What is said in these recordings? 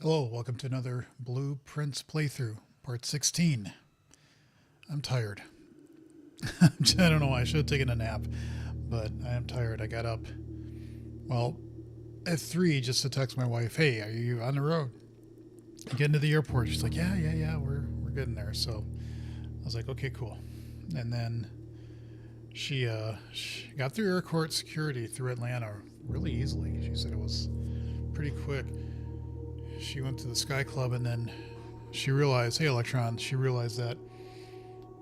Hello, welcome to another Blueprints playthrough, part 16. I'm tired. I don't know why I should have taken a nap, but I am tired. I got up, well, at 3 just to text my wife, hey, are you on the road? Getting to the airport. She's like, yeah, we're getting there. So I was like, okay, cool. And then she got through airport security through Atlanta really easily. She said it was pretty quick. She went to the Sky Club and then she realized, hey, Electron, she realized that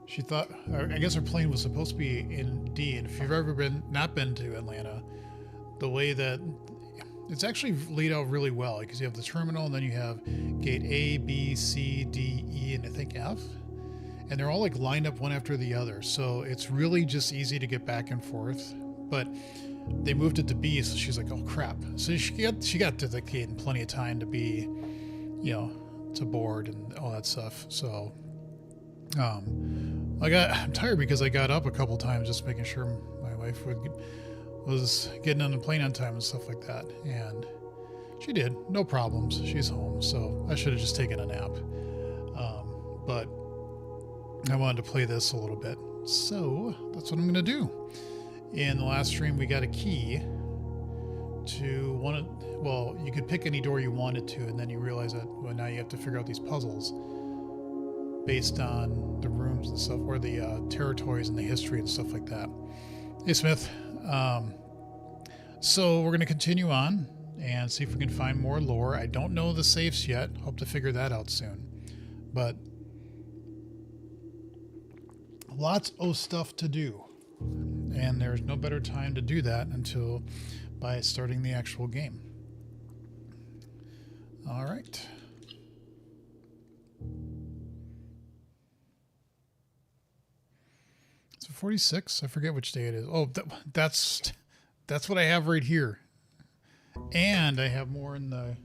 she thought, or I guess her plane was supposed to be in D. And if you've ever not been to Atlanta, the way that it's actually laid out really well because you have the terminal and then you have gate A, B, C, D, E, and I think F. And they're all like lined up one after the other. So it's really just easy to get back and forth. But they moved it to B, so she's like, oh crap. So she got to the gate in plenty of time to be, to board and all that stuff. So I'm tired because I got up a couple times just making sure my wife was getting on the plane on time and stuff like that. And she did, no problems. She's home, so I should have just taken a nap. But I wanted to play this a little bit, so that's what I'm gonna do. In the last stream, we got a key to one of, well, you could pick any door you wanted to, and then you realize that, well, now you have to figure out these puzzles based on the rooms and stuff, or the territories and the history and stuff like that. Hey, Smith. So we're going to continue on and see if we can find more lore. I don't know the safes yet. Hope to figure that out soon. But lots of stuff to do. And there's no better time to do that until by starting the actual game. All right. So 46. I forget which day it is. Oh, that's what I have right here. And I have more in the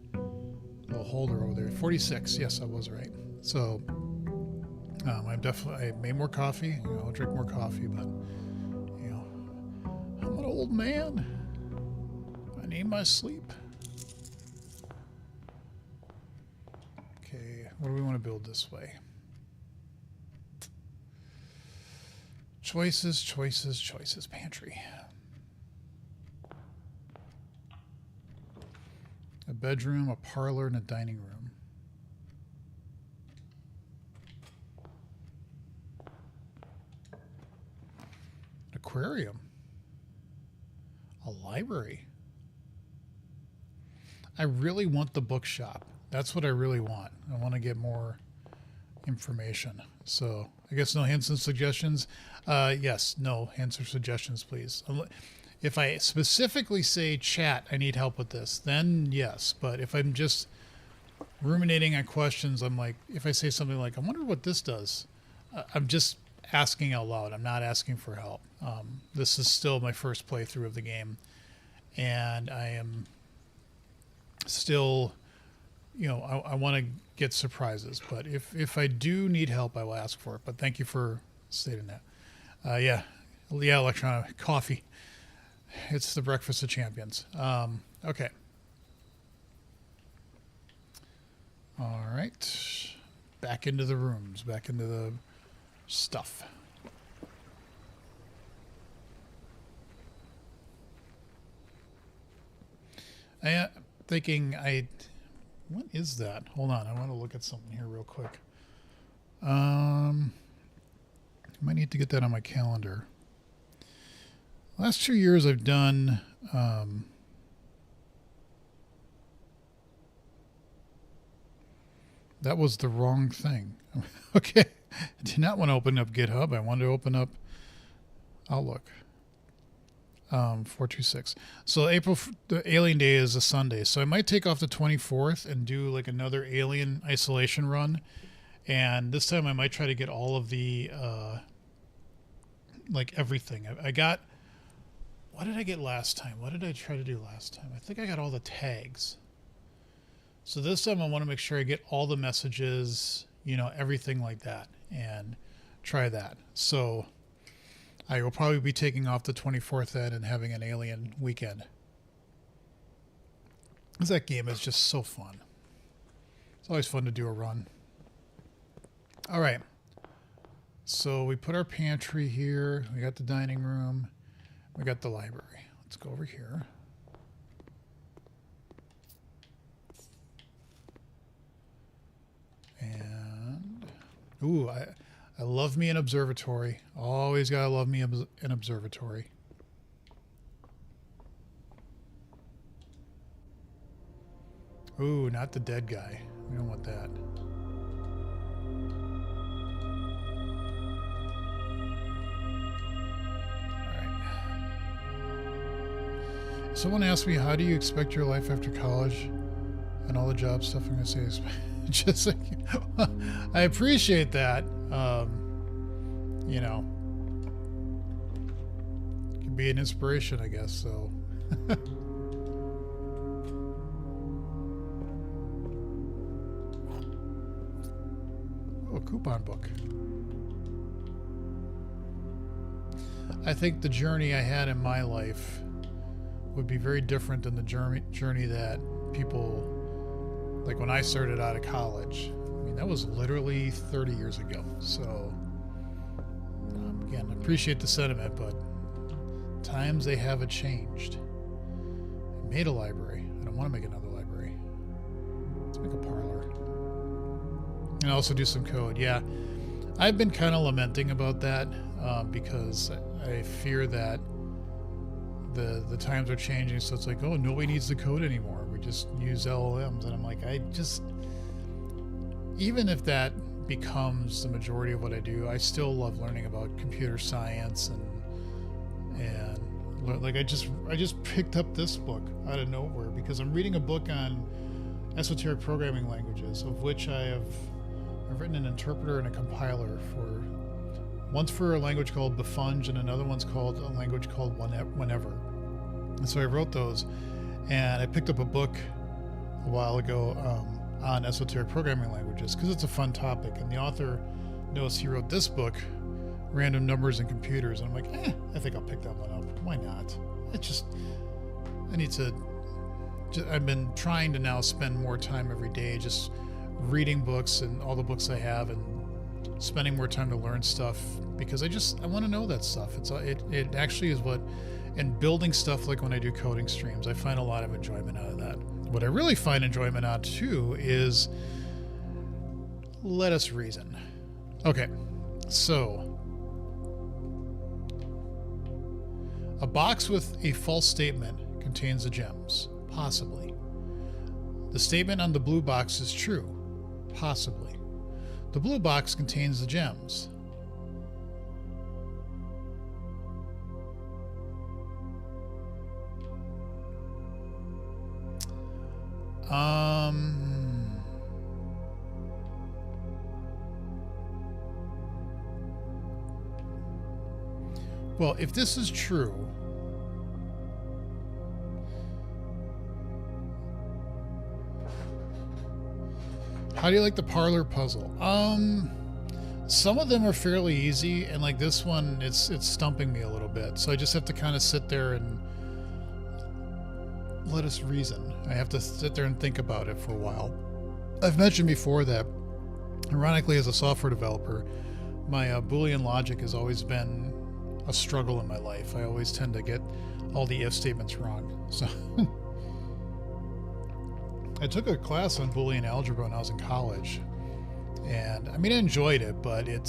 little holder over there. 46. Yes, I was right. So I made more coffee. I'll drink more coffee, but I'm an old man. I need my sleep. Okay, what do we want to build this way? Choices, pantry. A bedroom, a parlor, and a dining room. Aquarium. A library. I really want the bookshop. That's what I really want. I want to get more information. So I guess no hints and suggestions. Yes, no hints or suggestions, please. If I specifically say chat, I need help with this, then yes. But if I'm just ruminating on questions, I'm like, if I say something like, I wonder what this does, I'm just asking out loud. I'm not asking for help. This is still my first playthrough of the game, and I am still, I want to get surprises. But if I do need help, I will ask for it. But thank you for stating that. Yeah, Electron, coffee. It's the breakfast of champions. Okay. All right. Back into the rooms. Back into the stuff. I'm thinking what is that? Hold on. I want to look at something here real quick. I might need to get that on my calendar. Last 2 years I've done that was the wrong thing. Okay. I did not want to open up GitHub. I wanted to open up Outlook. 426. So the Alien Day is a Sunday. So I might take off the 24th and do like another Alien isolation run. And this time I might try to get all of the like everything. I got, what did I get last time? What did I try to do last time? I think I got all the tags. So this time I want to make sure I get all the messages, everything like that, and try that. So I will probably be taking off the 24th then and having an Alien weekend. Because that game is just so fun. It's always fun to do a run. All right. So we put our pantry here. We got the dining room. We got the library. Let's go over here. And, ooh, I love me an observatory. Always gotta love me an observatory. Ooh, not the dead guy. We don't want that. Someone asked me, how do you expect your life after college and all the job stuff? I'm going to say is just like, I appreciate that. You know, it can be an inspiration, I guess. So, oh, coupon book. I think the journey I had in my life would be very different than the journey that people, like when I started out of college. I mean, that was literally 30 years ago. So, again, I appreciate the sentiment, but times they haven't changed. I made a library. I don't want to make another library. Let's make a parlor. And also do some code. Yeah, I've been kind of lamenting about that because I fear that the times are changing, so it's like, oh, nobody needs the code anymore. We just use LLMs. And I'm like, even if that becomes the majority of what I do, I still love learning about computer science and like I just picked up this book out of nowhere because I'm reading a book on esoteric programming languages, of which I've written an interpreter and a compiler for. One's for a language called Befunge, and another one's called a language called Whenever. And so I wrote those, and I picked up a book a while ago on esoteric programming languages because it's a fun topic. And the author knows he wrote this book, Random Numbers and Computers. And I'm like, I think I'll pick that one up. Why not? I've been trying to now spend more time every day just reading books and all the books I have and spending more time to learn stuff because I want to know that stuff. It actually is what, and building stuff like when I do coding streams, I find a lot of enjoyment out of that. What I really find enjoyment out too is let us reason. Okay, so a box with a false statement contains the gems, possibly. The statement on the blue box is true, possibly. The blue box contains the gems. Well, if this is true, how do you like the parlor puzzle? Some of them are fairly easy, and like this one, it's stumping me a little bit. So I just have to kind of sit there and let us reason. I have to sit there and think about it for a while. I've mentioned before that, ironically, as a software developer, my Boolean logic has always been a struggle in my life. I always tend to get all the if statements wrong. So I took a class on Boolean algebra when I was in college, and I mean, I enjoyed it, but I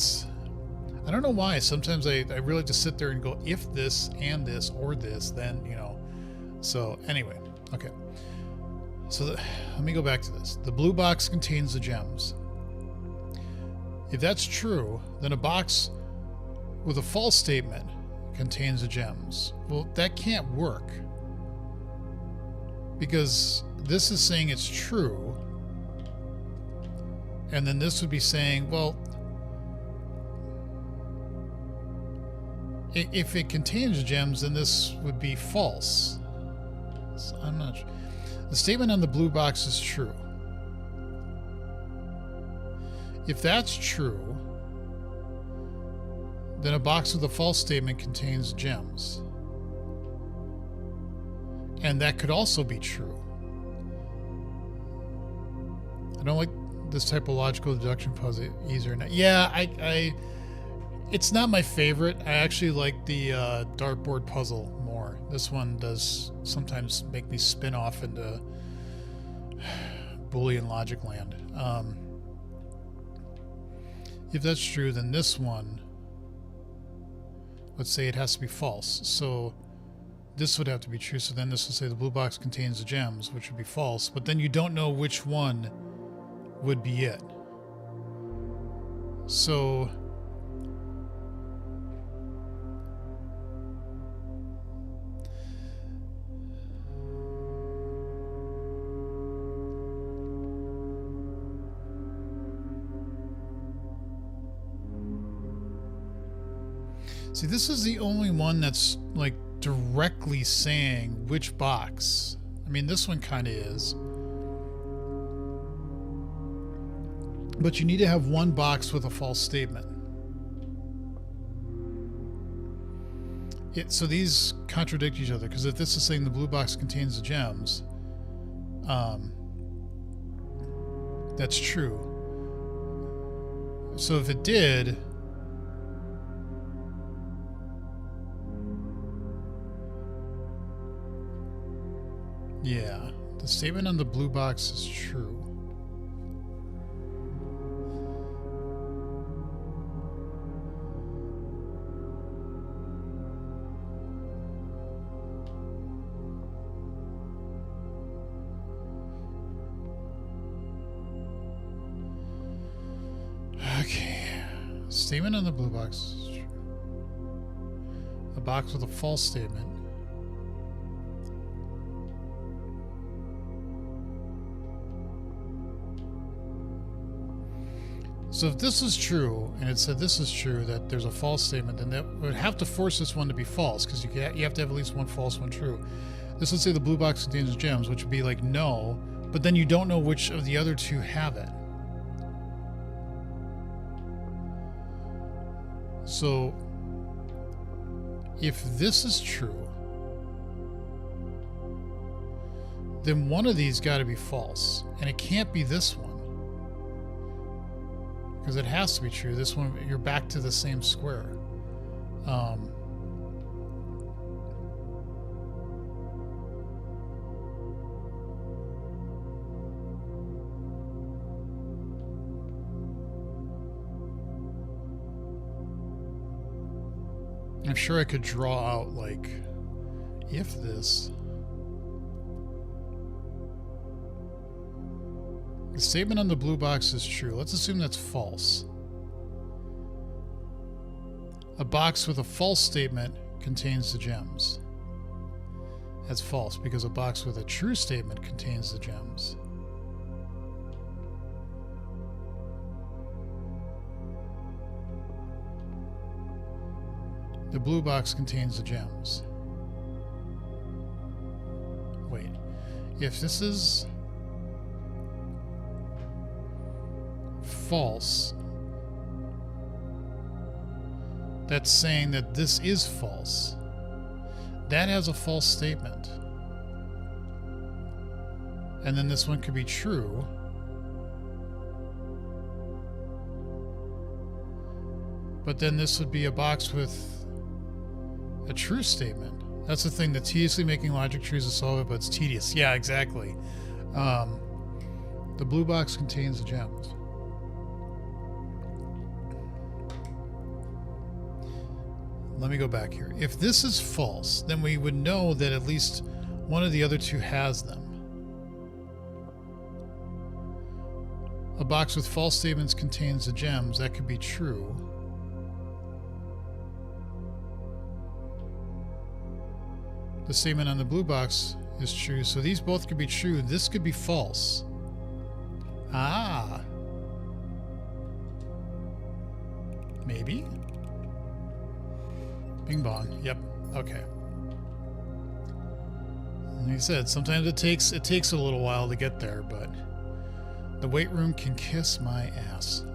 don't know why. Sometimes I really just sit there and go, if this and this or this, then, you know. So anyway, okay. So let me go back to this. The blue box contains the gems. If that's true, then a box with a false statement contains the gems. Well, that can't work, because this is saying it's true, and then this would be saying, well, if it contains gems, then this would be false. So I'm not sure. The statement on the blue box is true. If that's true, then a box with a false statement contains gems. And that could also be true. I don't like this typological deduction puzzle easier now. Yeah, I it's not my favorite. I actually like the dartboard puzzle more. This one does sometimes make me spin off into Boolean logic land. If that's true, then this one, let's say it has to be false. So this would have to be true. So then this would say the blue box contains the gems, which would be false. But then you don't know which one would be it. So see, this is the only one that's like directly saying which box. I mean, this one kind of is. But you need to have one box with a false statement. So these contradict each other, because if this is saying the blue box contains the gems, that's true. So if it did, yeah, the statement on the blue box is true. Okay, statement on the blue box is true. A box with a false statement. So if this is true, and it said this is true, that there's a false statement, then that would have to force this one to be false, because you have to have at least one false, one true. This would say the blue box contains gems, which would be like no, but then you don't know which of the other two have it. So if this is true, then one of these got to be false, and it can't be this one. Because it has to be true. This one, you're back to the same square. I'm sure I could draw out, like, if this. The statement on the blue box is true. Let's assume that's false. A box with a false statement contains the gems. That's false, because a box with a true statement contains the gems. The blue box contains the gems. Wait. If this is false, that's saying that this is false. That has a false statement. And then this one could be true. But then this would be a box with a true statement. That's the thing, that's tediously making logic trees to solve it, but it's tedious. Yeah, exactly. The blue box contains the gems. Let me go back here. If this is false, then we would know that at least one of the other two has them. A box with false statements contains the gems. That could be true. The statement on the blue box is true, so these both could be true. This could be false. Ah. Maybe? Bing bong. Yep. Okay. Like I said, sometimes it takes a little while to get there, but the weight room can kiss my ass.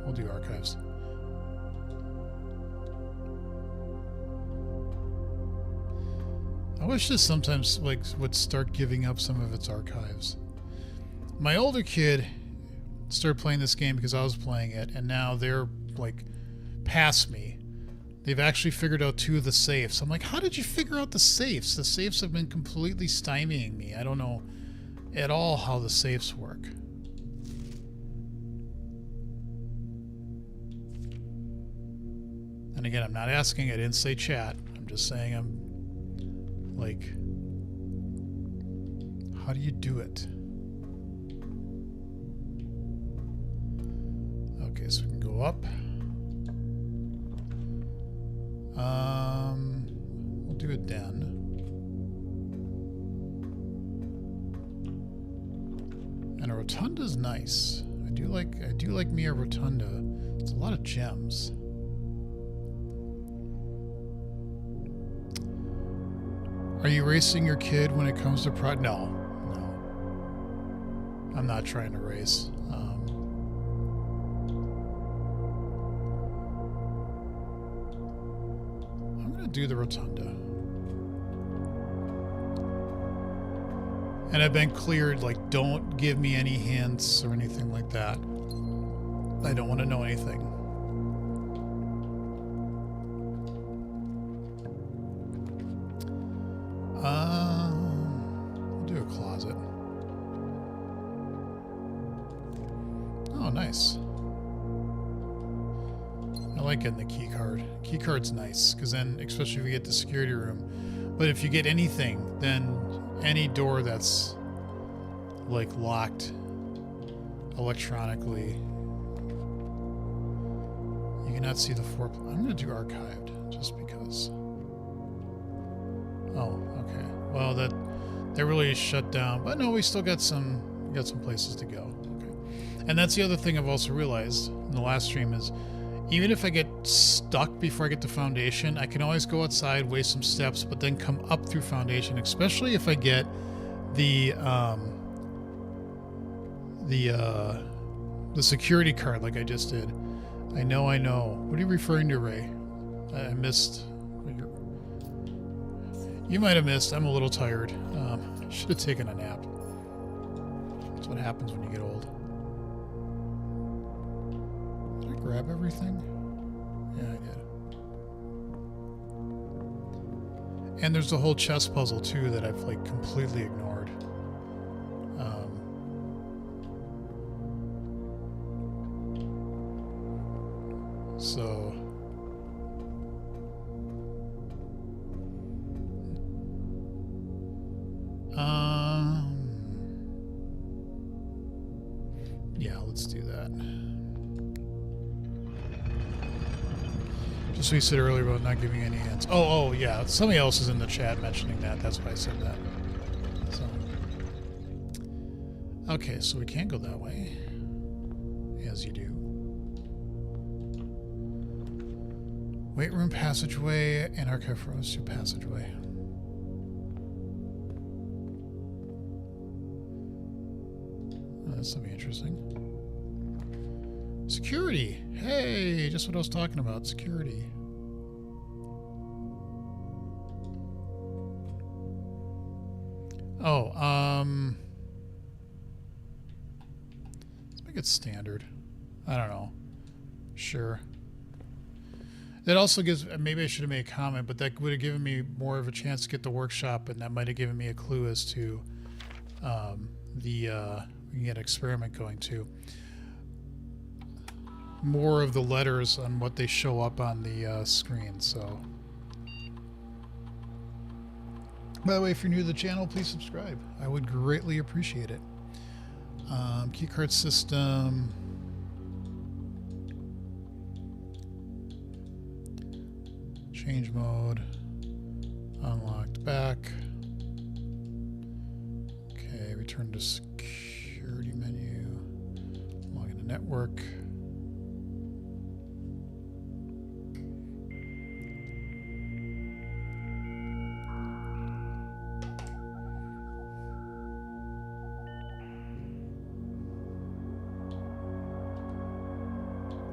We'll do archives. I wish this sometimes would start giving up some of its archives. My older kid started playing this game because I was playing it, and now they're like past me. They've actually figured out 2 of the safes. I'm like, how did you figure out the safes? The safes have been completely stymieing me. I don't know at all how the safes work. And again, I'm not asking, I didn't say chat. I'm just saying, I'm like, how do you do it? Okay, so we can go up. We'll do a den. And a rotunda's nice. I do like me a rotunda. It's a lot of gems. Are you racing your kid when it comes to No. I'm not trying to race. I'm going to do the rotunda. And I've been cleared, like, don't give me any hints or anything like that. I don't want to know anything. We'll do a closet. Oh, nice. I like getting the key card. Key card's nice, because then, especially if you get the security room. But if you get anything, then any door that's like locked electronically, you cannot see the floor. I'm going to do archived just because. Oh, okay. Well, that really shut down. But no, we still got some places to go. Okay. And that's the other thing I've also realized in the last stream is, even if I get stuck before I get to Foundation, I can always go outside, waste some steps, but then come up through Foundation, especially if I get the security card like I just did. I know. What are you referring to, Ray? I missed. You might have missed. I'm a little tired. Should have taken a nap. That's what happens when you get old. Did I grab everything? Yeah, I did. And there's the whole chess puzzle too that I've like completely ignored. So yeah, let's do that. Just what you said earlier about not giving any hints. Oh, yeah. Somebody else is in the chat mentioning that. That's why I said that. So, okay, so we can't go that way, as you do. Weight room passageway and archive rooms to passageway. Oh, that's gonna be interesting. Security. Hey, just what I was talking about. Security. Oh, let's make it standard. I don't know. Sure. That also gives, maybe I should have made a comment, but that would have given me more of a chance to get the workshop, and that might have given me a clue as to we can get an experiment going too. More of the letters on what they show up on the screen. So, by the way, if you're new to the channel, please subscribe. I would greatly appreciate it. Keycard system. Change mode. Unlocked back. Okay, return to security menu. Log into network.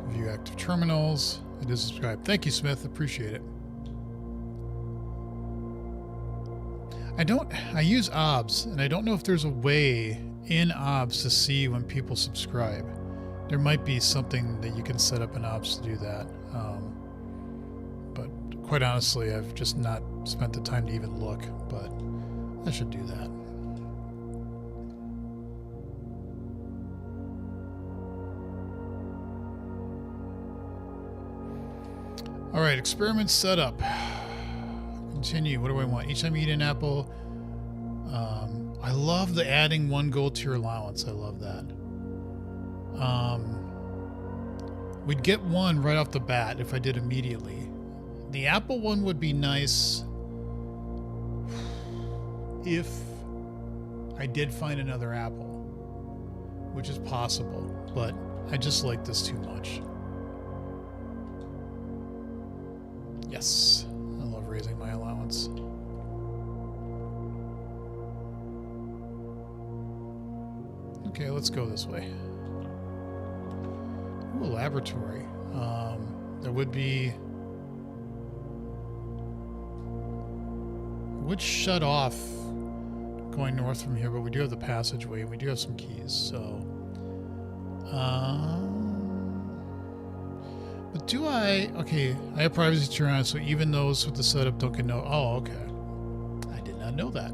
View active terminals. It is subscribed. Thank you, Smith. Appreciate it. I use OBS, and I don't know if there's a way in OBS to see when people subscribe. There might be something that you can set up in ops to do that. But quite honestly, I've just not spent the time to even look, but I should do that. All right, experiment setup. Continue. What do I want? Each time you eat an apple, I love the adding 1 gold to your allowance. I love that. We'd get 1 right off the bat if I did immediately. The apple one would be nice if I did find another apple, which is possible, but I just like this too much. Yes, I love raising my allowance. Okay, let's go this way. Ooh, a laboratory. There would be... would shut off going north from here, but we do have the passageway and we do have some keys, so... but do I... okay, I have privacy turned on, so even those with the setup don't get no... oh, okay. I did not know that.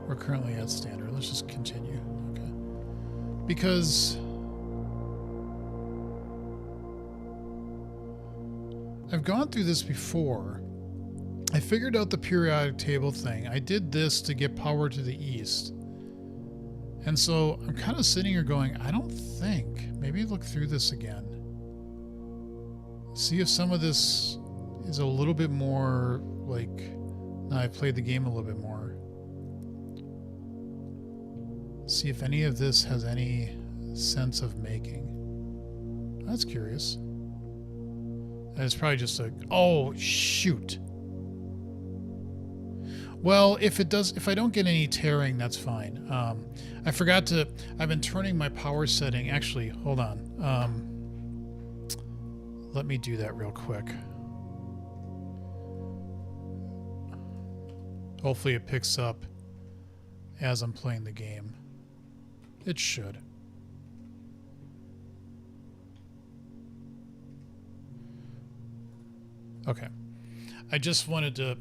We're currently at standard. Let's just continue. Okay. Because I've gone through this before. I figured out the periodic table thing. I did this to get power to the east. And so I'm kind of sitting here going, I don't think. Maybe look through this again. See if some of this is a little bit more like... now I've played the game a little bit more. See if any of this has any sense of making. That's curious. And it's probably just a... oh, shoot. Well, if it does, if I don't get any tearing, that's fine. I forgot to... I've been turning my power setting... actually, hold on. Let me do that real quick. Hopefully it picks up as I'm playing the game. It should. Okay. I just wanted to...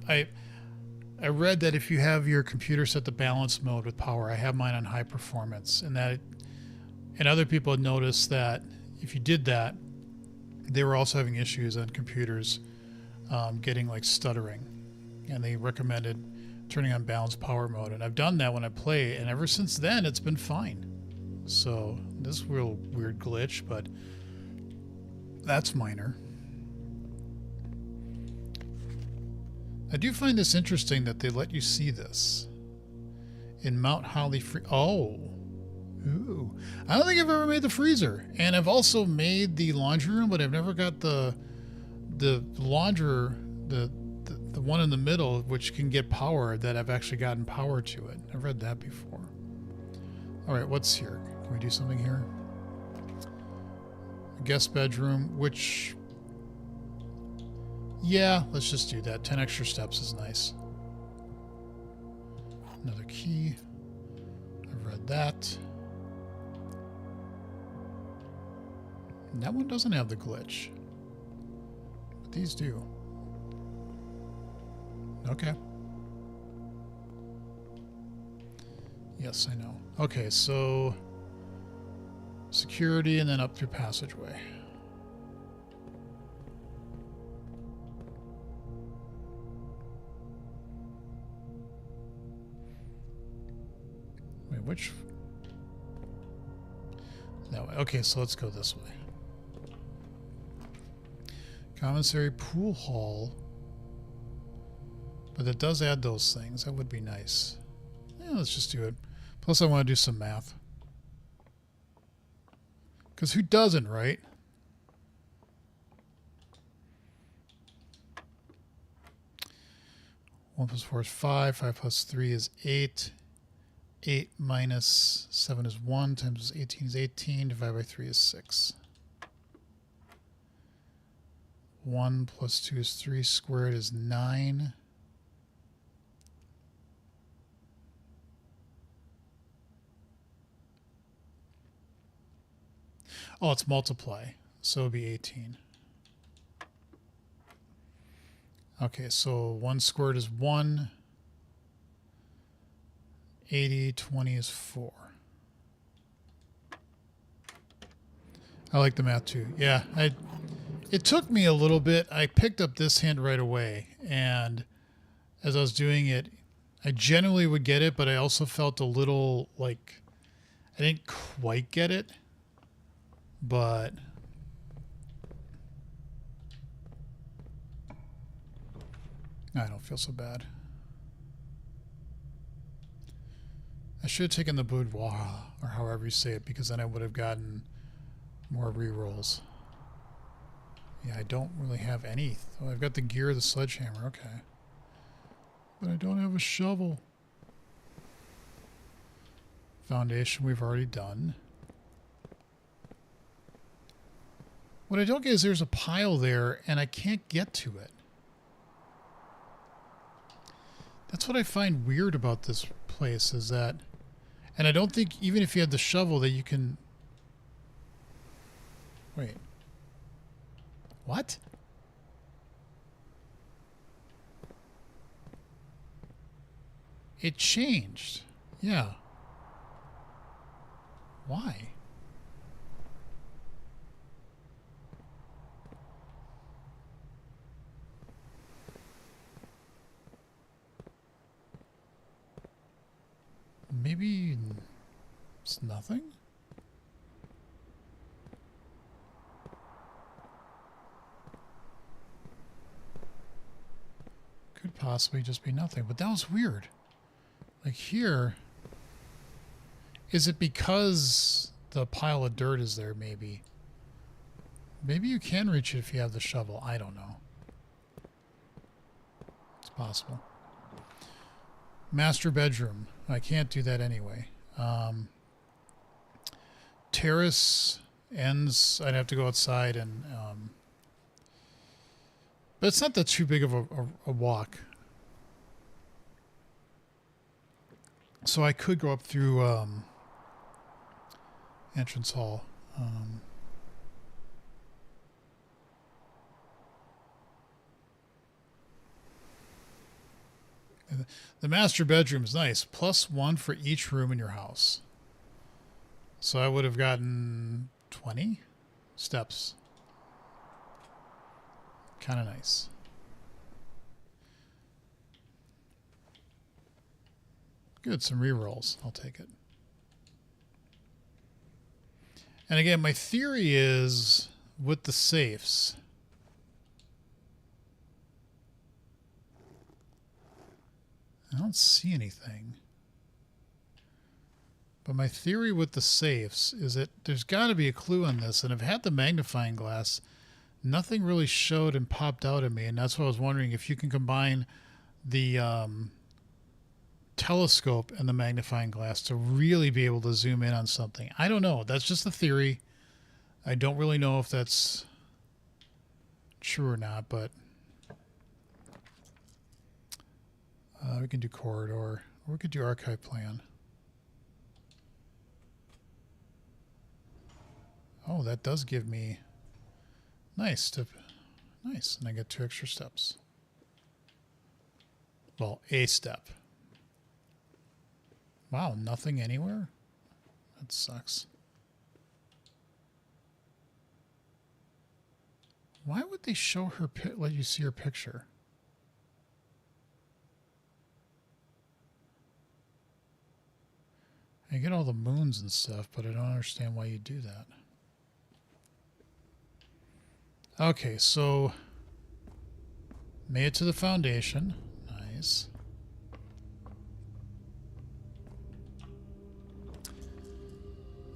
I read that if you have your computer set to balance mode with power, I have mine on high performance, and that... and other people had noticed that if you did that, they were also having issues on computers getting like stuttering, and they recommended turning on balanced power mode, and I've done that when I play, and ever since then it's been fine. So this is a real weird glitch, but that's minor. I do find this interesting that they let you see this in Mount Holly Free. Oh, ooh! I don't think I've ever made the freezer, and I've also made the laundry room, but I've never got the laundry, the one in the middle, which can get power. That I've actually gotten power to it. I've read that before. All right, what's here? Can we do something here? A guest bedroom, which... yeah, let's just do that. 10 extra steps is nice. Another key. I've read that. And that one doesn't have the glitch. But these do. Okay. Yes, I know. Okay, so... security and then up through passageway. Wait, which... that way. Okay, so let's go this way. Commissary pool hall. But it does add those things. That would be nice. Yeah, let's just do it. Plus I want to do some math. Because who doesn't, right? One plus 4 is 5. 5 plus 3 is 8. 8 minus 7 is 1. Times 18 is 18. Divided by 3 is 6. 1 plus 2 is 3. Squared is 9. Oh, it's multiply. So it'll be 18. Okay, so 1 squared is 1. 80, 20 is 4. I like the math too. Yeah, it took me a little bit. I picked up this hint right away, and as I was doing it, I generally would get it, but I also felt a little like I didn't quite get it. But I don't feel so bad. I should have taken the boudoir, or however you say it, because then I would have gotten more rerolls. Yeah, I don't really have any. Oh, I've got the gear of the sledgehammer, okay. But I don't have a shovel. Foundation we've already done. What I don't get is there's a pile there, and I can't get to it. That's what I find weird about this place, is that... And I don't think, even if you had the shovel, that you can... Wait. What? It changed. Yeah. Why? Maybe it's nothing? Could possibly just be nothing, but that was weird. Like here, is it because the pile of dirt is there maybe? Maybe you can reach it if you have the shovel. I don't know. It's possible. Master bedroom. I can't do that anyway. Terrace ends. I'd have to go outside and... but it's not that too big of a walk. So I could go up through entrance hall. The master bedroom is nice. +1 for each room in your house. So I would have gotten 20 steps. Kind of nice. Good, some rerolls. I'll take it. And again, my theory is with the safes. I don't see anything. But my theory with the safes is that there's got to be a clue on this. And I've had the magnifying glass. Nothing really showed and popped out at me. And that's what I was wondering, if you can combine the telescope and the magnifying glass to really be able to zoom in on something. I don't know. That's just a theory. I don't really know if that's true or not, but we can do corridor, or we could do archive plan. Oh, that does give me nice. Nice, and I get 2 extra steps. Well, a step. Wow, nothing anywhere? That sucks. Why would they show her, let you see her picture? I get all the moons and stuff, but I don't understand why you do that. Okay, so made it to the foundation. Nice.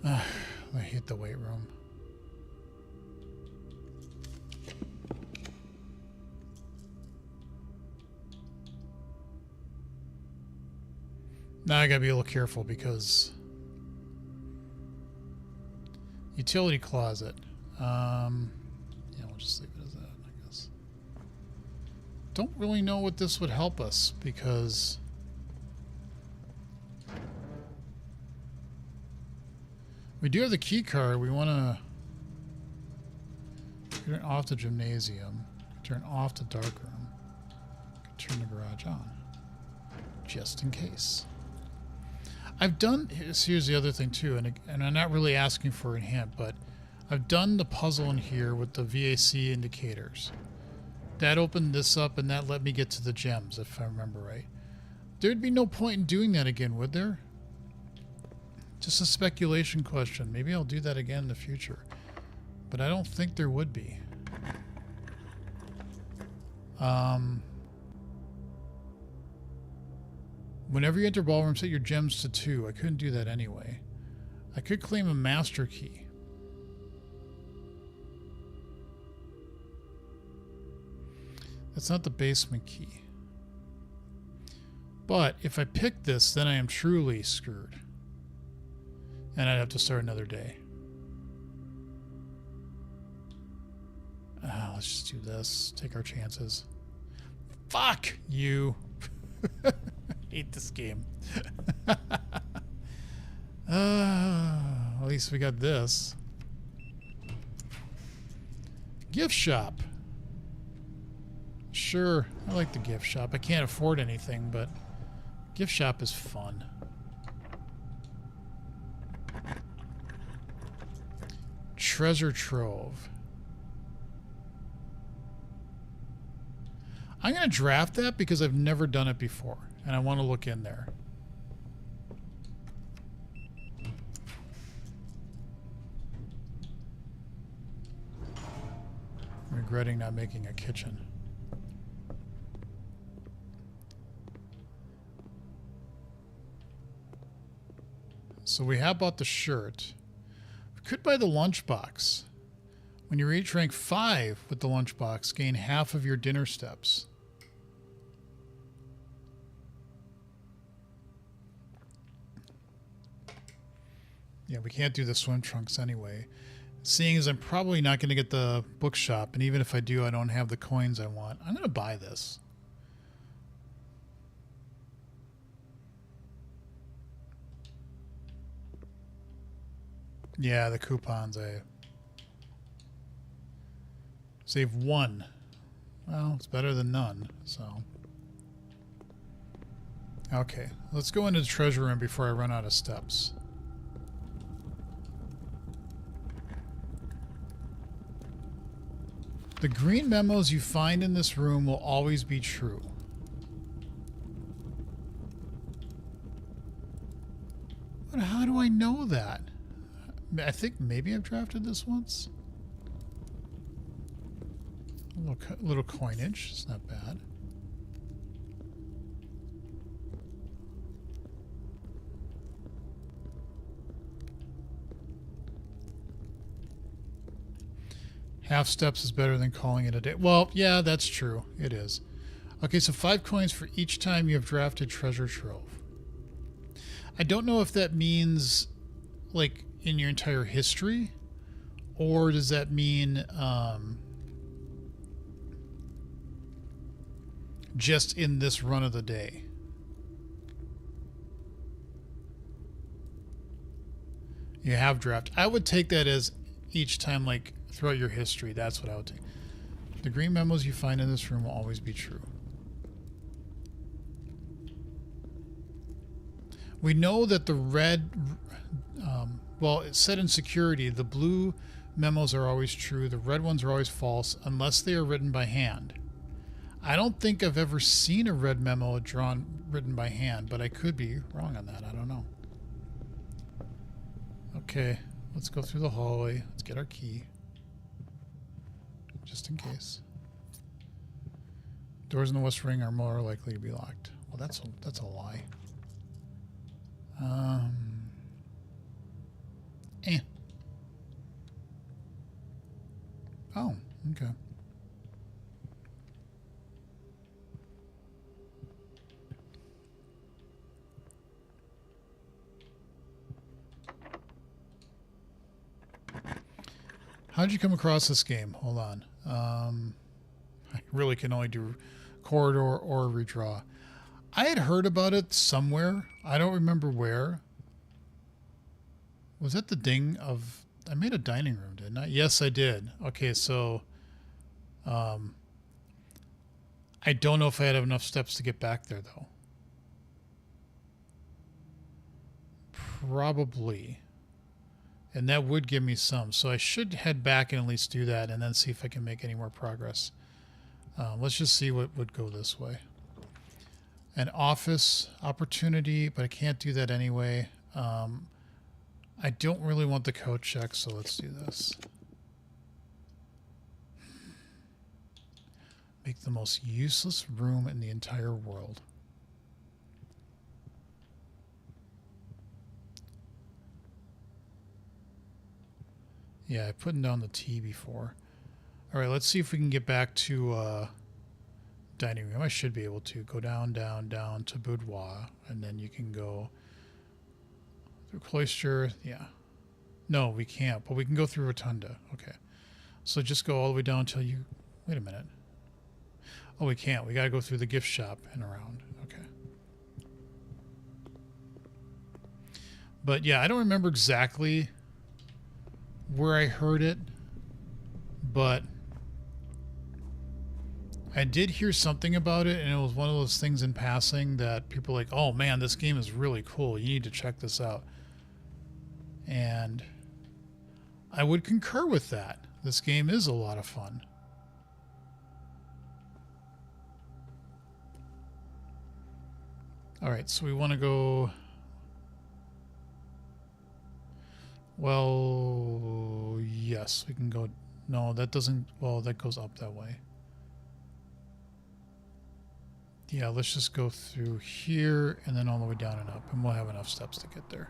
I hate the weight room. Now I gotta be a little careful because utility closet. Yeah, we'll just leave it as that, I guess. Don't really know what this would help us because we do have the key card. We want to Turn off the gymnasium. Turn off the dark room. Turn the garage on. Just in case. I've done... Here's the other thing too, and I'm not really asking for a hint, but I've done the puzzle in here with the VAC indicators. That opened this up and that let me get to the gems, if I remember right. There'd be no point in doing that again, would there? Just a speculation question. Maybe I'll do that again in the future. But I don't think there would be. Whenever you enter ballroom, set your gems to 2. I couldn't do that anyway. I could claim a master key. That's not the basement key. But if I pick this, then I am truly screwed. And I'd have to start another day. Let's just do this. Take our chances. Fuck you. I hate this game. At least we got this. Gift shop. Sure, I like the gift shop. I can't afford anything, but gift shop is fun. Treasure trove. I'm going to draft that because I've never done it before, and I want to look in there. Regretting not making a kitchen. So we have bought the shirt. We could buy the lunchbox. When you reach rank 5 with the lunchbox, gain half of your dinner steps. Yeah, we can't do the swim trunks anyway. Seeing as I'm probably not going to get the bookshop, and even if I do, I don't have the coins I want. I'm going to buy this. Yeah, the coupons, I save 1. Well, it's better than none, so. Okay, let's go into the treasure room before I run out of steps. The green memos you find in this room will always be true. But how do I know that? I think maybe I've drafted this once. A little coinage. It's not bad. Half steps is better than calling it a day. Well, yeah, that's true. It is. Okay, so 5 coins for each time you have drafted treasure trove. I don't know if that means, like, in your entire history, or does that mean just in this run of the day? You have draft. I would take that as each time, like, throughout your history. That's what I would take. The green memos you find in this room will always be true. We know that the red, well, it's set in security. The blue memos are always true. The red ones are always false unless they are written by hand. I don't think I've ever seen a red memo written by hand, but I could be wrong on that. I don't know. Okay, let's go through the hallway. Let's get our key. Just in case. Doors in the West Wing are more likely to be locked. Well, that's a lie. Oh, okay. How'd you come across this game? Hold on. I really can only do corridor or redraw. I had heard about it somewhere. I don't remember where. Was that the ding of... I made a dining room, didn't I? Yes, I did. Okay, so I don't know if I had enough steps to get back there, though. Probably. And that would give me some. So I should head back and at least do that and then see if I can make any more progress. Let's just see what would go this way. An office opportunity, but I can't do that anyway. I don't really want the code check, so let's do this. Make the most useless room in the entire world. Yeah, I put down the T before. All right, let's see if we can get back to dining room. I should be able to go down, down, down to boudoir, and then you can go through cloister. Yeah. No, we can't, but we can go through rotunda. Okay. So just go all the way down until you... Wait a minute. Oh, we can't. We got to go through the gift shop and around. Okay. But yeah, I don't remember exactly where I heard it, but I did hear something about it, and it was one of those things in passing that people are like, oh man, this game is really cool. You need to check this out. And I would concur with that. This game is a lot of fun. All right, so we want to go... Well, yes, we can go... No, that doesn't... Well, that goes up that way. Yeah, let's just go through here and then all the way down and up, and we'll have enough steps to get there.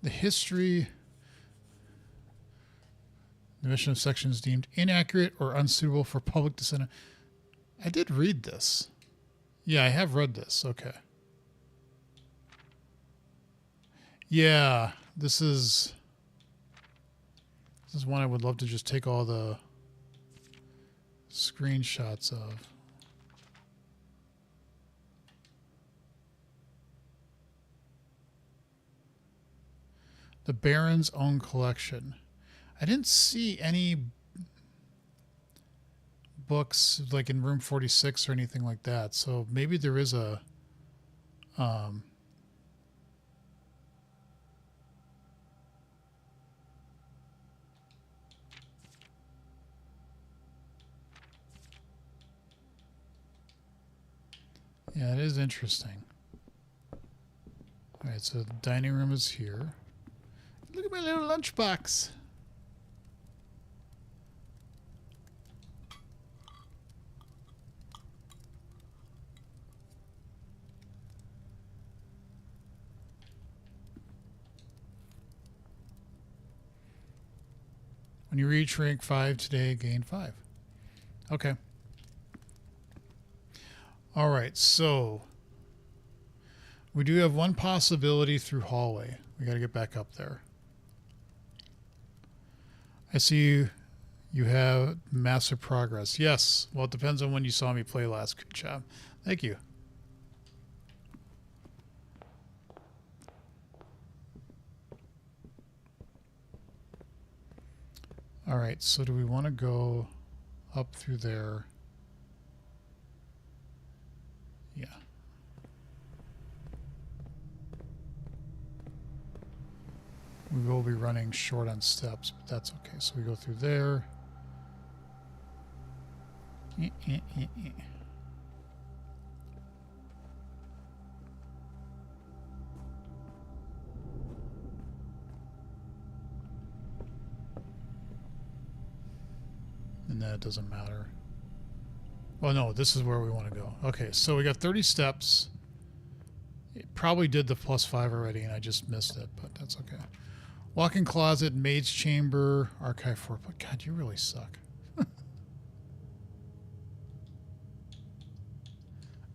The history... The mission of sections deemed inaccurate or unsuitable for public dissent. I did read this. Yeah, I have read this. Okay. Yeah, this is one I would love to just take all the screenshots of. The Baron's own collection. I didn't see any books like in room 46 or anything like that. So maybe there is a yeah, it is interesting. All right, so the dining room is here. Look at my little lunchbox. When you reach rank 5 today, gain 5. Okay. All right, so we do have one possibility through hallway. We got to get back up there. I see you have massive progress. Yes. Well, it depends on when you saw me play last. Good job. Thank you. All right, so do we want to go up through there? Yeah. We will be running short on steps, but that's okay. So we go through there. And then it doesn't matter. Well, no, this is where we want to go. Okay, so we got 30 steps. It probably did the +5 already, and I just missed it, but that's okay. Walk-in closet, maid's chamber, archive 4. But God, you really suck.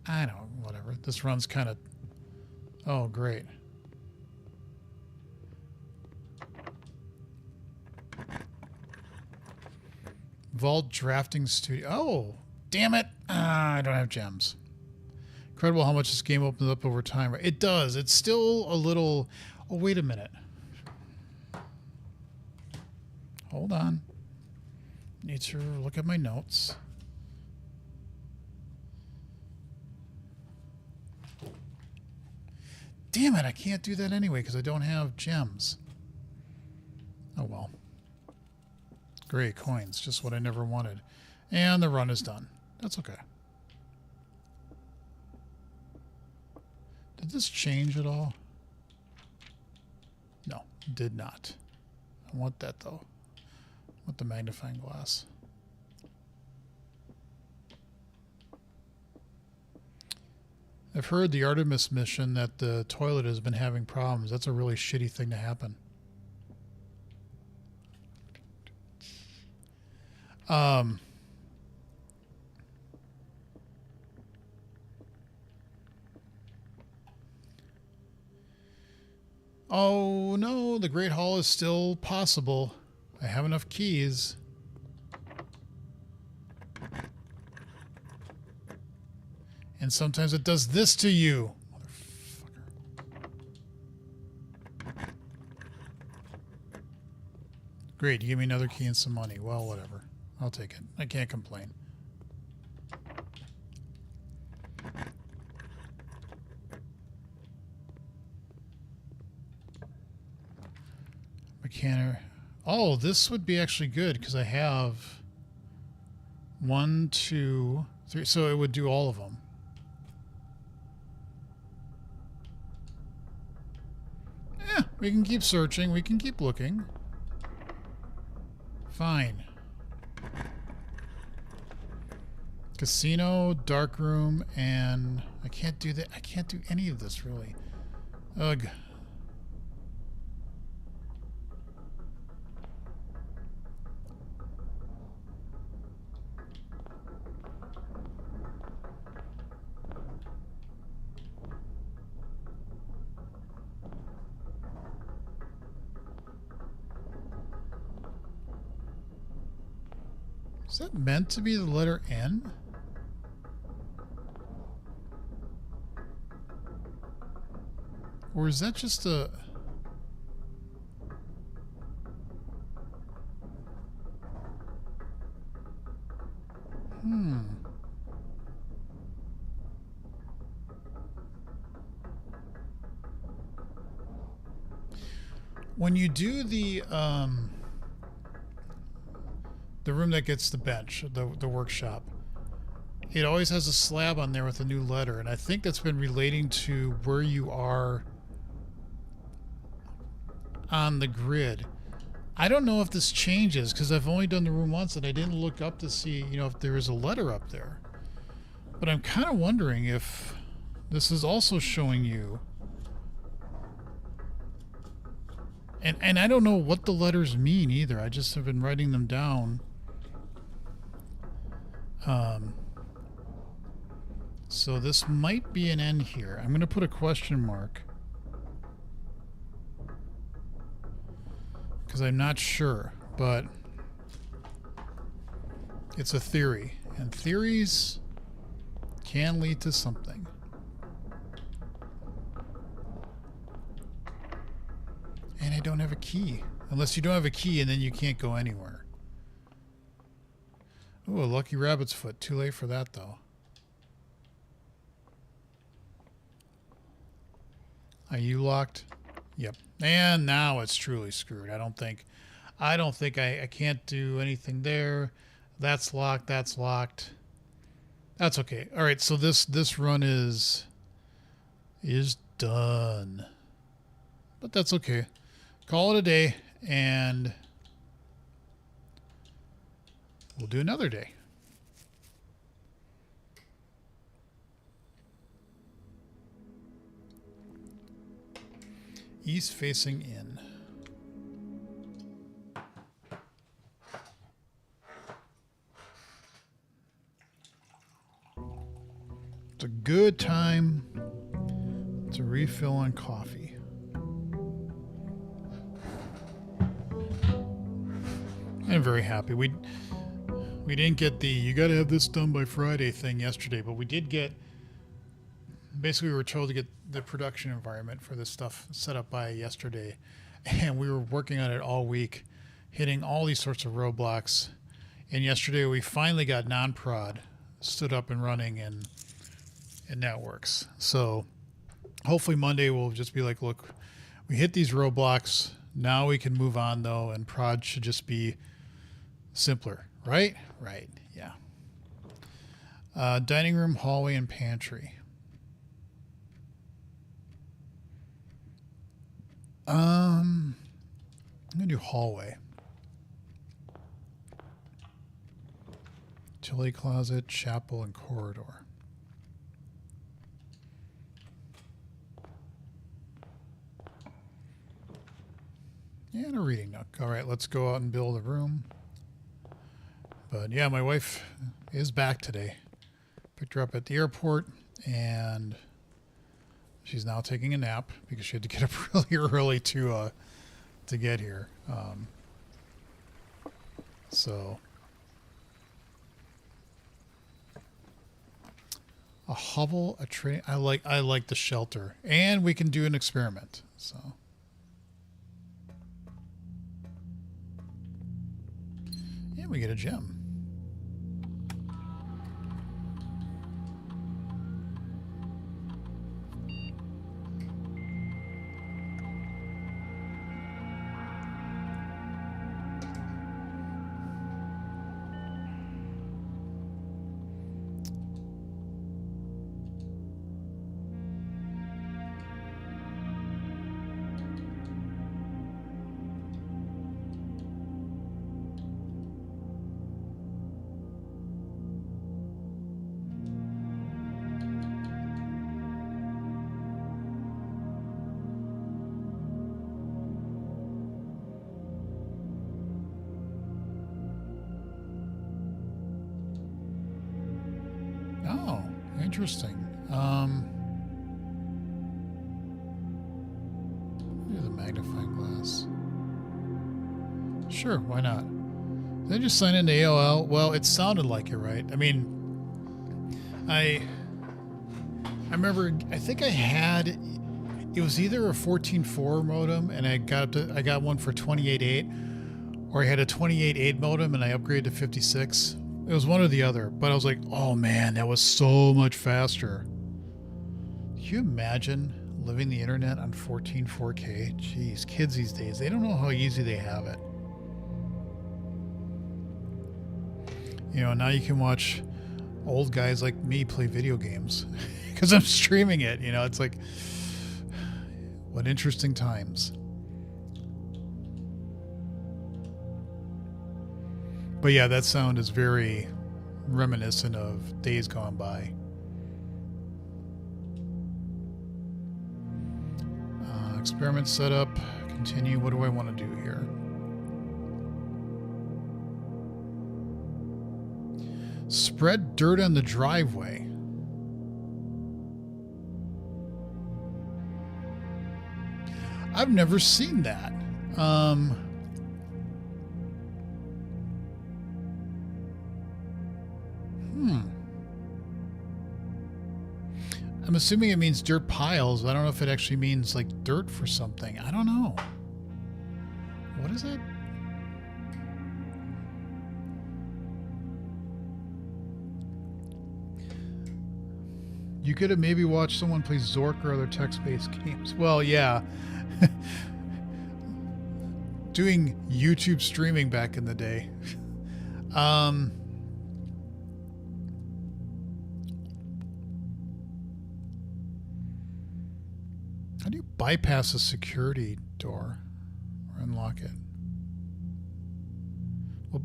I know, whatever. This run's kind of... Oh, great. Vault drafting studio. Oh, damn it. I don't have gems. Incredible how much this game opens up over time. It does. It's still a little... Oh, wait a minute. Hold on. Need to look at my notes. Damn it, I can't do that anyway because I don't have gems. Oh well. Great, coins. Just what I never wanted. And the run is done. That's okay. Did this change at all? No, did not. I want that though. I want the magnifying glass. I've heard the Artemis mission that the toilet has been having problems. That's a really shitty thing to happen. Oh no, the Great Hall is still possible. I have enough keys. And sometimes it does this to you. Motherfucker. Great, you give me another key and some money. Well, whatever. I'll take it. I can't complain. Mechanic. Oh, this would be actually good because I have 1, 2, 3. So it would do all of them. We can keep searching. We can keep looking. Fine. Casino, dark room, and I can't do that. I can't do any of this really. Ugh. Is that meant to be the letter N? Or is that just a... When you do the room that gets the bench, the workshop, it always has a slab on there with a new letter, and I think that's been relating to where you are on the grid. I don't know if this changes because I've only done the room once and I didn't look up to see, you know, if there is a letter up there. But I'm kind of wondering if this is also showing you. And I don't know what the letters mean either. I just have been writing them down. So this might be an N here. I'm going to put a question mark. Because I'm not sure, but it's a theory. And theories can lead to something. And I don't have a key. Unless you don't have a key and then you can't go anywhere. Ooh, a lucky rabbit's foot. Too late for that though. Are you locked? Yep. And now it's truly screwed. I don't think I can't do anything there. That's locked. That's locked. That's okay. All right. So this run is done. But that's okay. Call it a day and we'll do another day. East facing in. It's a good time to refill on coffee. I'm very happy. We didn't get the you got to have this done by Friday thing yesterday, but we did get basically we were told to get the production environment for this stuff set up by yesterday, and we were working on it all week, hitting all these sorts of roadblocks. And yesterday we finally got non-prod stood up and running, and that works. So hopefully Monday we'll just be like, look, we hit these roadblocks. Now we can move on though, and prod should just be simpler, right? Right. Yeah. Dining room, hallway, and pantry. I'm gonna do hallway. Utility closet, chapel, and corridor. And a reading nook. All right, let's go out and build a room. But yeah, my wife is back today. Picked her up at the airport, and she's now taking a nap because she had to get up really early to get here. So a hovel, a train. I like the shelter, and we can do an experiment. So. Yeah, we get a gem. Oh, interesting. Do the magnifying glass. Sure, why not? Did I just sign into AOL? Well, it sounded like it, right? I mean, I remember. I think I had. It was either a 14.4 modem, and I got one for 28.8, or I had a 28.8 modem, and I upgraded to 56. It was one or the other, but I was like, oh man, that was so much faster. Can you imagine living the internet on 14.4K? Jeez, kids these days, they don't know how easy they have it. You know, now you can watch old guys like me play video games because I'm streaming it. You know, it's like, what interesting times. But yeah, that sound is very reminiscent of days gone by. Experiment setup. Continue. What do I want to do here? Spread dirt on the driveway. I've never seen that. I'm assuming it means dirt piles. I don't know if it actually means like dirt for something. I don't know. What is it? You could have maybe watched someone play Zork or other text-based games. Well, yeah. Doing YouTube streaming back in the day. How do you bypass a security door or unlock it? Well,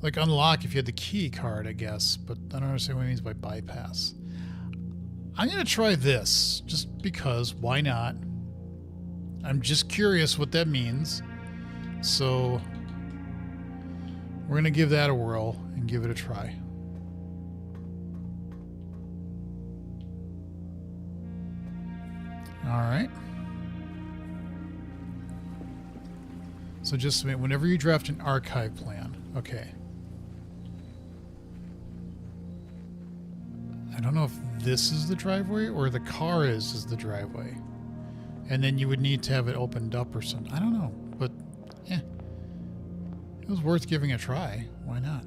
like unlock if you had the key card, I guess, but I don't understand what it means by bypass. I'm going to try this just because, why not? I'm just curious what that means. So we're going to give that a whirl and give it a try. All right. So just whenever you draft an archive plan, okay. I don't know if this is the driveway or the car is the driveway. And then you would need to have it opened up or something. I don't know, but yeah, it was worth giving a try. Why not?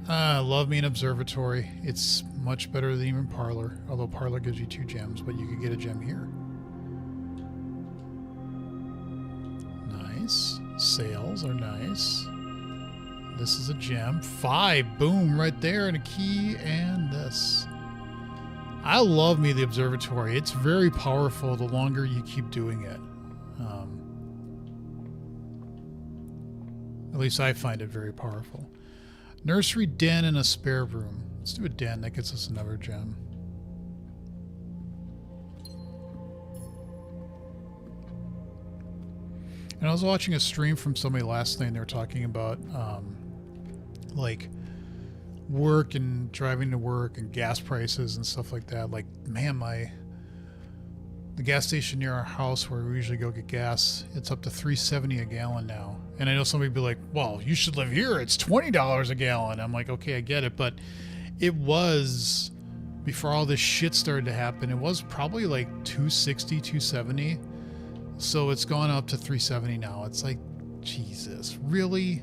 Love me an observatory. It's much better than even Parlor, although Parlor gives you 2 gems, but you could get a gem here. Nice. Sails are nice. This is a gem. 5. Boom, right there, and a key, and this. I love me the observatory. It's very powerful the longer you keep doing it. At least I find it very powerful. Nursery, den, and a spare room. Let's do a den. That gets us another gem. And I was watching a stream from somebody last night, and they were talking about like work and driving to work and gas prices and stuff like that. Like, man, the gas station near our house where we usually go get gas, it's up to $3.70 a gallon now. And I know somebody would be like, well, you should live here. It's $20 a gallon. I'm like, okay, I get it. But it was, before all this shit started to happen, it was probably like $2.60, $2.70. So it's gone up to $3.70 now. It's like, Jesus, really?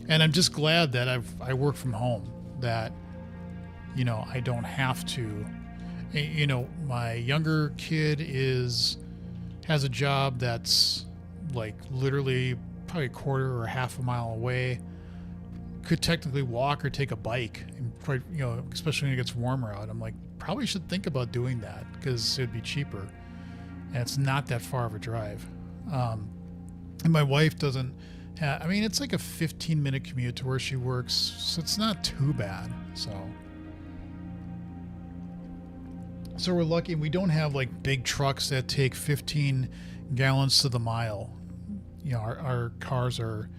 And I'm just glad that I work from home, that, you know, I don't have to. You know, my younger kid has a job that's like literally probably a quarter or half a mile away. Could technically walk or take a bike, and quite, you know, especially when it gets warmer out. I'm like, probably should think about doing that because it'd be cheaper, and it's not that far of a drive. And my wife doesn't have, I mean, it's like a 15-minute commute to where she works, so it's not too bad. So we're lucky we don't have like big trucks that take 15 gallons to the mile. You know, our cars are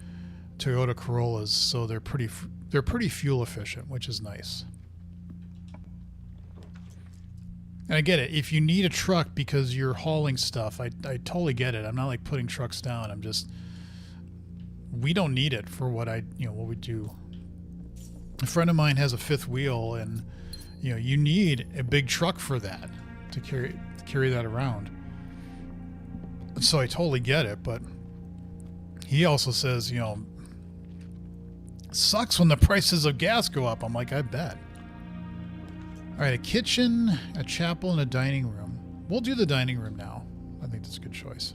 Toyota Corollas, so they're pretty fuel efficient, which is nice. And I get it. If you need a truck because you're hauling stuff, I totally get it. I'm not like putting trucks down. I'm just, we don't need it for what what we do. A friend of mine has a 5th wheel, and you know, you need a big truck for that, to carry that around. So I totally get it, but he also says, you know, it sucks when the prices of gas go up. I'm like, I bet. All right, a kitchen, a chapel, and a dining room. We'll do the dining room now. I think that's a good choice.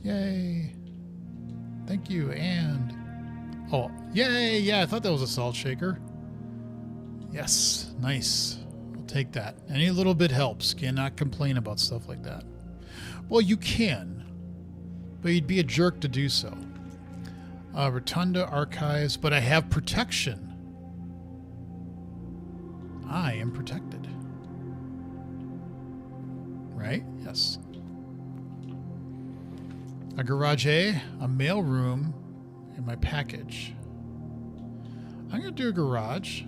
Yay. Thank you, and... oh, yay, yeah, I thought that was a salt shaker. Yes, nice. We'll take that. Any little bit helps. Cannot complain about stuff like that. Well, you can, but you'd be a jerk to do so. Rotunda, archives, but I have protection. I am protected. Right? Yes. A garage, a mail room, and my package. I'm going to do a garage.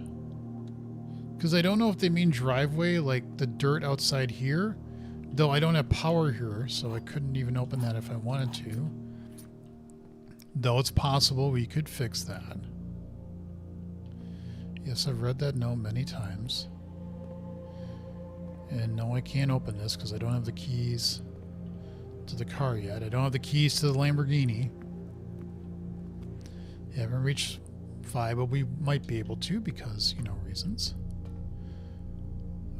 Because I don't know if they mean driveway, like the dirt outside here. Though I don't have power here, so I couldn't even open that if I wanted to. Though it's possible we could fix that. Yes, I've read that note many times. And no, I can't open this because I don't have the keys to the car yet. I don't have the keys to the Lamborghini. Haven't reached 5, but we might be able to because, you know, reasons.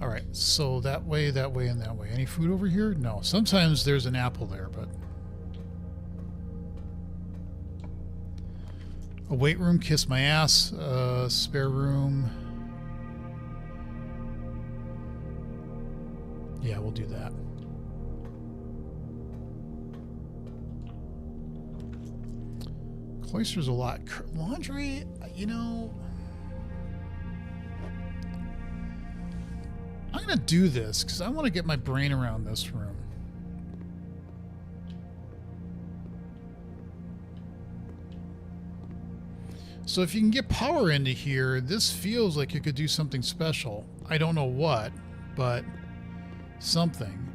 All right, so that way, and that way. Any food over here? No. Sometimes there's an apple there, but... a weight room, kiss my ass. Spare room. Yeah, we'll do that. Cloister's a lot. Laundry, you know... I'm going to do this because I want to get my brain around this room. So if you can get power into here, this feels like you could do something special. I don't know what, but something.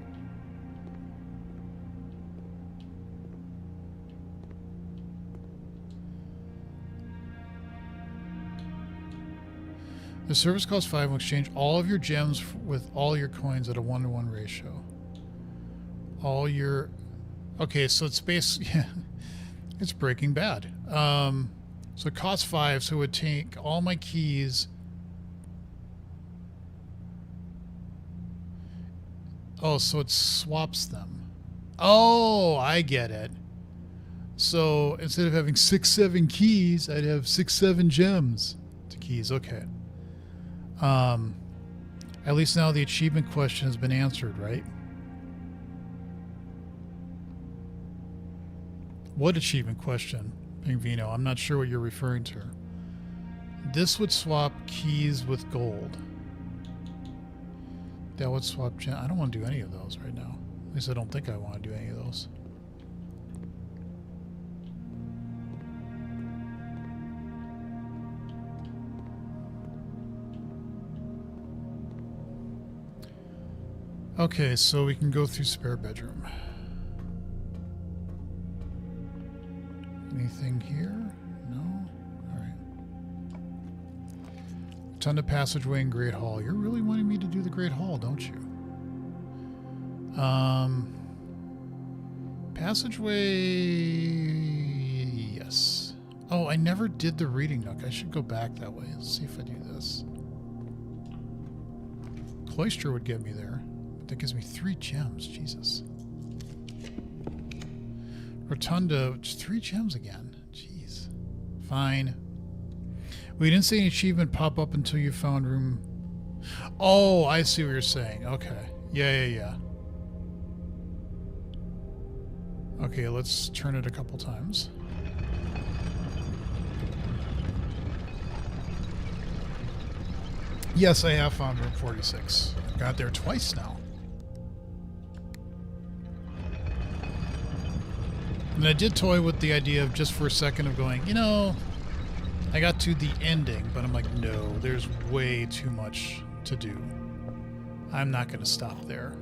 The service costs 5 and will exchange all of your gems with all your coins at a 1-to-1 ratio. All your... Okay, so it's basically... it's Breaking Bad. So it costs 5, so it would take all my keys... Oh, so it swaps them. Oh, I get it. So instead of having 6-7 keys, I'd have 6-7 gems to keys. Okay. At least now the achievement question has been answered, right? What achievement question, Pingvino? I'm not sure what you're referring to. This would swap keys with gold. That would swap gem. I don't want to do any of those right now. At least I don't think I want to do any of those. Okay, so we can go through spare bedroom. Anything here? No? Alright. Ton of passageway and Great Hall. You're really wanting me to do the Great Hall, don't you? Passageway... Yes. Oh, I never did the reading nook. I should go back that way and see if I do this. Cloister would get me there. But that gives me 3 gems. Jesus. Rotunda, just 3 gems again. Jeez. Fine. We didn't see any achievement pop up until you found room. Oh, I see what you're saying. Okay. Yeah. Okay, let's turn it a couple times. Yes, I have found room 46. I've got there twice now. And I did toy with the idea of just for a second of going, you know, I got to the ending, but I'm like, no, there's way too much to do. I'm not going to stop there.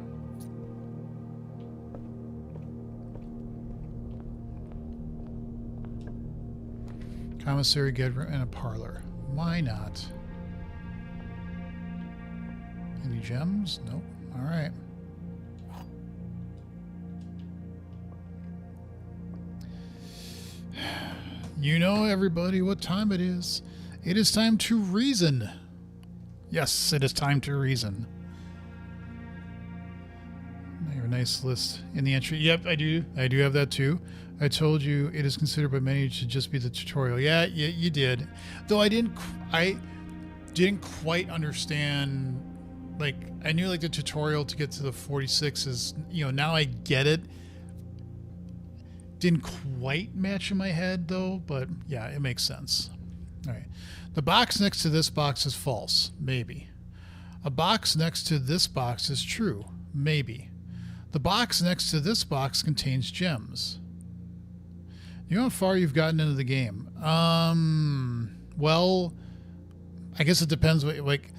Commissary bedroom and a parlor. Why not? Any gems? Nope. All right. You know, everybody, what time it is. It is time to reason. Yes, it is time to reason. Your nice list in the entry. Yep, I do. I do have that too. I told you it is considered by many to just be the tutorial. Yeah, you did. Though I didn't quite understand. Like, I knew like the tutorial to get to the 46 is, you know, now I get it. Didn't quite match in my head though, but yeah, it makes sense. All right. The box next to this box is false. Maybe. A box next to this box is true. Maybe. The box next to this box contains gems. You know how far you've gotten into the game? Well, I guess it depends what, like,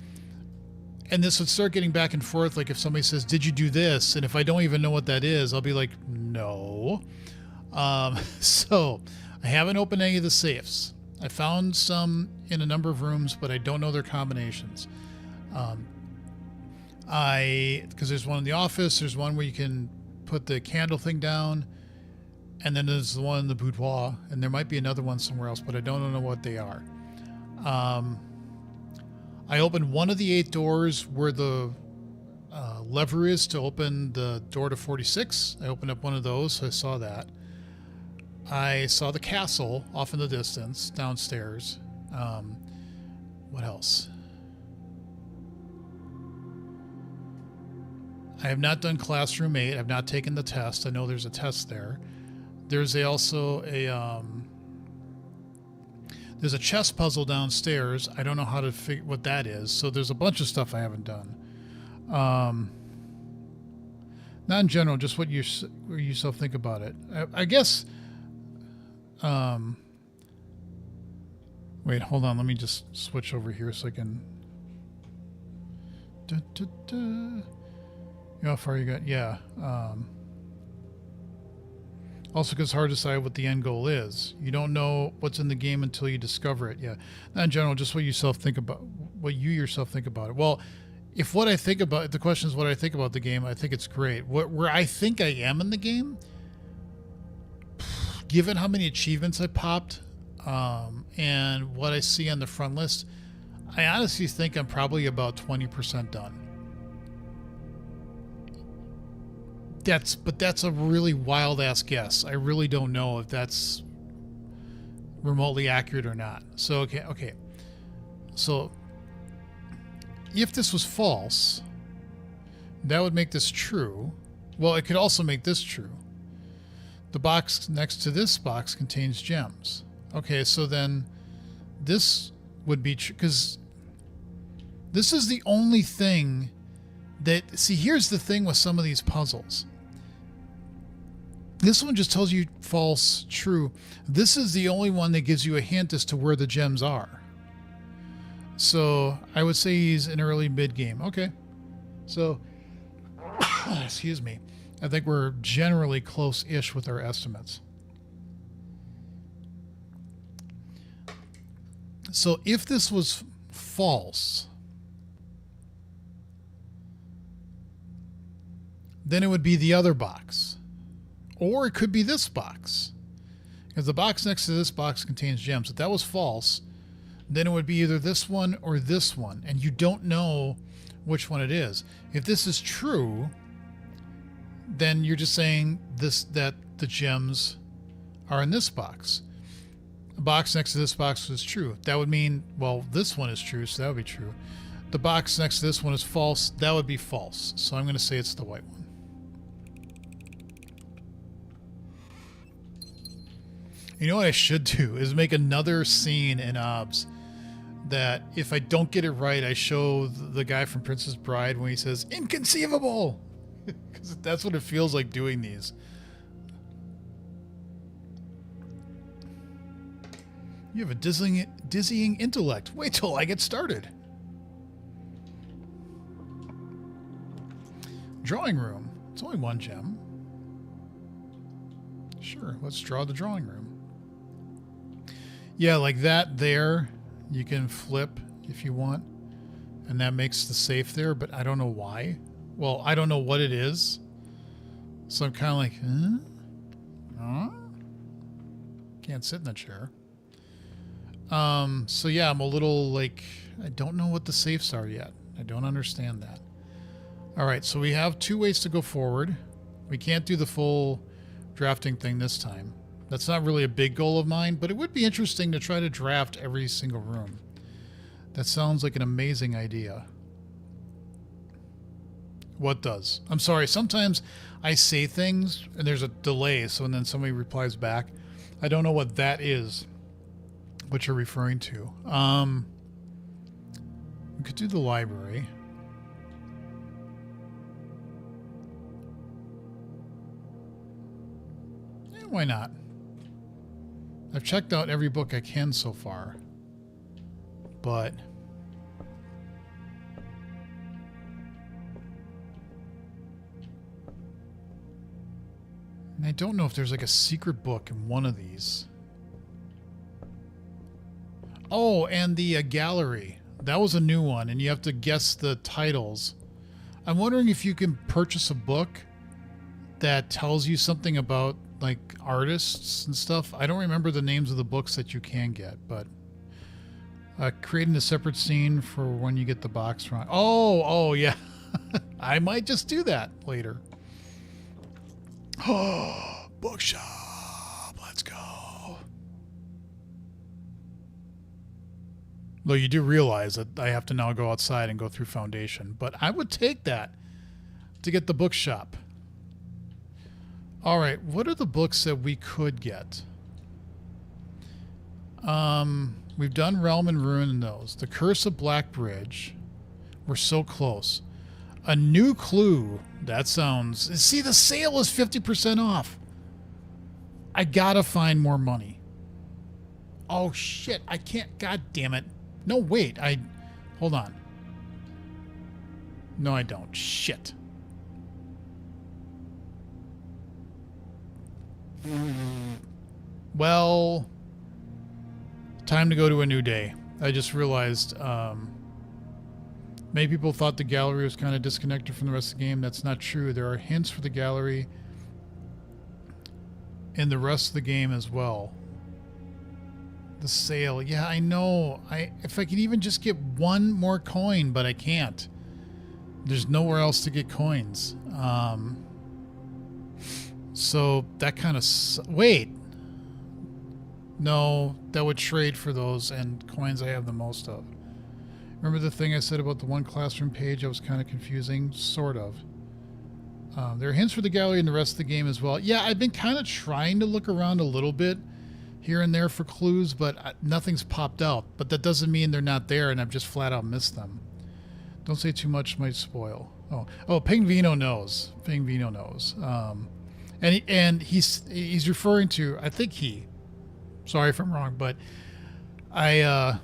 and this would start getting back and forth. Like if somebody says, did you do this? And if I don't even know what that is, I'll be like, no. So I haven't opened any of the safes. I found some in a number of rooms, but I don't know their combinations. Because there's one in the office, there's one where you can put the candle thing down, and then there's the one in the boudoir, and there might be another one somewhere else, but I don't know what they are. I opened one of the 8 doors where the lever is to open the door to 46. I opened up one of those, so I saw that. I saw the castle off in the distance downstairs. What else? I have not done Classroom 8. I've not taken the test. I know there's a test there. There's also a there's a chess puzzle downstairs. I don't know how to figure what that is. So there's a bunch of stuff I haven't done. Not in general, just what you yourself think about it. I guess. Wait, hold on. Let me just switch over here so I can. You know how far you got? Yeah. Also, because it's hard to decide what the end goal is. You don't know what's in the game until you discover it. Yeah. Not in general, just what you yourself think about it. Well, if what I think about, if the question is what I think about the game, I think it's great. Where I think I am in the game, given how many achievements I popped, and what I see on the front list, I honestly think I'm probably about 20% done. But that's a really wild ass guess. I really don't know if that's remotely accurate or not. So okay. So if this was false, that would make this true. Well, it could also make this true. The box next to this box contains gems. Okay, so then this would be true, because this is the only thing that... See, here's the thing with some of these puzzles. This one just tells you false, true. This is the only one that gives you a hint as to where the gems are. So I would say he's in early mid-game. Okay. So, excuse me. I think we're generally close-ish with our estimates. So if this was false, then it would be the other box. Or it could be this box. If the box next to this box contains gems, if that was false, then it would be either this one or this one, and you don't know which one it is. If this is true, then you're just saying that the gems are in this box. The box next to this box is true. That would mean, well, this one is true, so that would be true. The box next to this one is false. That would be false. So I'm going to say it's the white one. You know what I should do is make another scene in OBS that if I don't get it right, I show the guy from Princess Bride when he says, "Inconceivable!" Because that's what it feels like doing these. You have a dizzying intellect. Wait till I get started. Drawing room. It's only one gem. Sure, let's draw the drawing room. Yeah, like that there, you can flip if you want, and that makes the safe there, but I don't know why. Well, I don't know what it is, so I'm kind of like, huh? Can't sit in the chair. So yeah, I'm a little like, I don't know what the safes are yet. I don't understand that. All right, so we have 2 ways to go forward. We can't do the full drafting thing this time. That's not really a big goal of mine, but it would be interesting to try to draft every single room. That sounds like an amazing idea. What does? I'm sorry, sometimes I say things and there's a delay, so and then somebody replies back. I don't know what that is, what you're referring to. We could do the library. Why not? I've checked out every book I can so far, but I don't know if there's like a secret book in one of these. Oh, and the gallery. That was a new one, and you have to guess the titles. I'm wondering if you can purchase a book that tells you something about like artists and stuff. I don't remember the names of the books that you can get, but creating a separate scene for when you get the box wrong. Oh yeah. I might just do that later. Oh, bookshop. Let's go. Though you do realize that I have to now go outside and go through Foundation, but I would take that to get the bookshop. All right, what are the books that we could get? We've done Realm and Ruin and those. The Curse of Black Bridge. We're so close. A New Clue. That sounds... See, the sale is 50% off. I gotta find more money. Oh, shit. I can't... God damn it. No, wait. Hold on. No, I don't. Shit. Well, time to go to a new day. I just realized many people thought the gallery was kind of disconnected from the rest of the game. That's not true. There are hints for the gallery in the rest of the game as well. The sale. Yeah, I know. If I could even just get one more coin, but I can't. There's nowhere else to get coins. So that kind of... Wait. No, that would trade for those and coins I have the most of. Remember the thing I said about the one classroom page? I was kind of confusing. Sort of. There are hints for the gallery in the rest of the game as well. Yeah, I've been kind of trying to look around a little bit here and there for clues, but nothing's popped out. But that doesn't mean they're not there and I've just flat out missed them. Don't say too much, might spoil. Oh, Pingvino knows. Pingvino knows. And he's referring to, I think he, sorry if I'm wrong, but I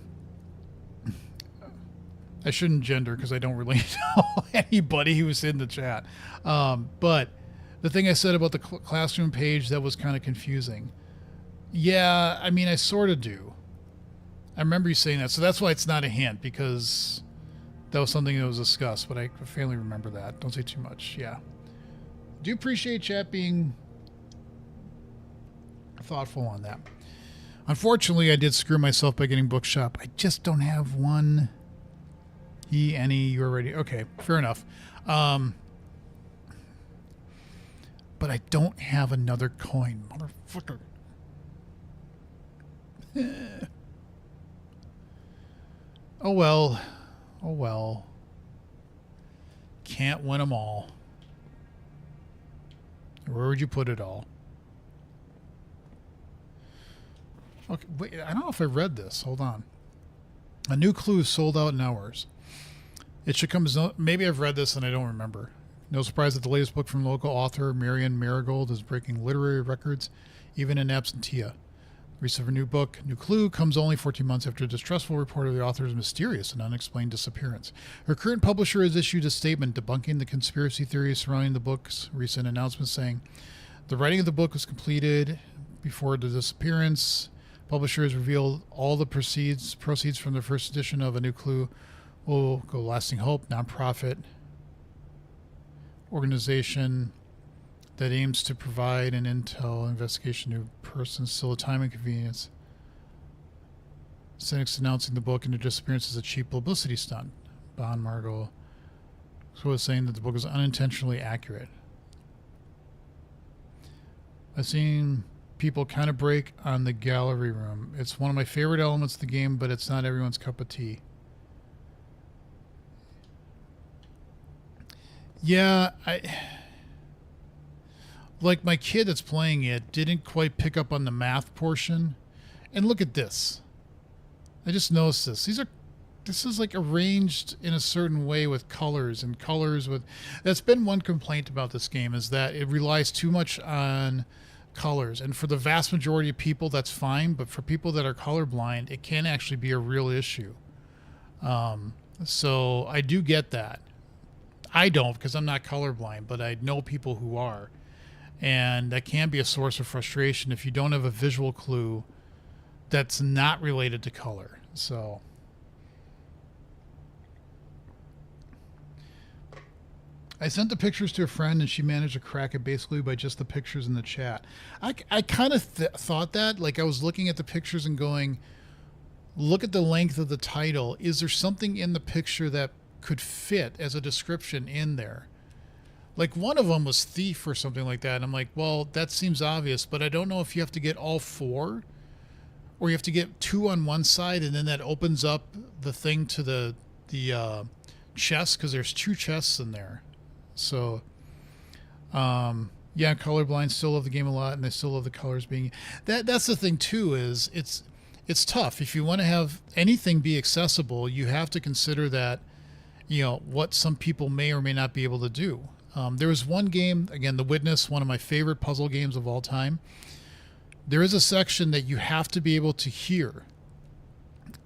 shouldn't gender because I don't really know anybody who was in the chat. But the thing I said about the classroom page, that was kind of confusing. Yeah, I mean, I sort of do. I remember you saying that. So that's why it's not a hint, because that was something that was discussed, but I faintly remember that. Don't say too much. Yeah. Do appreciate chat being thoughtful on that. Unfortunately, I did screw myself by getting Bookshop. I just don't have one. You're ready. Okay, fair enough. But I don't have another coin, motherfucker. Oh well. Oh well. Can't win them all. Where would you put it all? Okay, wait, I don't know if I read this. Hold on. A new clue is sold out in hours. It should come as maybe I've read this and I don't remember. No surprise that the latest book from local author Marion Marigold is breaking literary records, even in absentia. The release of her new book, New Clue, comes only 14 months after a distrustful report of the author's mysterious and unexplained disappearance. Her current publisher has issued a statement debunking the conspiracy theories surrounding the book's recent announcement, saying the writing of the book was completed before the disappearance. Publisher has revealed all the proceeds from the first edition of A New Clue will go Lasting Hope, nonprofit organization that aims to provide an intel investigation to persons still a time inconvenience. Cynics announcing the book and the disappearance as a cheap publicity stunt. Bon Margot was saying that the book was unintentionally accurate. I've seen people kind of break on the gallery room. It's one of my favorite elements of the game, but it's not everyone's cup of tea. Yeah, like my kid that's playing it didn't quite pick up on the math portion. And look at this. I just noticed this. This is like arranged in a certain way with colors and colors with... That's been one complaint about this game, is that it relies too much on colors. And for the vast majority of people, that's fine. But for people that are colorblind, it can actually be a real issue. So I do get that. I don't, because I'm not colorblind, but I know people who are. And that can be a source of frustration if you don't have a visual clue that's not related to color. So I sent the pictures to a friend and she managed to crack it basically by just the pictures in the chat. I kind of thought that, like I was looking at the pictures and going, look at the length of the title. Is there something in the picture that could fit as a description in there? Like one of them was thief or something like that. And I'm like, well, that seems obvious, but I don't know if you have to get all four or you have to get two on one side and then that opens up the thing to the chest, because there's two chests in there. So, yeah, colorblind still love the game a lot, and they still love the colors being... That's the thing, too, is it's tough. If you want to have anything be accessible, you have to consider that, you know, what some people may or may not be able to do. There was one game, again, The Witness, one of my favorite puzzle games of all time. There is a section that you have to be able to hear.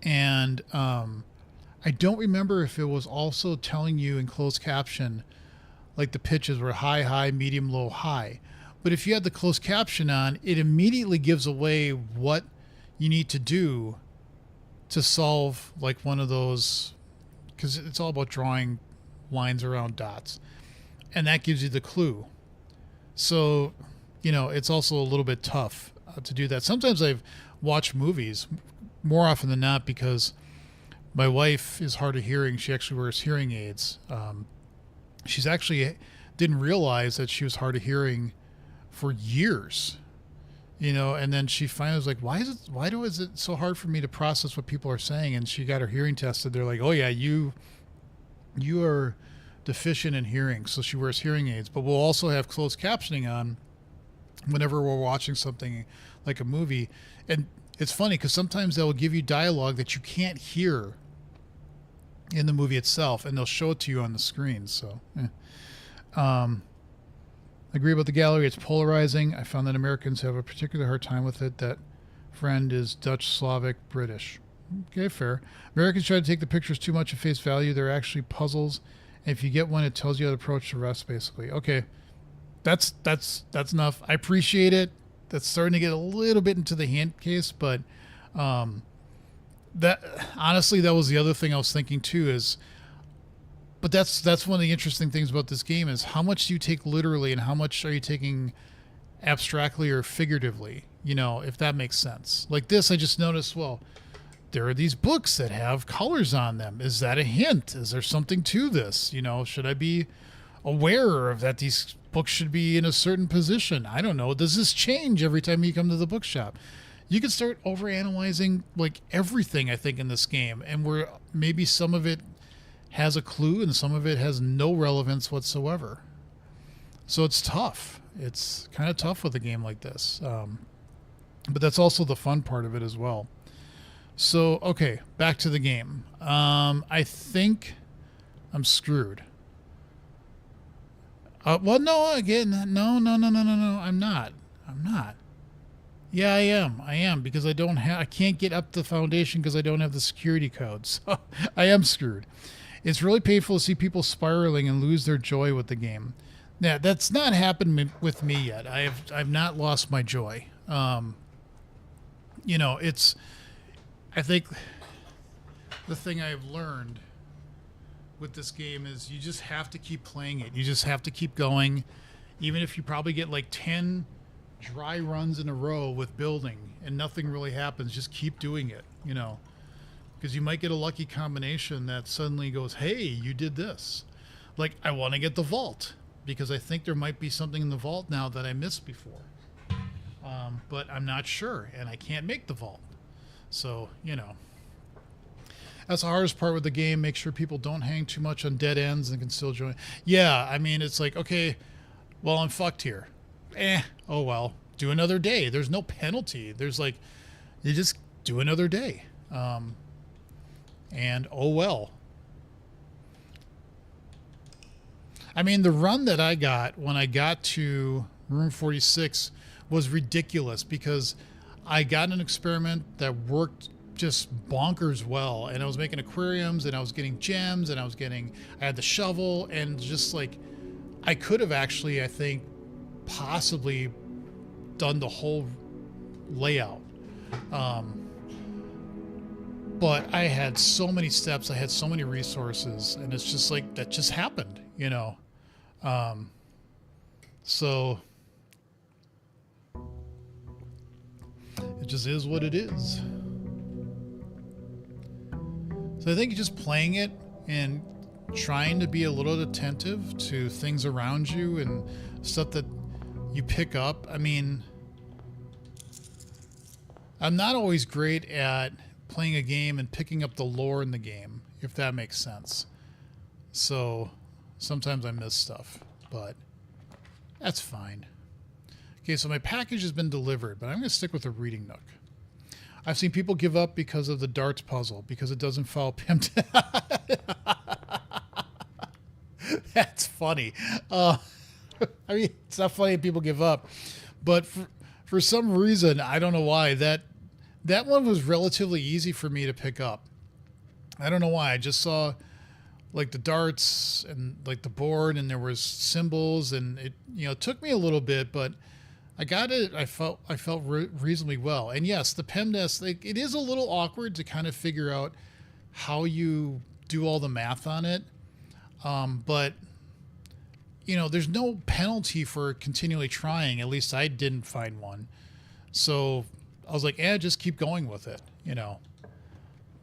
And I don't remember if it was also telling you in closed caption, like the pitches were high, high, medium, low, high. But if you had the closed caption on, it immediately gives away what you need to do to solve like one of those, because it's all about drawing lines around dots, and that gives you the clue. So, it's also a little bit tough to do that. Sometimes I've watched movies more often than not because my wife is hard of hearing. She actually wears hearing aids. She's actually didn't realize that she was hard of hearing for years, and then she finally was like, why is it so hard for me to process what people are saying? And she got her hearing tested. They're like, oh yeah, you are deficient in hearing. So she wears hearing aids, but we'll also have closed captioning on whenever we're watching something like a movie. And it's funny because sometimes they'll give you dialogue that you can't hear in the movie itself, and they'll show it to you on the screen. So, I agree about the gallery. It's polarizing. I found that Americans have a particularly hard time with it. That friend is Dutch, Slavic, British. Okay, fair. Americans try to take the pictures too much at face value. They're actually puzzles. And if you get one, it tells you how to approach the rest, basically. Okay, that's enough. I appreciate it. That's starting to get a little bit into the hint case, but that honestly, that was the other thing I was thinking too. But that's one of the interesting things about this game is how much do you take literally and how much are you taking abstractly or figuratively? If that makes sense. Like this, I just noticed. Well, there are these books that have colors on them. Is that a hint? Is there something to this? Should I be aware of that these books should be in a certain position? I don't know. Does this change every time you come to the bookshop? You can start overanalyzing like everything, I think, in this game, and where maybe some of it has a clue and some of it has no relevance whatsoever. So it's tough. It's kind of tough with a game like this. But that's also the fun part of it as well. So, okay, back to the game. I think I'm screwed. Well, no, again, no, I'm not. Yeah, I am because I can't get up the foundation because I don't have the security code. So I am screwed. It's really painful to see people spiraling and lose their joy with the game. Now, that's not happened with me yet. I've not lost my joy. I think the thing I've learned with this game is you just have to keep playing it. You just have to keep going. Even if you probably get like 10 dry runs in a row with building and nothing really happens, just keep doing it, because you might get a lucky combination that suddenly goes, hey, you did this. Like, I want to get the vault because I think there might be something in the vault now that I missed before. But I'm not sure, and I can't make the vault. So, that's the hardest part with the game. Make sure people don't hang too much on dead ends and can still join. Yeah, I mean, it's like, okay, well, I'm fucked here. Oh well, do another day. There's no penalty. There's like, you just do another day. And oh well. I mean, the run that I got when I got to room 46 was ridiculous because I got an experiment that worked just bonkers well, and I was making aquariums and I was getting gems and I had the shovel, and just like I could have actually, I think, possibly done the whole layout. But I had so many steps, I had so many resources, and it's just like that just happened, so it just is what it is. So I think just playing it and trying to be a little attentive to things around you and stuff that you pick up. I mean, I'm not always great at playing a game and picking up the lore in the game, if that makes sense. So sometimes I miss stuff, but that's fine. Okay, so my package has been delivered, but I'm going to stick with a reading nook. I've seen people give up because of the darts puzzle, because it doesn't follow pimped. That's funny. I mean, it's not funny if people give up, but for some reason, I don't know why, that one was relatively easy for me to pick up. I don't know why. I just saw like the darts and like the board, and there was symbols, and it took me a little bit, but I got it. I felt reasonably well. And yes, the PEMDAS, like, it is a little awkward to kind of figure out how you do all the math on it. But there's no penalty for continually trying. At least I didn't find one. So I was like, just keep going with it.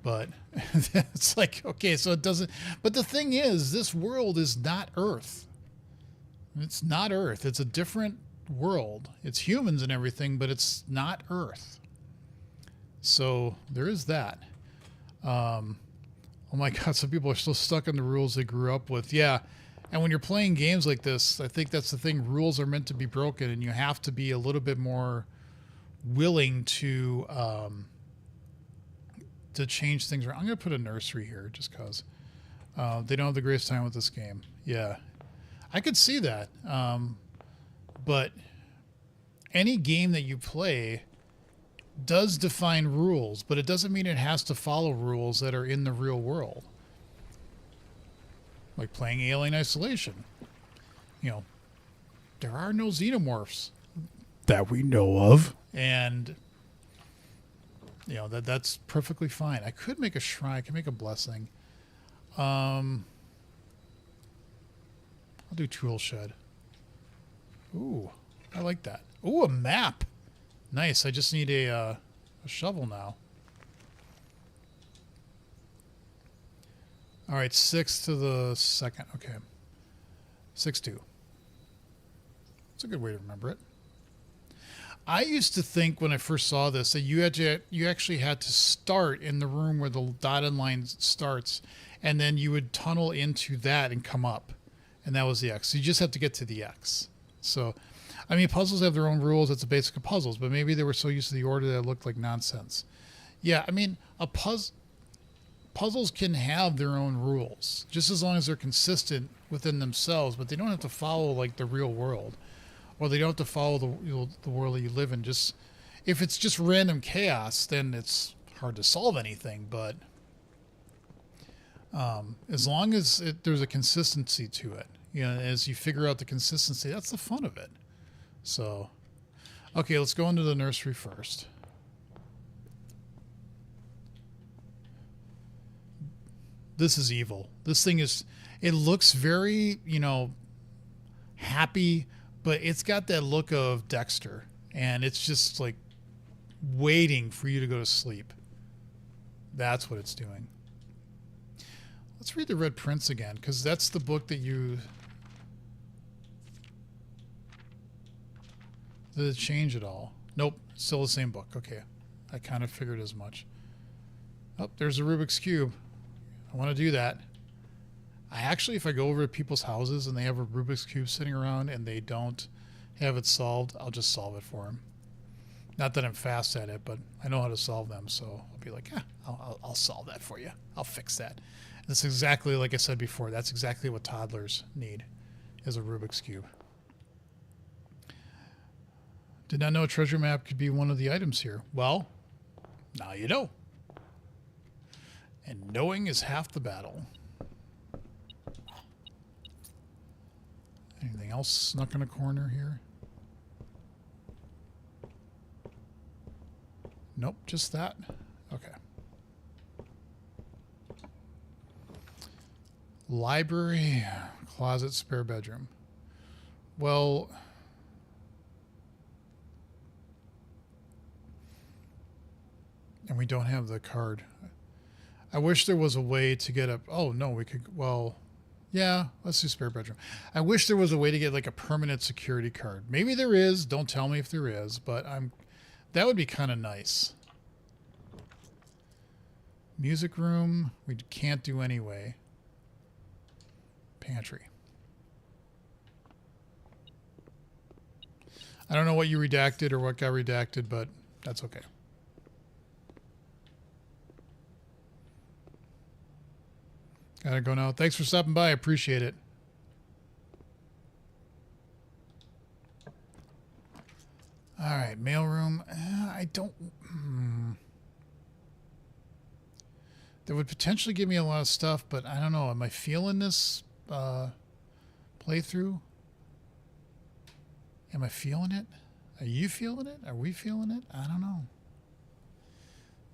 But it's like, okay, so it doesn't. But the thing is, this world is not Earth. It's not Earth. It's a different world. It's humans and everything, but it's not Earth. So there is that. Oh my God, some people are still stuck in the rules they grew up with. Yeah. And when you're playing games like this, I think that's the thing. Rules are meant to be broken, and you have to be a little bit more willing to change things around. I'm going to put a nursery here just because they don't have the greatest time with this game. Yeah. I could see that. But any game that you play does define rules, but it doesn't mean it has to follow rules that are in the real world. Like playing Alien Isolation. There are no xenomorphs that we know of. And, that's perfectly fine. I could make a shrine. I could make a blessing. I'll do tool shed. Ooh, I like that. Ooh, a map. Nice. I just need a shovel now. All right, 6 to the second. Okay. 6-2. That's a good way to remember it. I used to think when I first saw this that you actually had to start in the room where the dotted line starts, and then you would tunnel into that and come up. And that was the X. So you just have to get to the X. So, I mean, puzzles have their own rules. That's the basic of puzzles. But maybe they were so used to the order that it looked like nonsense. Yeah, I mean, puzzles can have their own rules, just as long as they're consistent within themselves. But they don't have to follow, like, the real world. Or they don't have to follow the world that you live in. Just if it's just random chaos, then it's hard to solve anything. But as long as there's a consistency to it, as you figure out the consistency, that's the fun of it. So, okay, let's go into the nursery first. This is evil. This thing it looks very, happy, but it's got that look of Dexter, and it's just like waiting for you to go to sleep. That's what it's doing. Let's read The Red Prince again, because that's the book that you... Did it change at all? Nope, still the same book. Okay, I kind of figured as much. Oh, there's a Rubik's Cube. I want to do that. If I go over to people's houses and they have a Rubik's Cube sitting around and they don't have it solved, I'll just solve it for them. Not that I'm fast at it, but I know how to solve them, so I'll be like, I'll solve that for you. I'll fix that. That's exactly, like I said before, that's exactly what toddlers need, is a Rubik's Cube. Did not know a treasure map could be one of the items here. Well, now you know. And knowing is half the battle. Anything else snuck in a corner here? Nope, just that. Okay. Library, closet, spare bedroom. Well, and we don't have the card. I wish there was a way to get up. Oh, no, we could. Well, yeah, let's do spare bedroom. I wish there was a way to get like a permanent security card. Maybe there is. Don't tell me if there is, but that would be kind of nice. Music room, we can't do anyway. Pantry. I don't know what you redacted or what got redacted, but that's okay. Gotta go now. Thanks for stopping by. I appreciate it. All right, mailroom. I don't... That would potentially give me a lot of stuff, but I don't know. Am I feeling this playthrough? Am I feeling it? Are you feeling it? Are we feeling it? I don't know.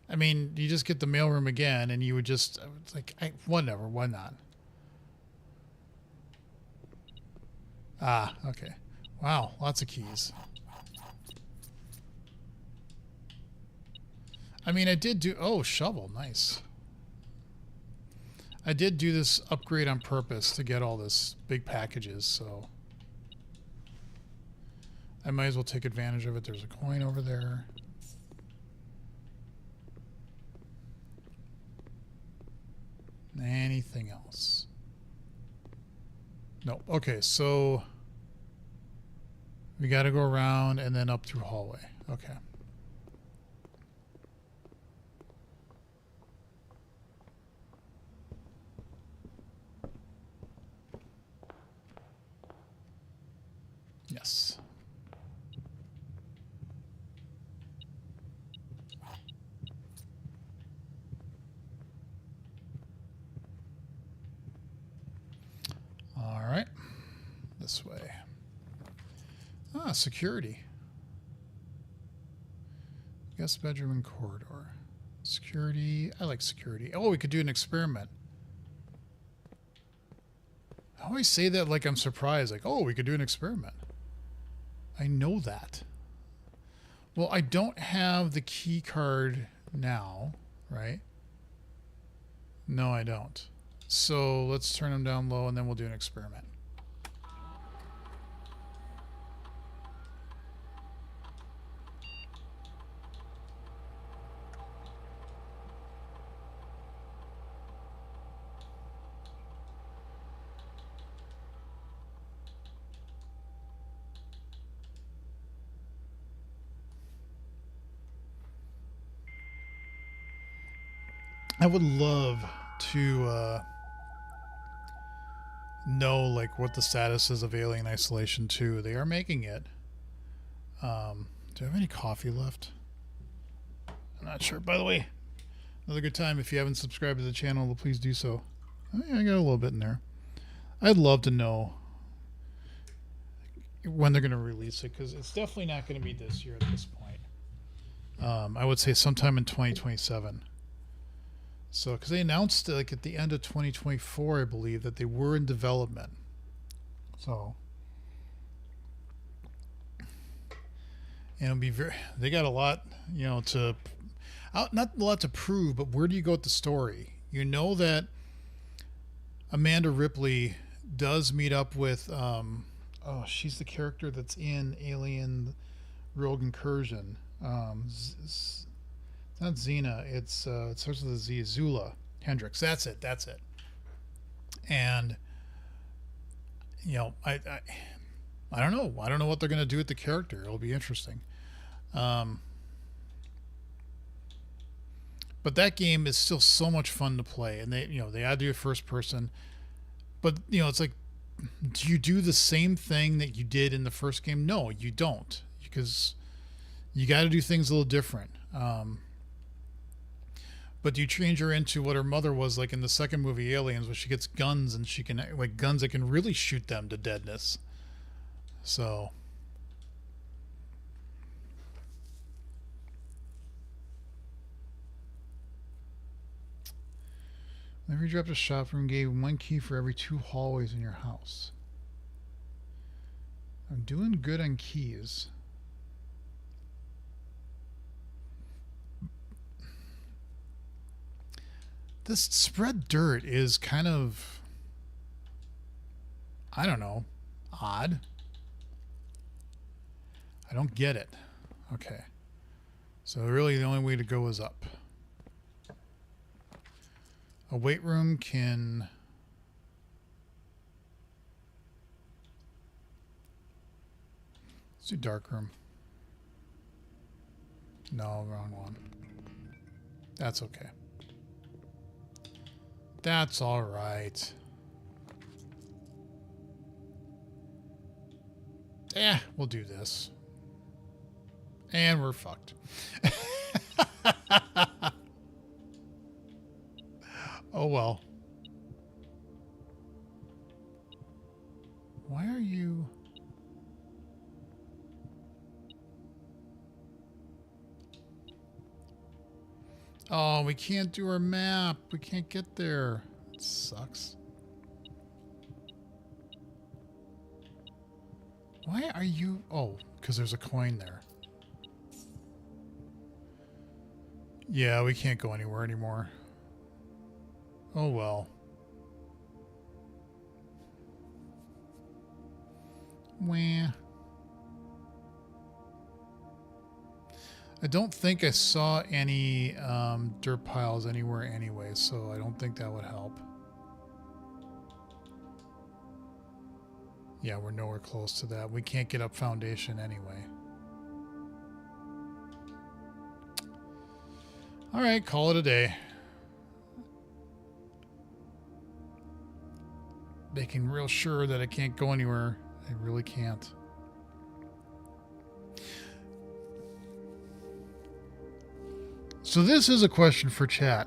I mean, you just get the mailroom again, and you would just, it's like, whatever, why not? Ah, okay. Wow, lots of keys. I mean, I did do, oh, shovel, nice. I did do this upgrade on purpose to get all this big packages, so I might as well take advantage of it. There's a coin over there. Anything else? No. Okay, so we got to go around and then up through hallway. Okay. Yes. All right. This way. Ah, security. Guest bedroom and corridor. Security. I like security. Oh, we could do an experiment. I always say that like I'm surprised. Like, oh, we could do an experiment. I know that. Well, I don't have the key card now, right? No, I don't. So let's turn them down low and then we'll do an experiment. I would love to know like what the status is of Alien Isolation 2. They are making it. Do I have any coffee left? I'm not sure. By the way, another good time. If you haven't subscribed to the channel, please do so. Oh, yeah, I got a little bit in there. I'd love to know when they're going to release it, because it's definitely not going to be this year at this point. I would say sometime in 2027. So, because they announced like at the end of 2024, I believe, that they were in development. So, and it'll be very. They got a lot, you know, to not a lot to prove, but where do you go with the story? You know that Amanda Ripley does meet up with. Oh, she's the character that's in Alien Rogue Incursion. It's not Xena. It starts with a Z. Zula Hendricks. That's it. And you know, I don't know. I don't know what they're going to do with the character. It'll be interesting. But that game is still so much fun to play, and they add to your first person. But it's like, do you do the same thing that you did in the first game? No, you don't, because you got to do things a little different. But you change her into what her mother was like in the second movie, Aliens, where she gets guns and she can like guns that can really shoot them to deadness. So. Whenever you dropped a shop room, gave 1 key for every 2 hallways in your house. I'm doing good on keys. This spread dirt is kind of, I don't know, odd. I don't get it. Okay. So really the only way to go is up. A weight room can... Let's do dark room. No, wrong one. That's okay. That's all right. We'll do this. And we're fucked. Oh well. Why are you... Oh, we can't do our map. We can't get there. It sucks. Why are you... Oh, because there's a coin there. Yeah, we can't go anywhere anymore. Oh, well. Wah. I don't think I saw any dirt piles anywhere anyway, so I don't think that would help. Yeah, we're nowhere close to that. We can't get up foundation anyway. All right, call it a day. Making real sure that I can't go anywhere. I really can't. So this is a question for chat.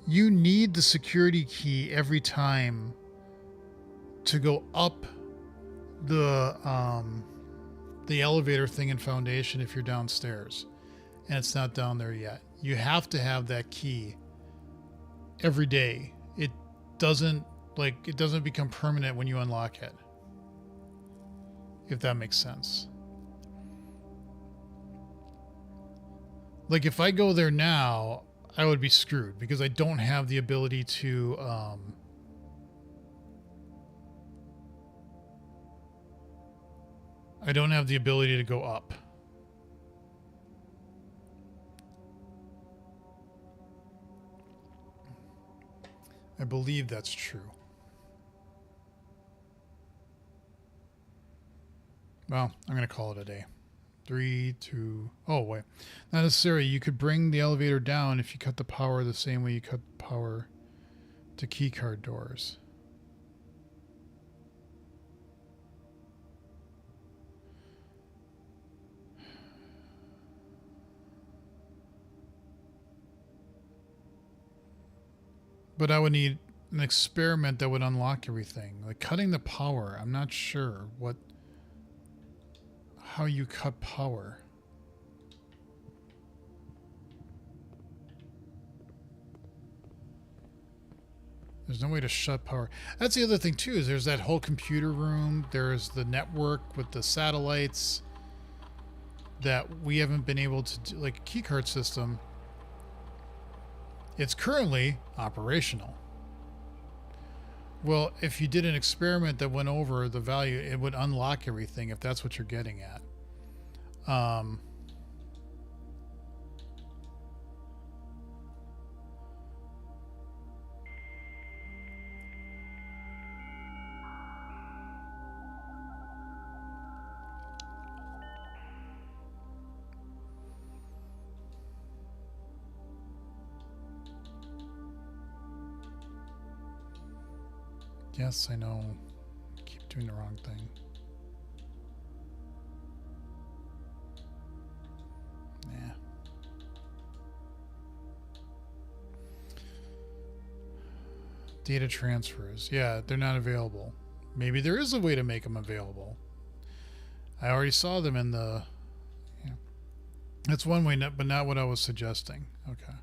You need the security key every time to go up the elevator thing in Foundation if you're downstairs and it's not down there yet. You have to have that key every day. It doesn't become permanent when you unlock it. If that makes sense. Like if I go there now, I would be screwed because I don't have the ability to go up. I believe that's true. Well, I'm going to call it a day. 3, 2... Oh, wait. Not necessarily. You could bring the elevator down if you cut the power the same way you cut the power to keycard doors. But I would need an experiment that would unlock everything. Like cutting the power. I'm not sure how you cut power. There's no way to shut power. That's the other thing too, is there's that whole computer room. There's the network with the satellites that we haven't been able to do, like a keycard system. It's currently operational. Well, if you did an experiment that went over the value, it would unlock everything if that's what you're getting at. Yes, I know. I keep doing the wrong thing. Nah. Data transfers. Yeah, they're not available. Maybe there is a way to make them available. I already saw them in the... Yeah. That's one way, but not what I was suggesting. Okay.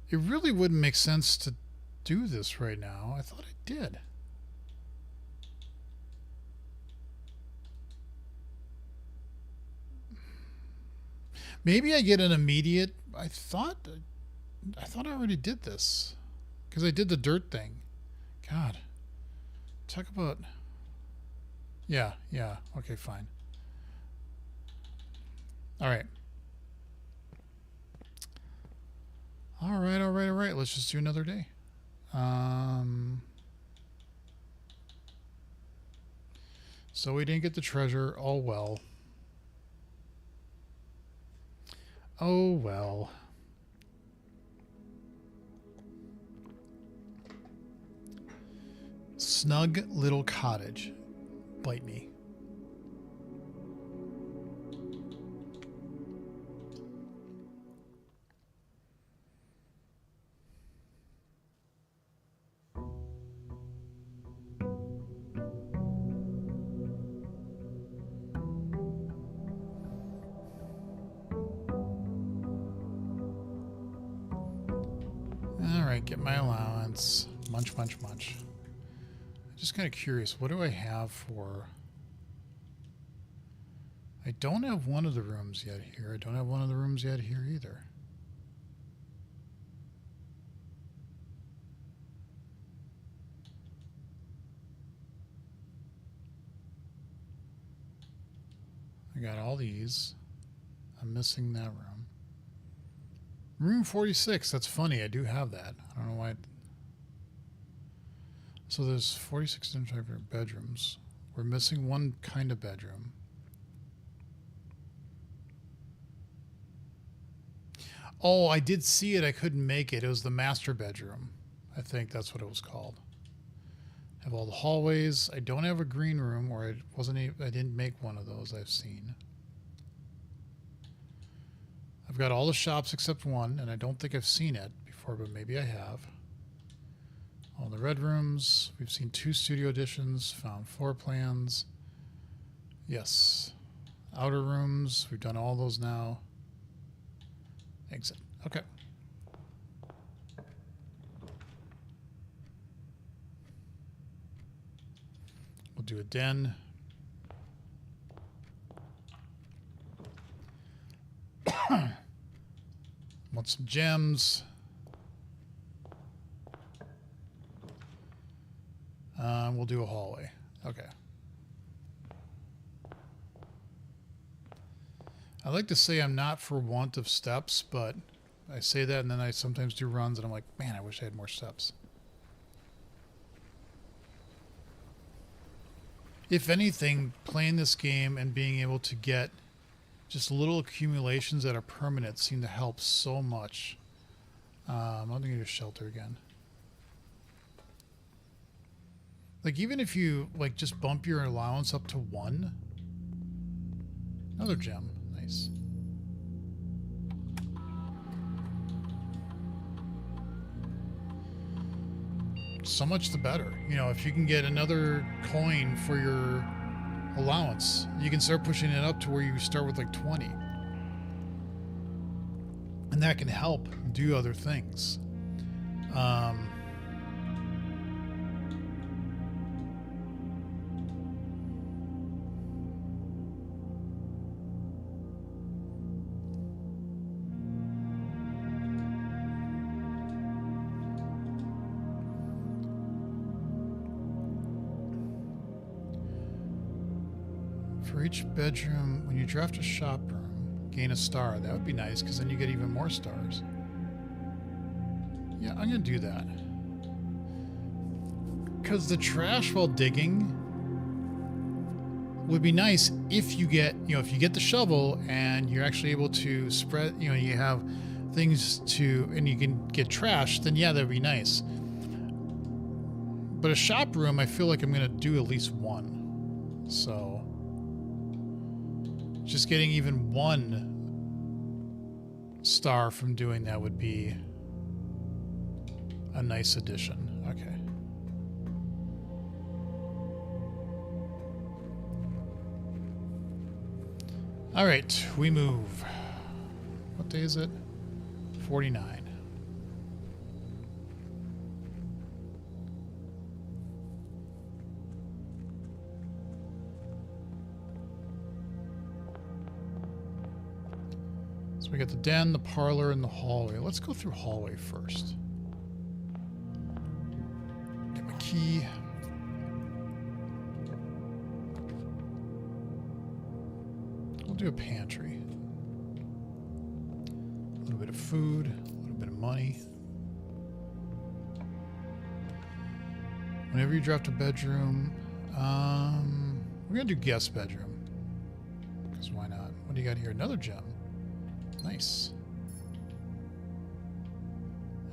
It really wouldn't make sense to do this right now. I thought I did. Maybe I get an immediate... I thought I already did this. Because I did the dirt thing. God. Talk about... Yeah. Okay, fine. Alright. Alright. Let's just do another day. So we didn't get the treasure. Oh well. Oh well. Snug little cottage. Bite me. get my allowance. Munch, munch, munch. I'm just kind of curious. What do I have for... I don't have one of the rooms yet here. I don't have one of the rooms yet here either. I got all these. I'm missing that room. Room 46. That's funny. I do have that. I don't know why. So there's 46 different bedrooms. We're missing one kind of bedroom. Oh, I did see it. I couldn't make it. It was the master bedroom. I think that's what it was called. I have all the hallways. I don't have a green room, or I didn't make one of those I've seen. I've got all the shops except one, and I don't think I've seen it before, but maybe I have. All the red rooms. We've seen 2 studio additions, found floor plans. Yes. Outer rooms. We've done all those now. Exit. Okay. We'll do a den. Want some gems. We'll do a hallway. Okay. I like to say I'm not for want of steps, but I say that and then I sometimes do runs and I'm like, man, I wish I had more steps. If anything, playing this game and being able to get just little accumulations that are permanent seem to help so much. I'm going to get a shelter again. Like, even if you, like, just bump your allowance up to 1. Another gem. Nice. So much the better. You know, if you can get another coin for your allowance, you can start pushing it up to where you start with like 20. And that can help do other things. For each bedroom, when you draft a shop room, gain a star. That would be nice, because then you get even more stars. Yeah, I'm going to do that. Because the trash while digging would be nice if you get, if you get the shovel and you're actually able to spread, you have things to, and you can get trash, then yeah, that'd be nice. But a shop room, I feel like I'm going to do at least one. So just getting even 1 star from doing that would be a nice addition. Okay. All right, we move. What day is it? 49. We got the den, the parlor, and the hallway. Let's go through hallway first. Get my key. We'll do a pantry. A little bit of food, a little bit of money. Whenever you draft a bedroom, we're going to do guest bedroom. Because why not? What do you got here? Another gem. Nice.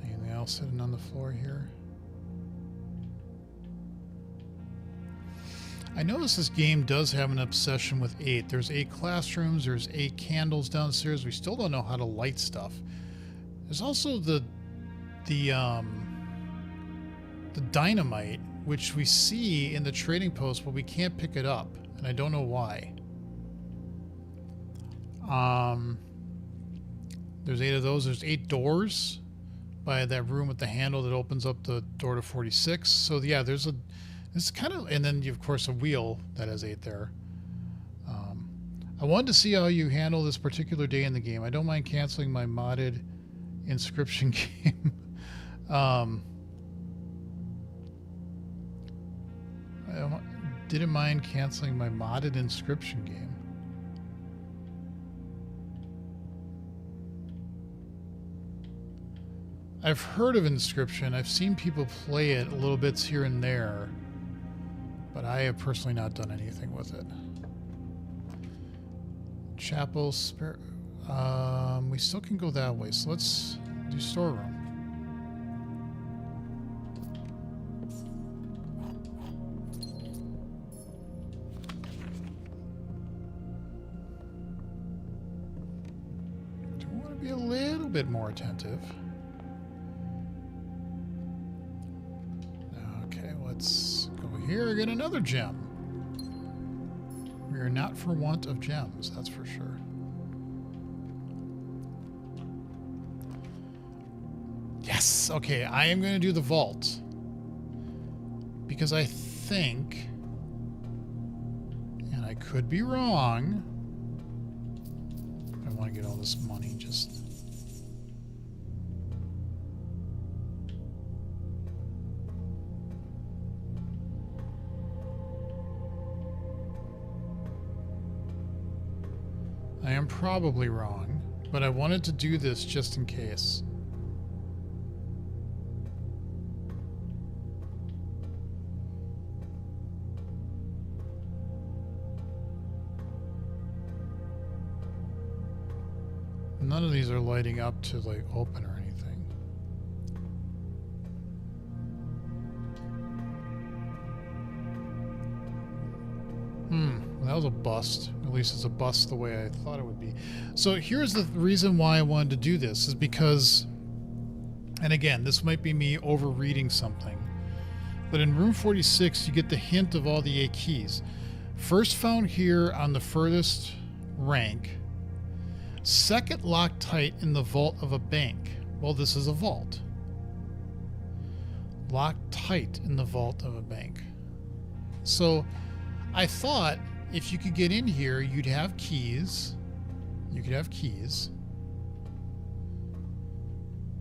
Anything else sitting on the floor here? I notice this game does have an obsession with 8. There's 8 classrooms. There's 8 candles downstairs. We still don't know how to light stuff. There's also the dynamite, which we see in the trading post, but we can't pick it up, and I don't know why. There's 8 of those. There's 8 doors, by that room with the handle that opens up the door to 46. So yeah, there's a, this kind of, and then of course a wheel that has 8 there. I wanted to see how you handle this particular day in the game. I don't mind canceling my modded Inscription game. I didn't mind canceling my modded Inscription game. I've heard of Inscription. I've seen people play it a little bits here and there, but I have personally not done anything with it. Chapel spare. We still can go that way, so let's do storeroom. Do we want to be a little bit more attentive? Okay, let's go here and get another gem. We are not for want of gems, that's for sure. Yes! Okay, I am going to do the vault. Because I think, and I could be wrong, I want to get all this money just... I am probably wrong, but I wanted to do this just in case. None of these are lighting up to like open or anything. That was a bust. At least it's a bust the way I thought it would be. So here's the reason why I wanted to do this is because, and again, this might be me overreading something, but in room 46 you get the hint of all the 8 keys. First found here on the furthest rank. Second locked tight in the vault of a bank. Well, this is a vault. Locked tight in the vault of a bank. So I thought if you could get in here, you'd have keys. You could have keys.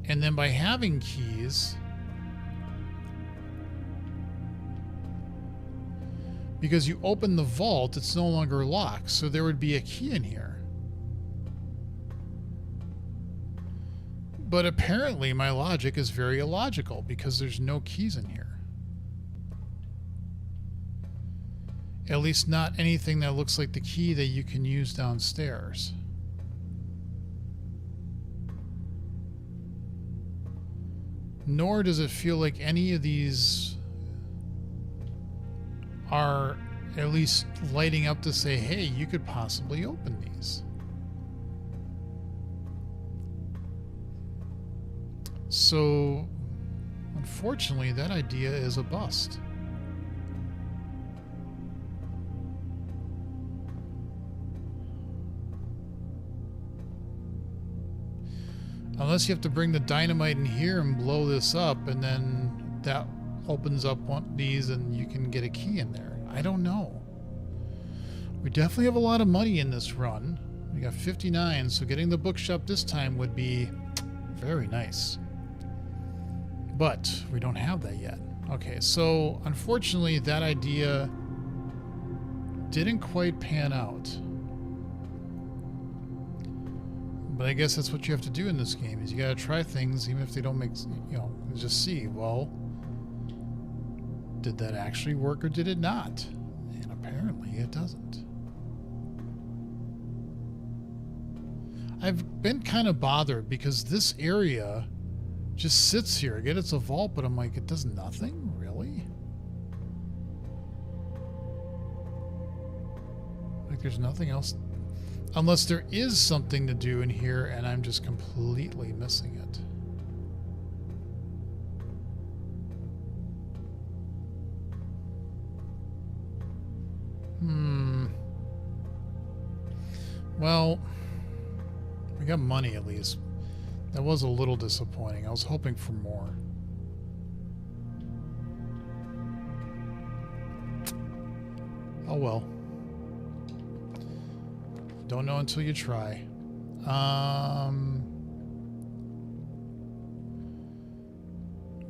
And then by having keys, because you open the vault, it's no longer locked. So there would be a key in here. But apparently my logic is very illogical because there's no keys in here. At least not anything that looks like the key that you can use downstairs. Nor does it feel like any of these are at least lighting up to say, hey, you could possibly open these. So, unfortunately, that idea is a bust. Unless you have to bring the dynamite in here and blow this up, and then that opens up one of these and you can get a key in there. I don't know. We definitely have a lot of money in this run. We got 59, so getting the bookshop this time would be very nice. But we don't have that yet. Okay, so unfortunately that idea didn't quite pan out. But I guess that's what you have to do in this game, is you gotta try things even if they don't make, you know, just see, well, did that actually work or did it not? And apparently it doesn't. I've been kind of bothered because this area just sits here. Again, it's a vault, but I'm like, it does nothing? Really? Like there's nothing else. Unless there is something to do in here and I'm just completely missing it. Well, we got money at least. That was a little disappointing. I was hoping for more. Oh well. Don't know until you try.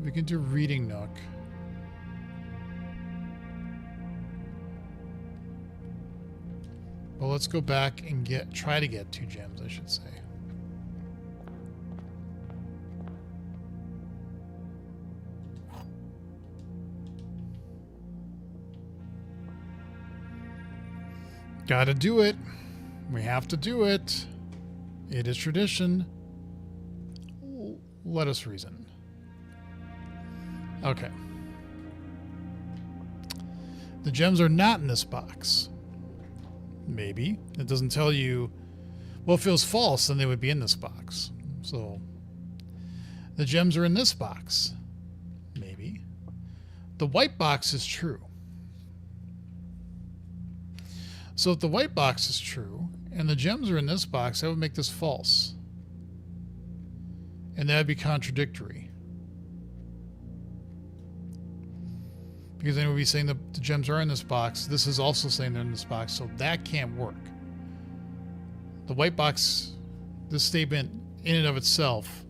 We can do Reading Nook. Well, let's go back and try to get 2 gems, I should say. Gotta do it. We have to do it. It is tradition. Let us reason. Okay. The gems are not in this box. Maybe. It doesn't tell you... Well, if it was false, then they would be in this box. So, the gems are in this box. Maybe. The white box is true. So if the white box is true, and the gems are in this box, that would make this false. And that would be contradictory. Because then it would be saying the gems are in this box. This is also saying they're in this box, so that can't work. The white box, this statement in and of itself,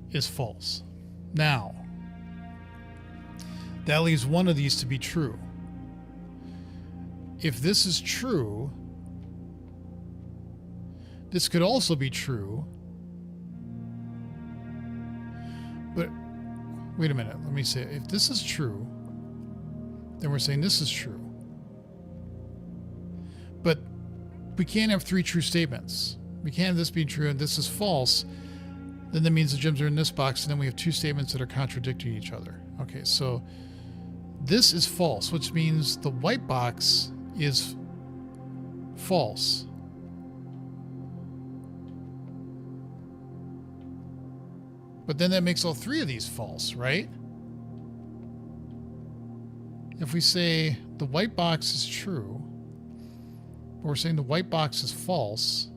is false. Now, that leaves one of these to be true. If this is true, this could also be true. But, wait a minute, let me say, if this is true, then we're saying this is true. But we can't have 3 true statements. We can't have this being true and this is false. Then that means the gems are in this box, and then we have 2 statements that are contradicting each other. Okay, so this is false, which means the white box is false. But then that makes all 3 of these false, right? If we say the white box is true, but we're saying the white box is false,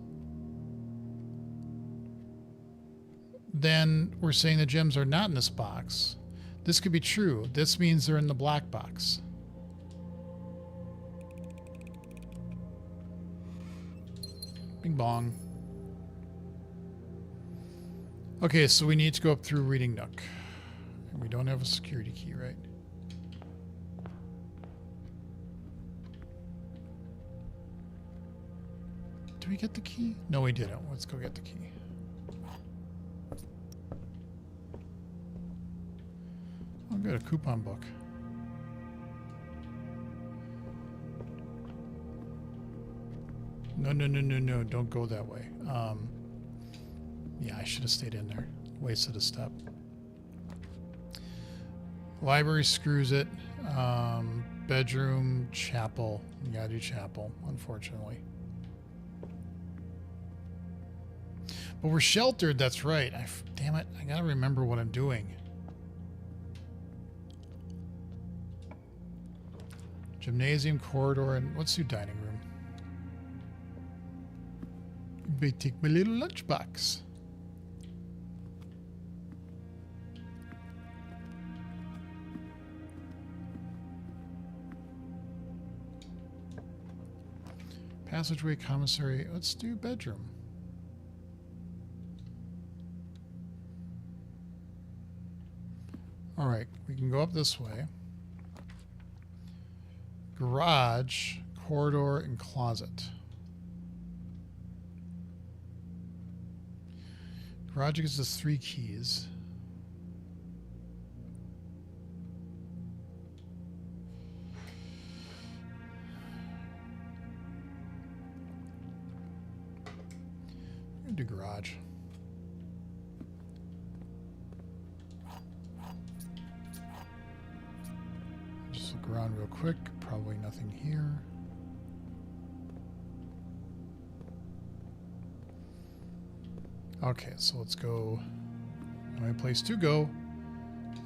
then we're saying the gems are not in this box. This could be true. This means they're in the black box. Bing bong. Okay, so we need to go up through Reading Nook. And we don't have a security key, right? Did we get the key? No, we didn't. Let's go get the key. Oh, good, a coupon book. No, no, no, no, no, don't go that way. Yeah, I should have stayed in there. Wasted a step. Library screws it. Bedroom, chapel. You gotta do chapel, unfortunately. But we're sheltered, that's right. Damn it, I gotta remember what I'm doing. Gymnasium, corridor, and let's do dining room. May take my little lunchbox. Passageway, commissary. Let's do bedroom. All right, we can go up this way. Garage, corridor, and closet. Garage gives us 3 keys. I'm gonna do garage. Just look around real quick. Probably nothing here. Okay, so let's go. The only place to go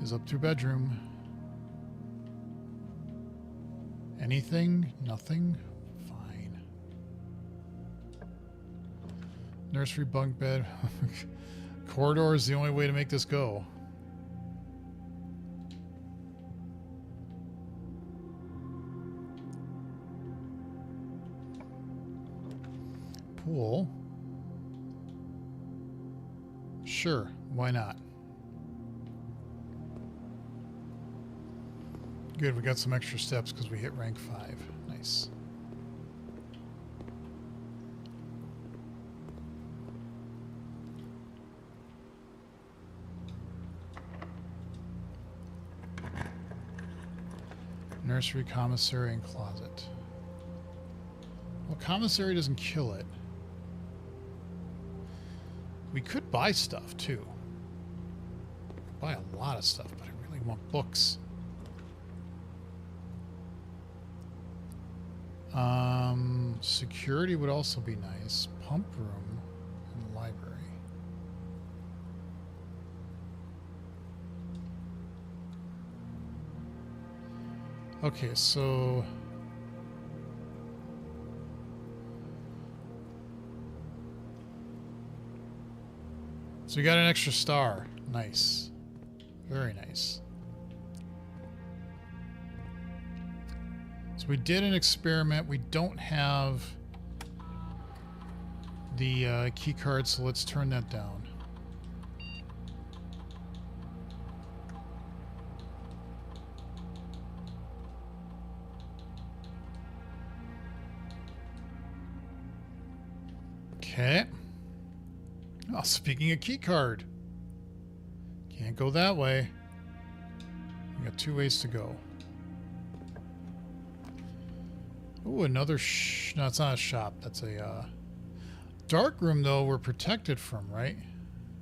is up through bedroom. Anything? Nothing? Fine. Nursery, bunk bed. Corridor is the only way to make this go. Pool. Sure, why not? Good, we got some extra steps because we hit rank 5. Nice. Nursery, commissary, and closet. Well, commissary doesn't kill it. We could buy stuff, too. Buy a lot of stuff, but I really want books. Security would also be nice. Pump room and library. Okay, so... So we got an extra star. Nice. Very nice. So we did an experiment. We don't have the key card, so let's turn that down. Okay. Oh, speaking of key card. Can't go that way. We got 2 ways to go. Ooh, another no, it's not a shop. That's a dark room, though, we're protected from, right?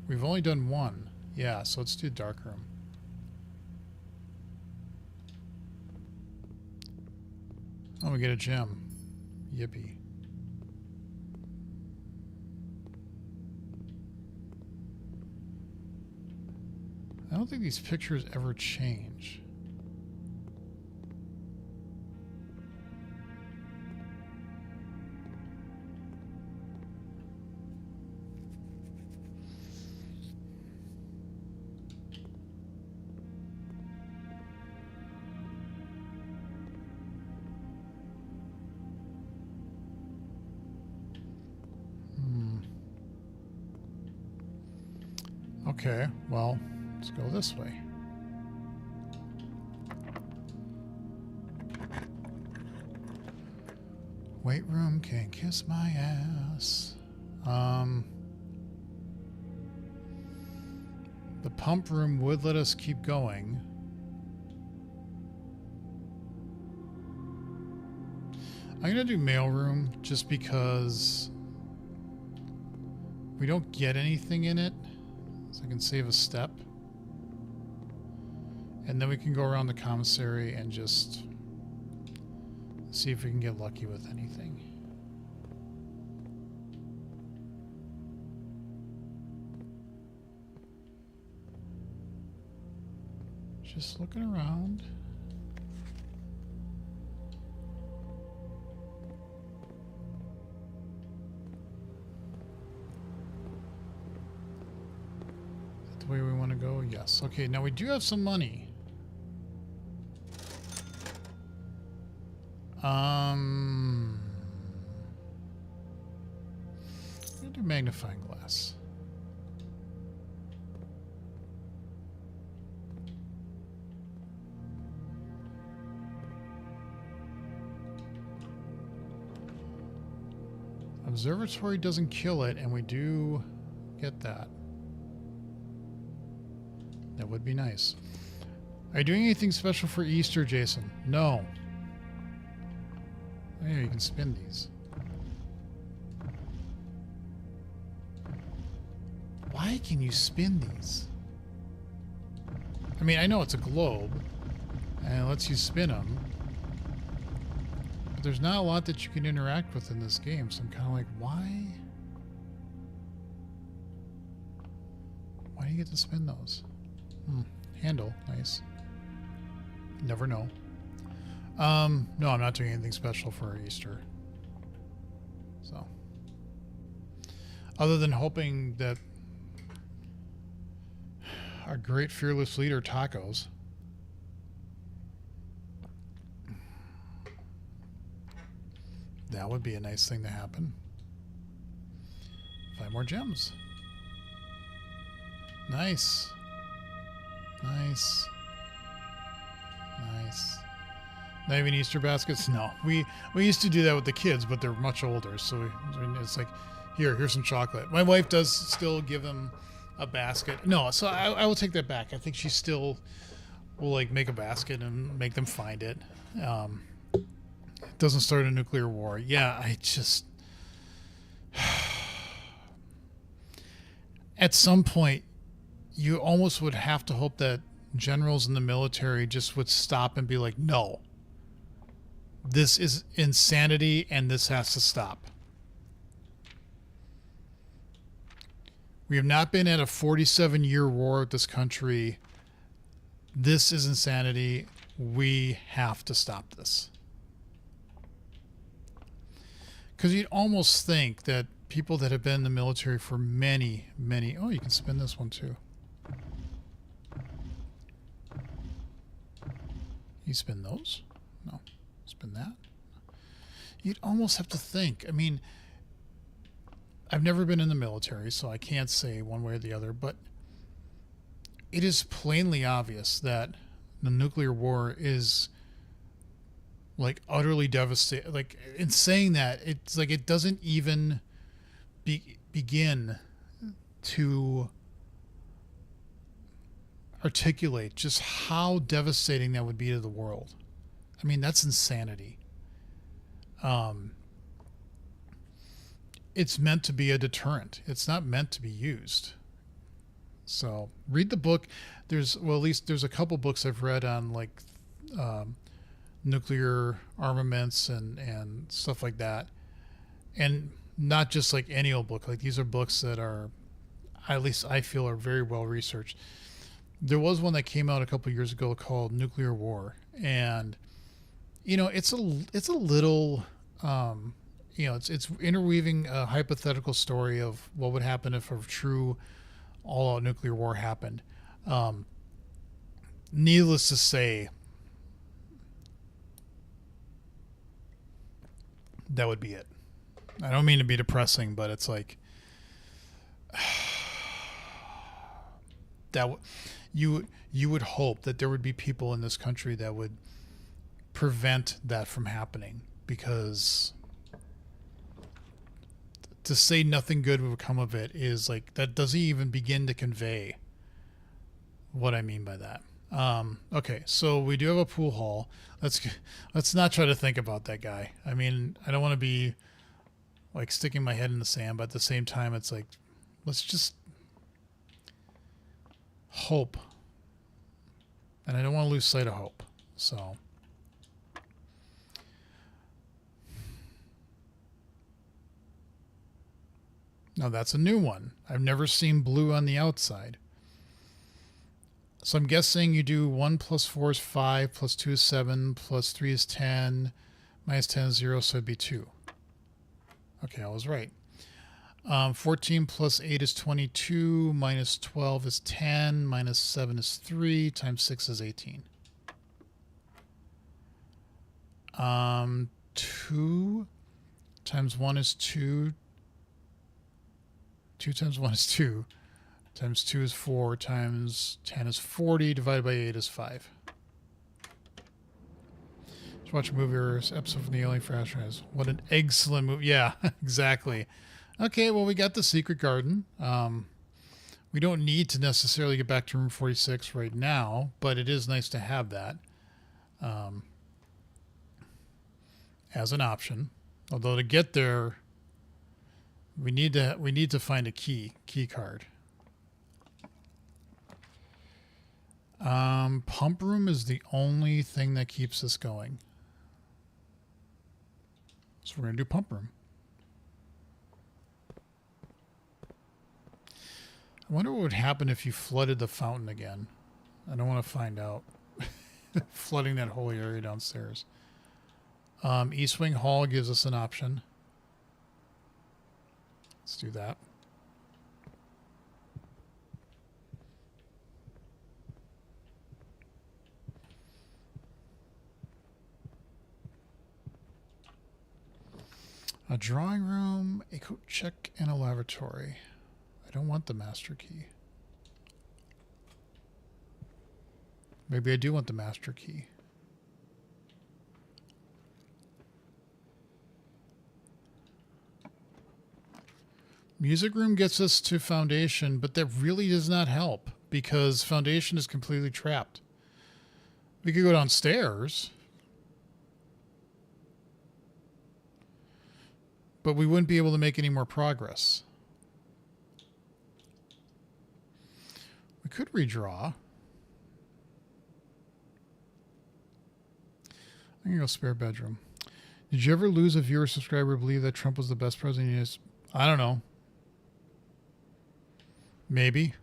We've only done 1. Yeah, so let's do dark room. Oh, we get a gem. Yippee. I don't think these pictures ever change. Okay, well, let's go this way. Weight room can kiss my ass. The pump room would let us keep going. I'm gonna do mail room just because we don't get anything in it. So I can save a step. And then we can go around the commissary and just see if we can get lucky with anything. Just looking around. Way we want to go? Yes. Okay, now we do have some money. I'm gonna do magnifying glass. Observatory doesn't kill it, and we do get that. That would be nice. Are you doing anything special for Easter, Jason? No. Oh, yeah, you can spin these. Why can you spin these? I mean, I know it's a globe, and it lets you spin them. But there's not a lot that you can interact with in this game, so I'm kind of like, why? Why do you get to spin those? Handle, nice. Never know. No, I'm not doing anything special for Easter. So, other than hoping that Our great fearless leader, tacos. That would be a nice thing to happen. 5 more gems. Nice. Nice. Nice. Not even Easter baskets? No. We used to do that with the kids, but they're much older. So it's like, here's some chocolate. My wife does still give them a basket. No, so I will take that back. I think she still will like make a basket and make them find it. It doesn't start a nuclear war. Yeah, I just... At some point, you almost would have to hope that generals in the military just would stop and be like, no, this is insanity and this has to stop. We have not been at a 47-year war with this country. This is insanity. We have to stop this. Because you'd almost think that people that have been in the military for many... Oh, you can spin this one too. You spin those? No. Spin that? You'd almost have to think. I mean, I've never been in the military, so I can't say one way or the other, but it is plainly obvious that the nuclear war is like utterly devastating. Like, in saying that, it's like it doesn't even begin to articulate just how devastating that would be to the world. I mean, that's insanity. It's meant to be a deterrent. It's not meant to be used. So read the book. At least there's a couple books I've read on like nuclear armaments and stuff like that. And not just like any old book. Like these are books that are, at least I feel, are very well researched. There was one that came out a couple years ago called Nuclear War, and it's a little it's interweaving a hypothetical story of what would happen if a true all-out nuclear war happened. Needless to say, that would be it. I don't mean to be depressing, but it's like that you would hope that there would be people in this country that would prevent that from happening, because to say nothing good would come of it is like, that doesn't even begin to convey what I mean by that. Okay, so we do have a pool hall. Let's not try to think about that guy. I mean, I don't want to be like sticking my head in the sand, but at the same time, it's like, let's just hope. And I don't want to lose sight of hope. So now that's a new one. I've never seen blue on the outside. So I'm guessing you do 1 plus 4 is 5, plus 2 is 7, plus 3 is 10, minus 10 is 0, so it'd be 2. Okay, I was right. 14 plus 8 is 22, minus 12 is 10, minus 7 is 3, times 6 is 18. 2 times 1 is 2. 2 times 1 is 2. Times 2 is 4. Times 10 is 40. Divided by 8 is 5. Let's watch a movie or episode from the Alien franchise. What an excellent movie. Yeah, exactly. Okay, well, we got the secret garden. We don't need to necessarily get back to room 46 right now, but it is nice to have that as an option. Although to get there, we need to find a key card. Pump room is the only thing that keeps us going. So we're going to do pump room. I wonder what would happen if you flooded the fountain again. I don't want to find out. Flooding that whole area downstairs. East Wing Hall gives us an option. Let's do that. A drawing room, a coat check, and a lavatory. I don't want the master key. Maybe I do want the master key. Music room gets us to Foundation, but that really does not help because Foundation is completely trapped. We could go downstairs, but we wouldn't be able to make any more progress. We could redraw. I'm going to go spare bedroom. Did you ever lose a viewer subscriber believe that Trump was the best president? I don't know. Maybe.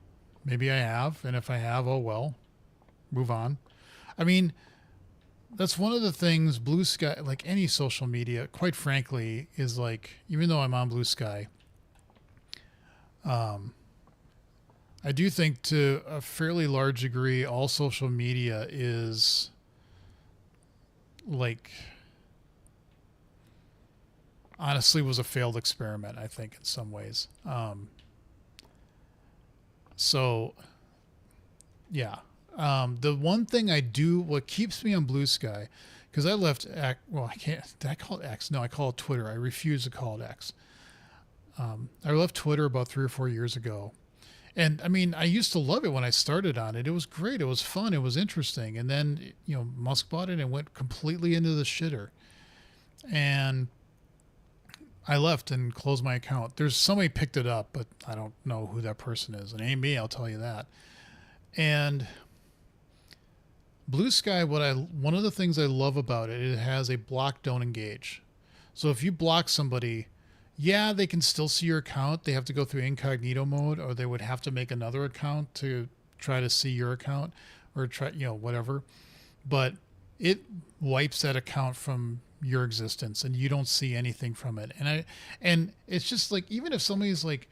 Maybe I have. And if I have, oh well. Move on. I mean, that's one of the things Blue Sky, like any social media, quite frankly, is like, even though I'm on Blue Sky, I do think to a fairly large degree, all social media is like, honestly was a failed experiment, I think, in some ways. So, yeah. The one thing I do, what keeps me on Blue Sky, because I left, well, I can't, did I call it X? No, I call it Twitter. I refuse to call it X. I left Twitter about 3 or 4 years ago. And I mean, I used to love it when I started on it. It was great. It was fun. It was interesting. And then, you know, Musk bought it and went completely into the shitter. And I left and closed my account. There's somebody picked it up, but I don't know who that person is. It ain't me, I'll tell you that. And Blue Sky, one of the things I love about it, it has a block, don't engage. So if you block somebody, yeah, they can still see your account. They have to go through incognito mode, or they would have to make another account to try to see your account, or try, you know, whatever. But it wipes that account from your existence, and you don't see anything from it. And it's just like, even if somebody's like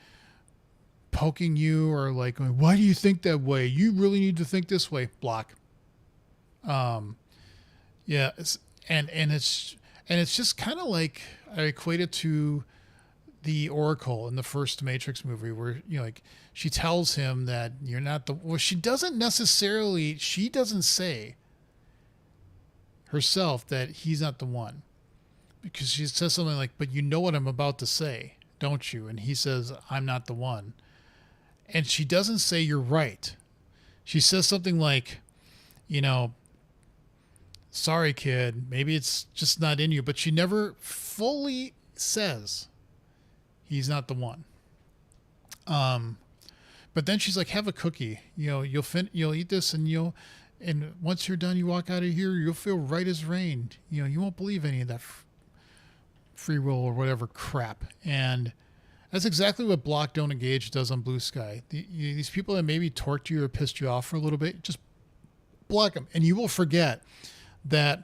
poking you or like, why do you think that way? You really need to think this way. Block. Yeah. And it's just kind of like, I equate it to the Oracle in the first Matrix movie where, you know, like she tells him that you're not the, well, she doesn't say herself that he's not the one, because she says something like, but you know what I'm about to say, don't you? And he says, I'm not the one. And she doesn't say you're right. She says something like, you know, sorry, kid, maybe it's just not in you, but she never fully says he's not the one. But then she's like, have a cookie, you know, you'll eat this and and once you're done, you walk out of here, you'll feel right as rain. You know, you won't believe any of that free will or whatever crap. And that's exactly what block, don't engage does on Blue Sky. These people that maybe torqued you or pissed you off for a little bit, just block them. And you will forget that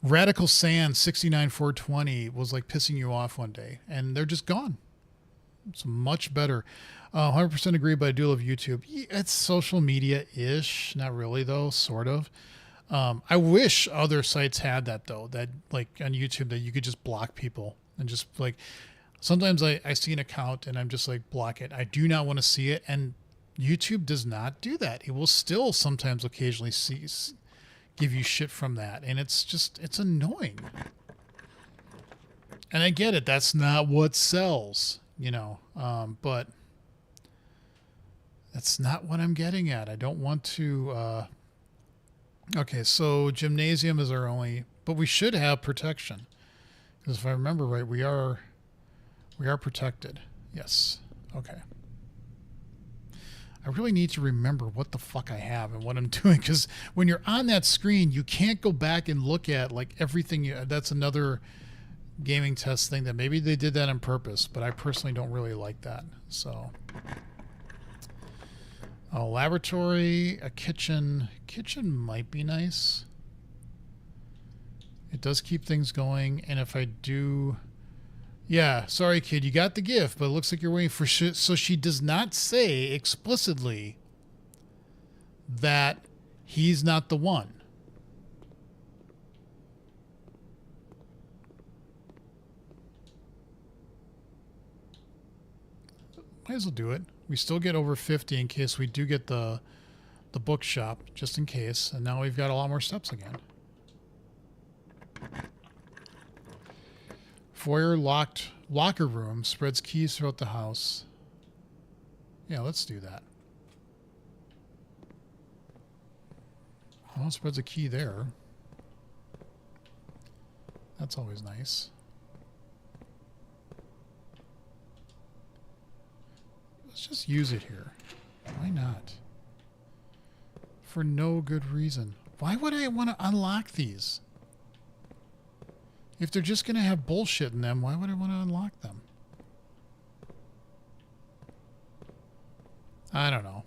Radical Sand 69420 was like pissing you off one day, and they're just gone. It's much better. 100% agree, but I do love YouTube. It's social media-ish. Not really, though, sort of. I wish other sites had that, though, that like on YouTube, that you could just block people and just like, sometimes I see an account and I'm just like, block it. I do not want to see it. And YouTube does not do that. It will still sometimes occasionally give you shit from that. And it's annoying. And I get it. That's not what sells, you know, but that's not what I'm getting at. I don't want to, okay, so gymnasium is our only, but we should have protection. Because if I remember right, we are protected. Yes. Okay. I really need to remember what the fuck I have and what I'm doing, because when you're on that screen, you can't go back and look at like everything. That's another gaming test thing that maybe they did that on purpose, but I personally don't really like that. So, a laboratory, a kitchen. Kitchen might be nice. It does keep things going, and if I do... Yeah, sorry, kid, you got the gift, but it looks like you're waiting for shit. So she does not say explicitly that he's not the one. Might as well do it. We still get over 50 in case we do get the bookshop, just in case. And now we've got a lot more steps again. Foyer locked locker room spreads keys throughout the house. Yeah, let's do that. Well, it spreads a key there. That's always nice. Let's just use it here. Why not? For no good reason. Why would I want to unlock these? If they're just going to have bullshit in them, why would I want to unlock them? I don't know.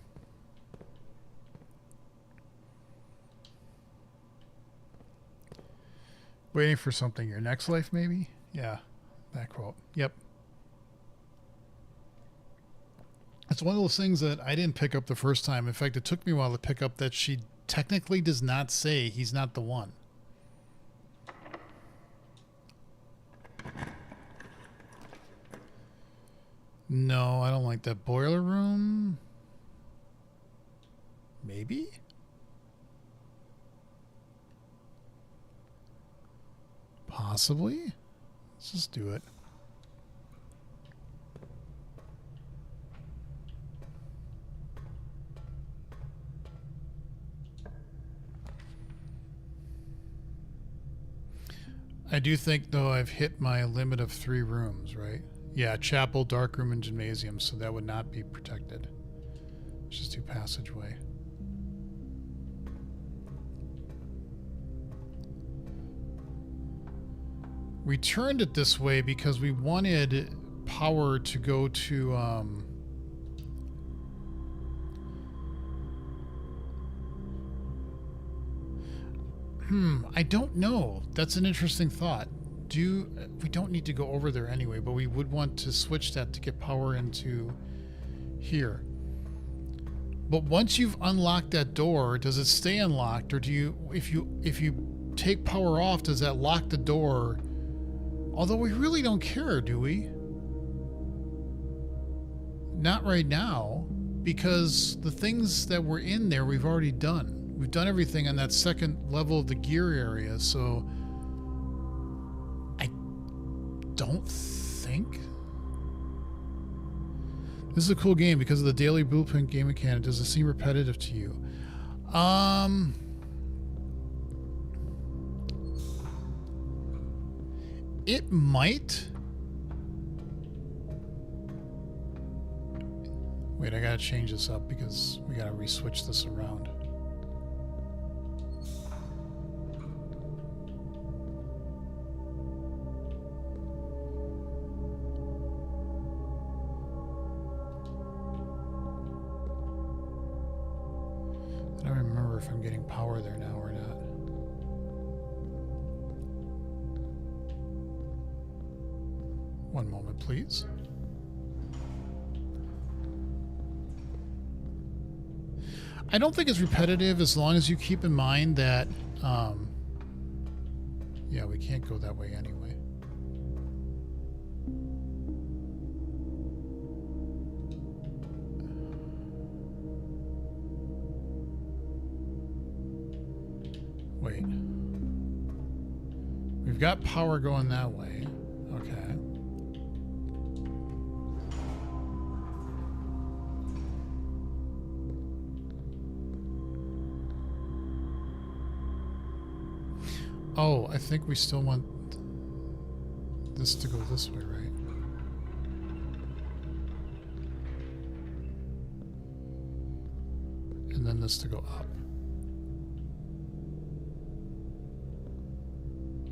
Waiting for something. Your next life, maybe? Yeah, that quote. Yep. It's one of those things that I didn't pick up the first time. In fact, it took me a while to pick up that she technically does not say he's not the one. No, I don't like that. Boiler room? Maybe? Possibly? Let's just do it. I do think, though, I've hit my limit of 3 rooms, right? Yeah, chapel, dark room, and gymnasium, so that would not be protected. Let's just do passageway. We turned it this way because we wanted power to go to, I don't know. That's an interesting thought. We don't need to go over there anyway, but we would want to switch that to get power into here. But once you've unlocked that door, does it stay unlocked, or do you, if you take power off, does that lock the door? Although we really don't care, do we? Not right now, because the things that were in there we've already done. We've done everything on that second level of the gear area, so I don't think. This is a cool game because of the daily blueprint game mechanic. Does it seem repetitive to you? It might. Wait, I gotta change this up because we gotta re-switch this around. I don't remember if I'm getting power there now or not. One moment, please. I don't think it's repetitive as long as you keep in mind that, yeah, we can't go that way anyway. Wait. We've got power going that way. Okay. Oh, I think we still want this to go this way, right? And then this to go up.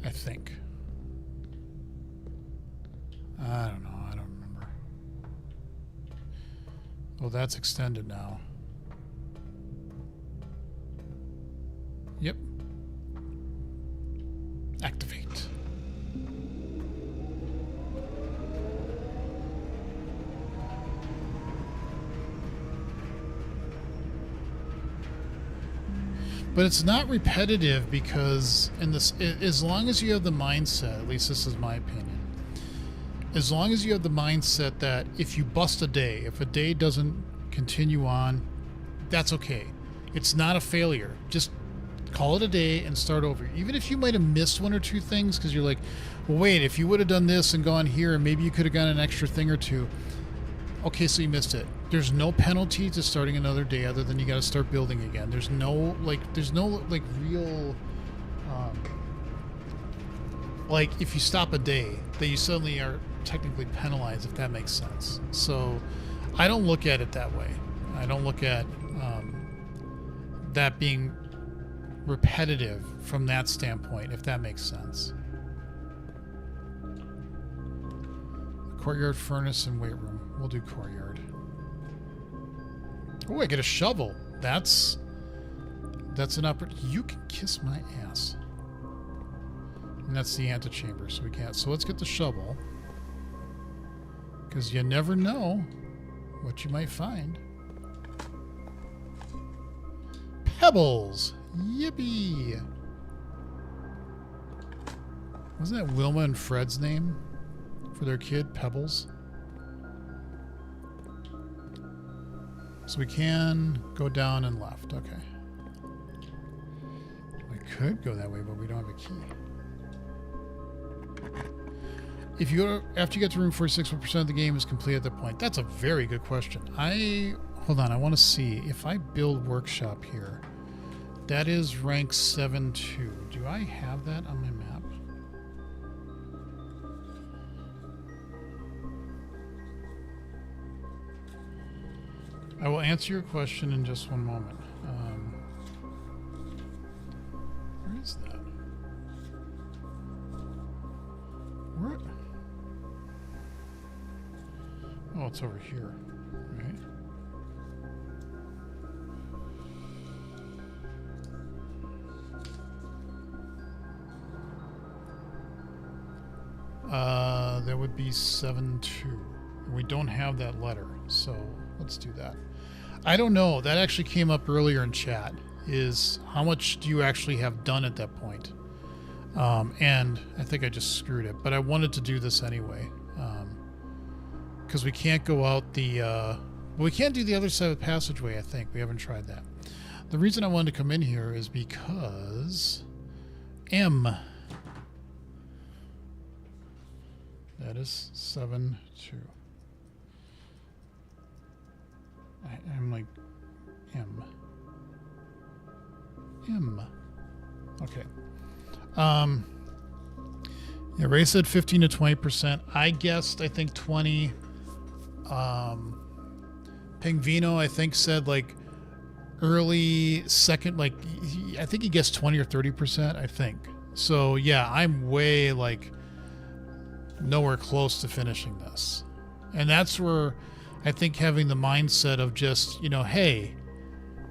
I think. I don't know. I don't remember. Well, that's extended now. Yep. Activate. But it's not repetitive because in this, as long as you have the mindset, at least this is my opinion, as long as you have the mindset that if you bust a day, if a day doesn't continue on, that's okay. It's not a failure. Just call it a day and start over. Even if you might have missed one or two things because you're like, well, wait, if you would have done this and gone here, maybe you could have gotten an extra thing or two. Okay, so you missed it. There's no penalty to starting another day other than you got to start building again. There's no real like if you stop a day that you suddenly are technically penalized, if that makes sense. So I don't look at it that way. I don't look at that being repetitive from that standpoint, if that makes sense. Courtyard, furnace, and weight room. We'll do courtyard. Oh, I get a shovel. That's an opportunity. You can kiss my ass. And that's the antechamber, so we can't. So let's get the shovel. Because you never know what you might find. Pebbles! Yippee! Wasn't that Wilma and Fred's name for their kid, Pebbles? So we can go down and left. Okay. We could go that way, but we don't have a key. If you go after you get to room 46, what percent of the game is complete at that point? That's a very good question. Hold on, I want to see if I build workshop here. That is rank 7-2. Do I have that on my map? I will answer your question in just one moment. Where is that? Where? Oh, it's over here, right? That would be 7-2. We don't have that letter, so let's do that. I don't know. That actually came up earlier in chat. Is how much do you actually have done at that point? And I think I just screwed it, but I wanted to do this anyway. Because we can't go out the... well, we can't do the other side of the passageway, I think. We haven't tried that. The reason I wanted to come in here is because... M... That is 7-2. I'm like M. Okay. Yeah, Ray said 15 to 20%. I guessed, I think 20. Pingvino, I think, said like early second, like I think he guessed 20 or 30%, I think. So yeah, I'm way like nowhere close to finishing this. And that's where I think having the mindset of just, you know, hey,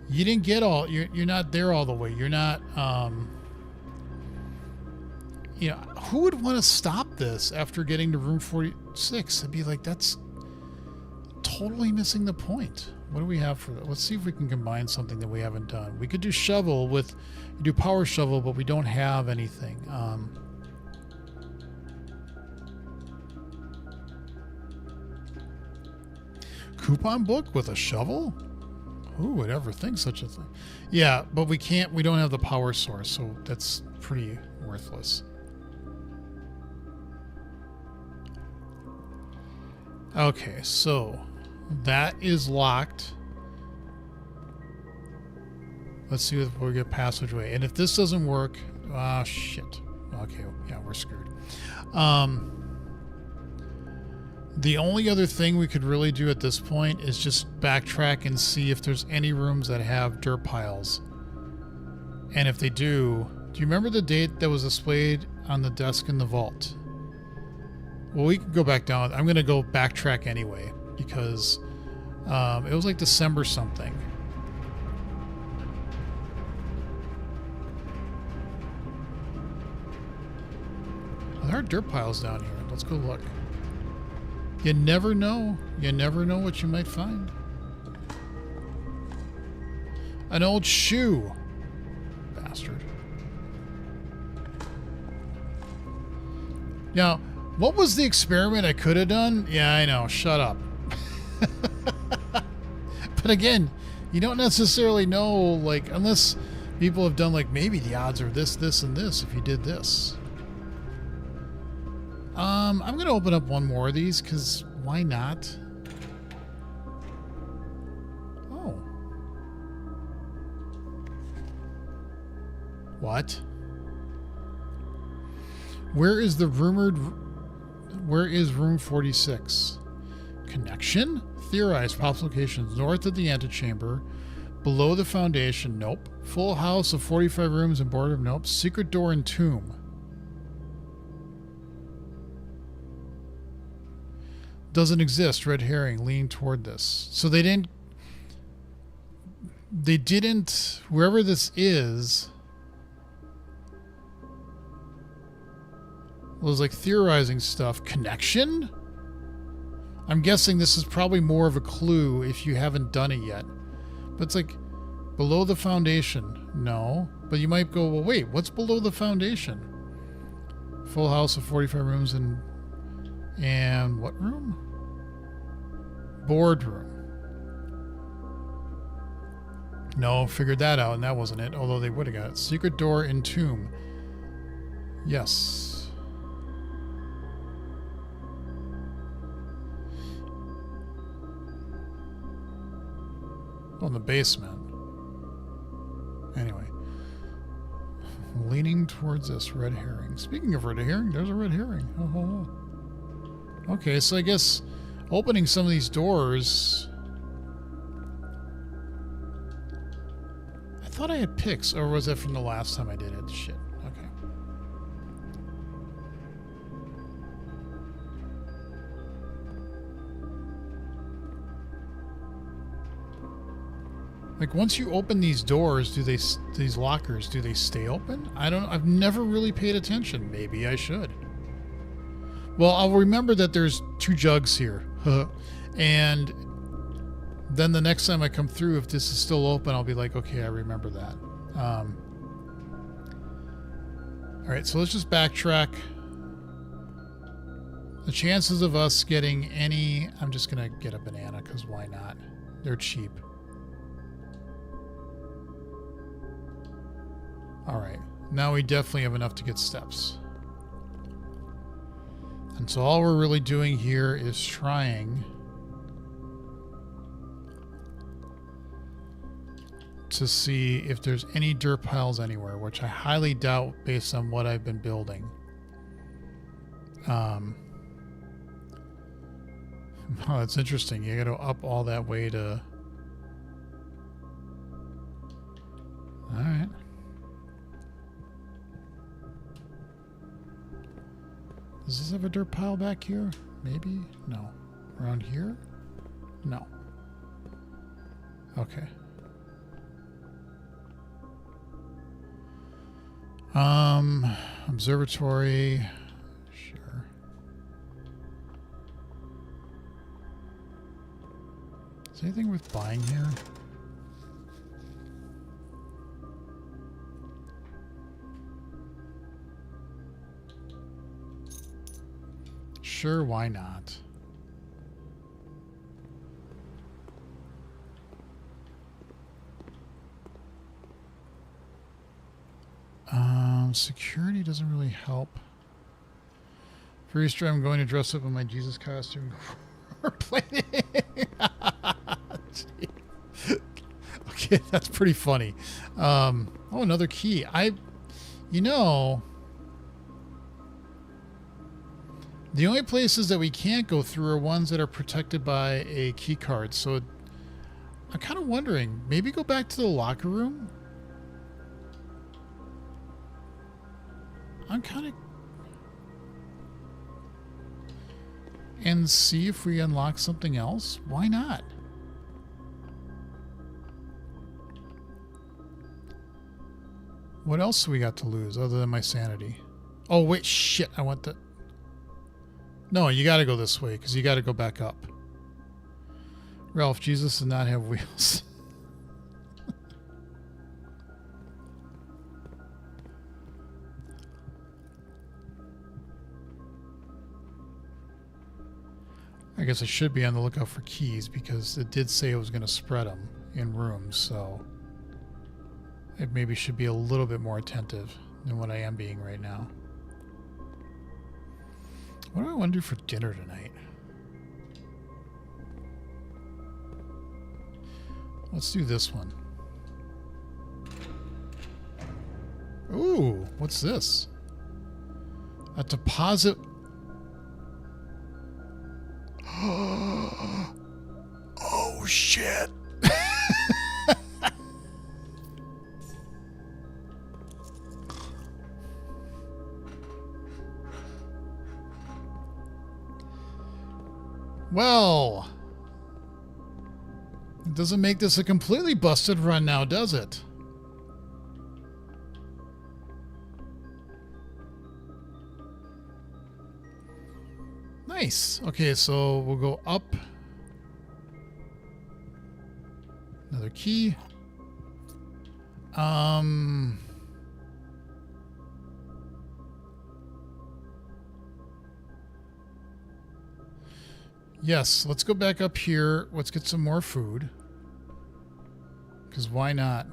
you didn't get all, you're not there all the way. You're not, you know, who would want to stop this after getting to room 46? I'd be like, that's totally missing the point. What do we have for that? Let's see if we can combine something that we haven't done. We could do shovel with, you do power shovel, but we don't have anything. Coupon book with a shovel? Who would ever think such a thing? Yeah, but we don't have the power source, so that's pretty worthless. Okay, so that is locked. Let's see if we get passageway. And if this doesn't work, shit. Okay, yeah, we're screwed. The only other thing we could really do at this point is just backtrack and see if there's any rooms that have dirt piles. And if they do you remember the date that was displayed on the desk in the vault? Well, we can go back down. I'm going to go backtrack anyway because it was like December something. There are dirt piles down here. Let's go look. You never know. You never know what you might find. An old shoe. Bastard. Now, What was the experiment I could have done? Yeah, I know. Shut up. But again, you don't necessarily know, like, unless people have done, like, maybe the odds are this, this, and this if you did this. I'm going to open up one more of these, because why not? Oh. What? Where is room 46? Connection? Theorized possible locations north of the antechamber, below the foundation, nope. Full house of 45 rooms and boardroom, nope. Secret door and tomb. Doesn't exist, red herring, leaning toward this. So they didn't, wherever this is, was like theorizing stuff. Connection? I'm guessing this is probably more of a clue if you haven't done it yet. But it's like, below the foundation. No. But you might go, well, wait, what's below the foundation? Full house of 45 rooms and what room? Boardroom. No, figured that out, and that wasn't it. Although they would have got it. Secret door and tomb. Yes. Oh, in the basement. Anyway. Leaning towards this red herring. Speaking of red herring, there's a red herring. Oh. Okay, so I guess opening some of these doors... I thought I had picks, or was that from the last time I did it? Shit. Okay. Like, once you open these doors, these lockers, do they stay open? I've never really paid attention. Maybe I should. Well, I'll remember that there's 2 jugs here. And then the next time I come through, if this is still open, I'll be like, okay, I remember that. All right, so let's just backtrack. The chances of us getting any... I'm just going to get a banana, because why not? They're cheap. Alright, now we definitely have enough to get steps. And so all we're really doing here is trying to see if there's any dirt piles anywhere, which I highly doubt based on what I've been building. Oh, that's interesting. You gotta go up all that way to... Alright. Does this have a dirt pile back here? Maybe? No. Around here? No. Okay. Observatory. Sure. Is anything worth buying here? Sure, why not? Security doesn't really help. For Easter, I'm going to dress up in my Jesus costume for playing. Okay, that's pretty funny. Oh, another key. You know, the only places that we can't go through are ones that are protected by a key card. So I'm kind of wondering, maybe go back to the locker room? I'm kind of... And see if we unlock something else? Why not? What else do we got to lose other than my sanity? Oh, wait, shit. I want the... No, you got to go this way because you got to go back up. Ralph, Jesus does not have wheels. guess I should be on the lookout for keys because it did say it was going to spread them in rooms, so I maybe should be a little bit more attentive than what I am being right now. What do I want to do for dinner tonight? Let's do this one. Ooh, what's this? A deposit. Oh, shit. Well, it doesn't make this a completely busted run now, does it? Nice. Okay, so we'll go up. Another key. Yes, let's go back up here. Let's get some more food. Because why not?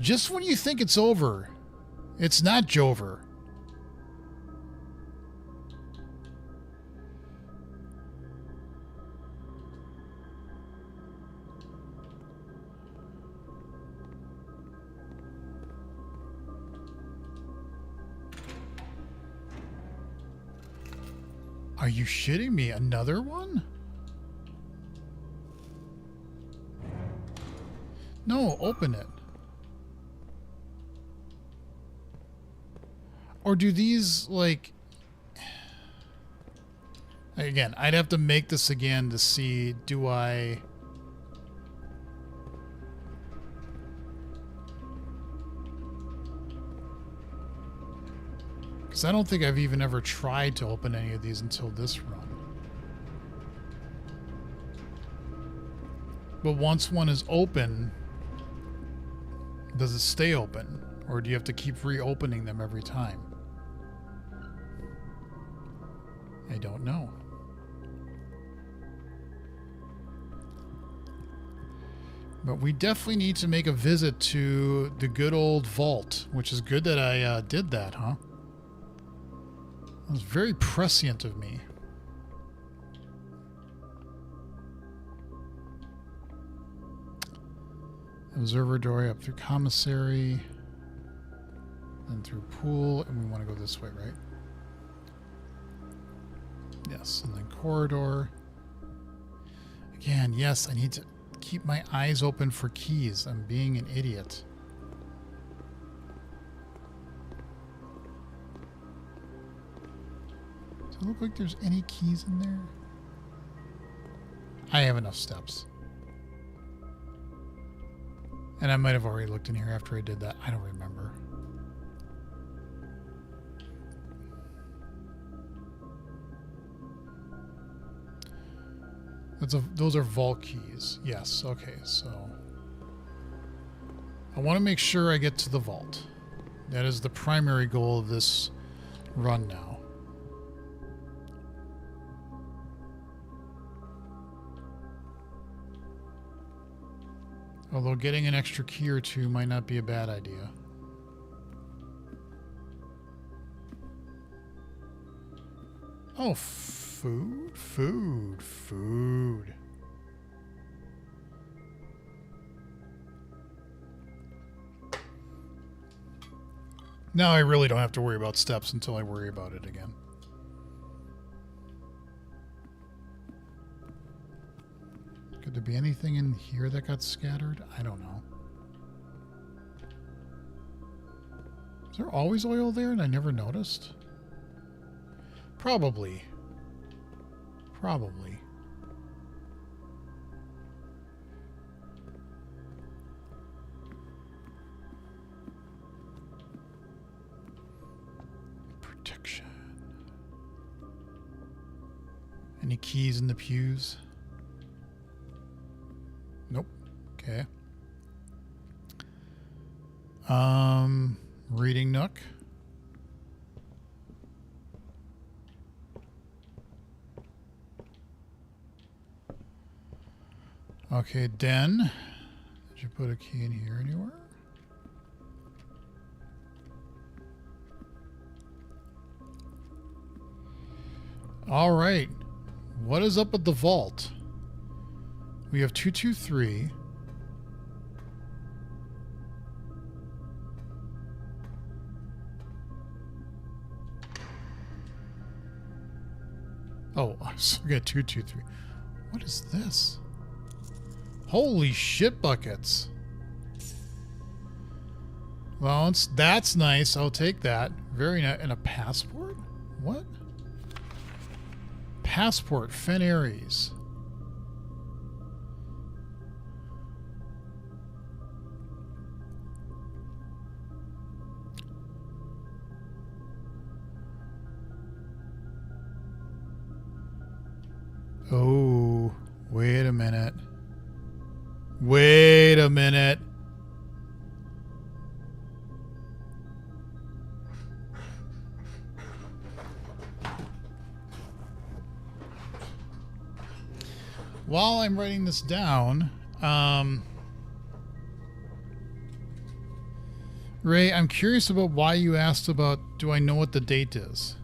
Just when you think it's over, it's not Jover. Are you shitting me? Another one? No, open it. Or do these, like... Again, I'd have to make this again to see, do I... Because I don't think I've even ever tried to open any of these until this run. But once one is open, does it stay open? Or do you have to keep reopening them every time? I don't know. But we definitely need to make a visit to the good old vault, which is good that I did that, huh? That was very prescient of me. Observatory up through commissary, then through pool, and we want to go this way, right? Yes, and then corridor. Again, yes, I need to keep my eyes open for keys. I'm being an idiot. Does it look like there's any keys in there? I have enough steps. And I might have already looked in here after I did that. I don't remember. Those are vault keys. Yes, okay, so... I want to make sure I get to the vault. That is the primary goal of this run now. Although getting an extra key or two might not be a bad idea. Oh, food, food, food. Now I really don't have to worry about steps until I worry about it again. Could there be anything in here that got scattered? I don't know. Is there always oil there and I never noticed? Probably. Probably. Protection. Any keys in the pews? Nope. Okay. Reading nook. Okay, Den. Did you put a key in here anywhere? All right. What is up at the vault? We have 223. Oh, so we got 223. What is this? Holy shit buckets. Well, that's nice. I'll take that. Very nice. And a passport? What? Passport, Fen Aries. Oh, wait a minute. Wait a minute. While I'm writing this down, Ray, I'm curious about why you asked about, do I know what the date is?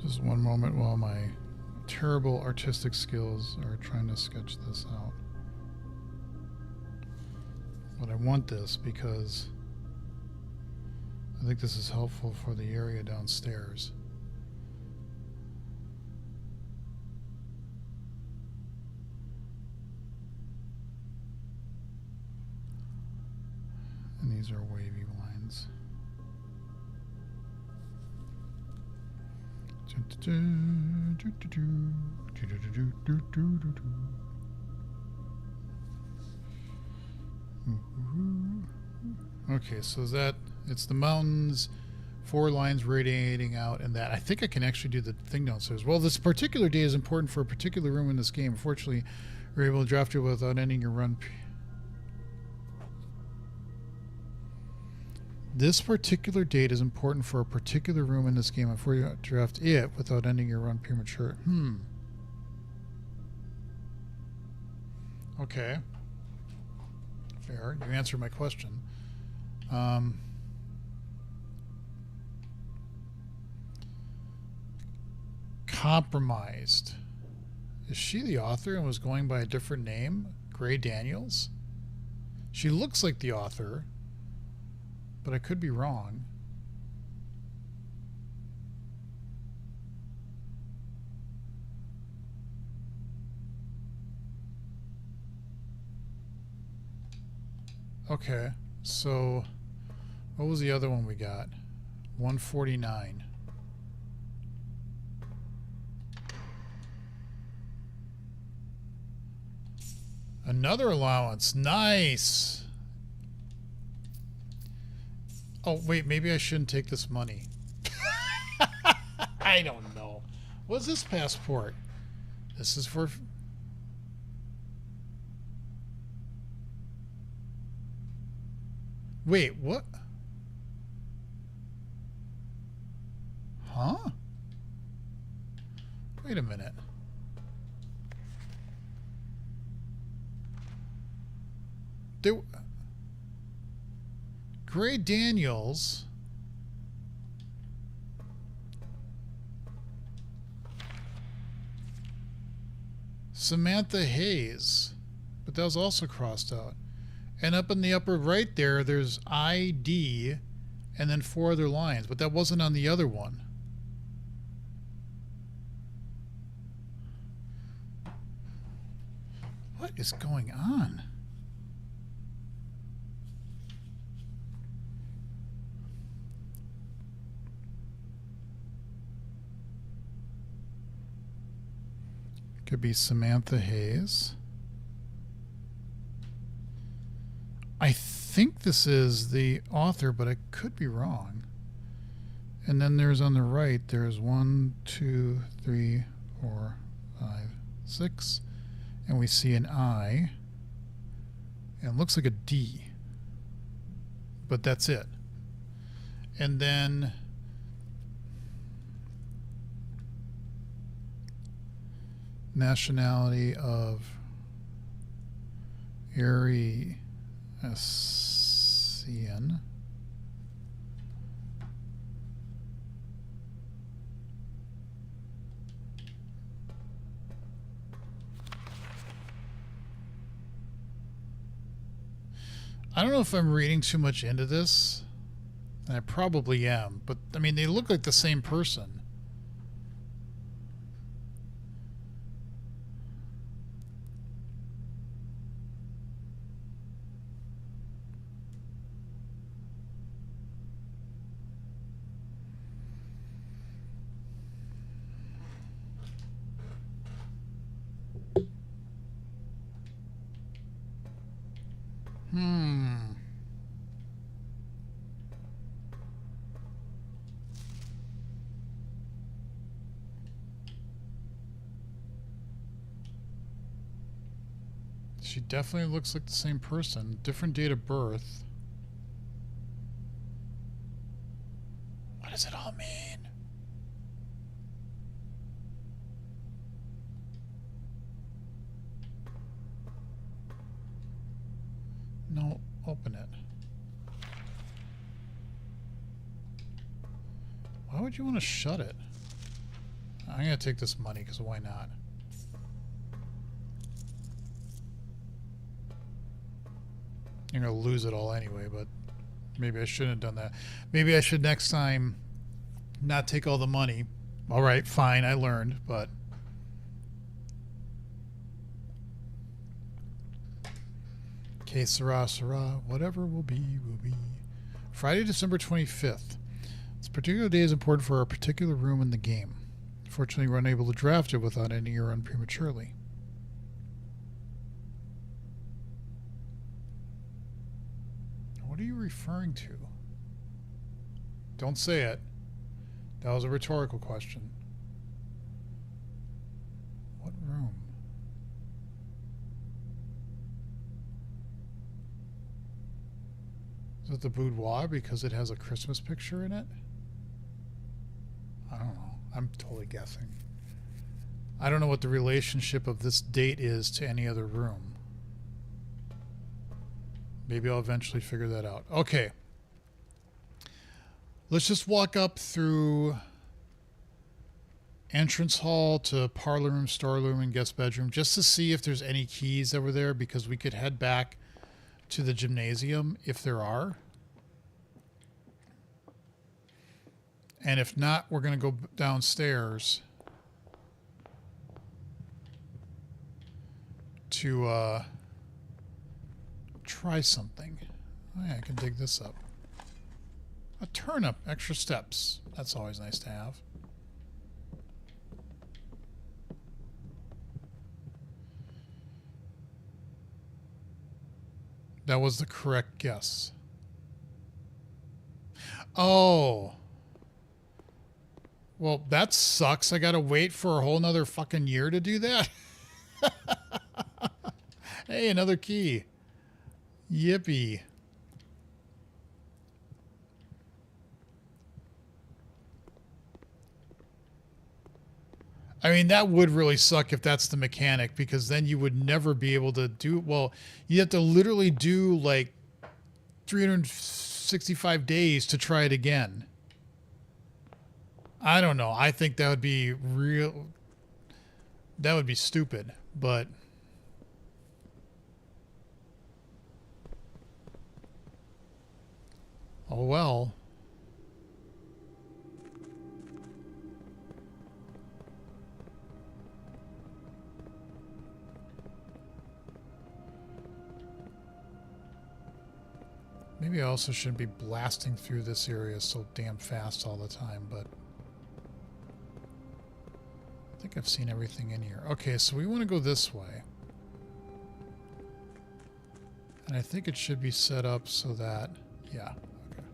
Just one moment while my terrible artistic skills are trying to sketch this out. But I want this because I think this is helpful for the area downstairs. And these are wavy lines. Okay, so it's the mountains, 4 lines radiating out, and that. I think I can actually do the thing downstairs. Well, this particular day is important for a particular room in this game. Unfortunately, you're able to draft it without ending your run. This particular date is important for a particular room in this game before you draft it without ending your run premature. Okay. Fair. You answered my question. Compromised. Is she the author and was going by a different name? Gray Daniels? She looks like the author, but I could be wrong. Okay, so what was the other one we got? 149. Another allowance. Nice. Oh, wait, maybe I shouldn't take this money. I don't know. What's this passport? This is for... Wait, what? Huh? Wait a minute. There, Gray Daniels. Samantha Hayes. But that was also crossed out. And up in the upper right there, there's ID and then 4 other lines. But that wasn't on the other one. What is going on? Could be Samantha Hayes. I think this is the author, but I could be wrong. And then there's on the right, there's 1, 2, 3, 4, 5, 6. And we see an I. And it looks like a D. But that's it. And then nationality of Ariasian. I don't know if I'm reading too much into this. I probably am, but I mean, they look like the same person. She definitely looks like the same person. Different date of birth. What does it all mean? No, open it. Why would you want to shut it? I'm going to take this money because why not? You're going to lose it all anyway, but maybe I shouldn't have done that. Maybe I should next time not take all the money. All right, fine, I learned, but... Okay, Sarah, whatever will be, will be. Friday, December 25th. This particular day is important for a particular room in the game. Fortunately, we're unable to draft it without ending your run prematurely. What are you referring to? Don't say it. That was a rhetorical question. What room? Is it the boudoir because it has a Christmas picture in it? I don't know. I'm totally guessing. I don't know what the relationship of this date is to any other room. Maybe I'll eventually figure that out. Okay. Let's just walk up through entrance hall to parlor room, storeroom, and guest bedroom just to see if there's any keys that were there, because we could head back to the gymnasium if there are. And if not, we're going to go downstairs to try something. Oh, yeah, I can dig this up. A turnip, extra steps. That's always nice to have. That was the correct guess. Oh. Well, that sucks. I gotta wait for a whole nother fucking year to do that. Hey, another key. Yippee. I mean, that would really suck if that's the mechanic, because then you would never be able to do, well, you have to literally do like 365 days to try it again. I don't know. I think that would be real. That would be stupid, but oh well. Maybe I also shouldn't be blasting through this area so damn fast all the time, but I think I've seen everything in here. Okay, so we want to go this way. And I think it should be set up so that, yeah, okay.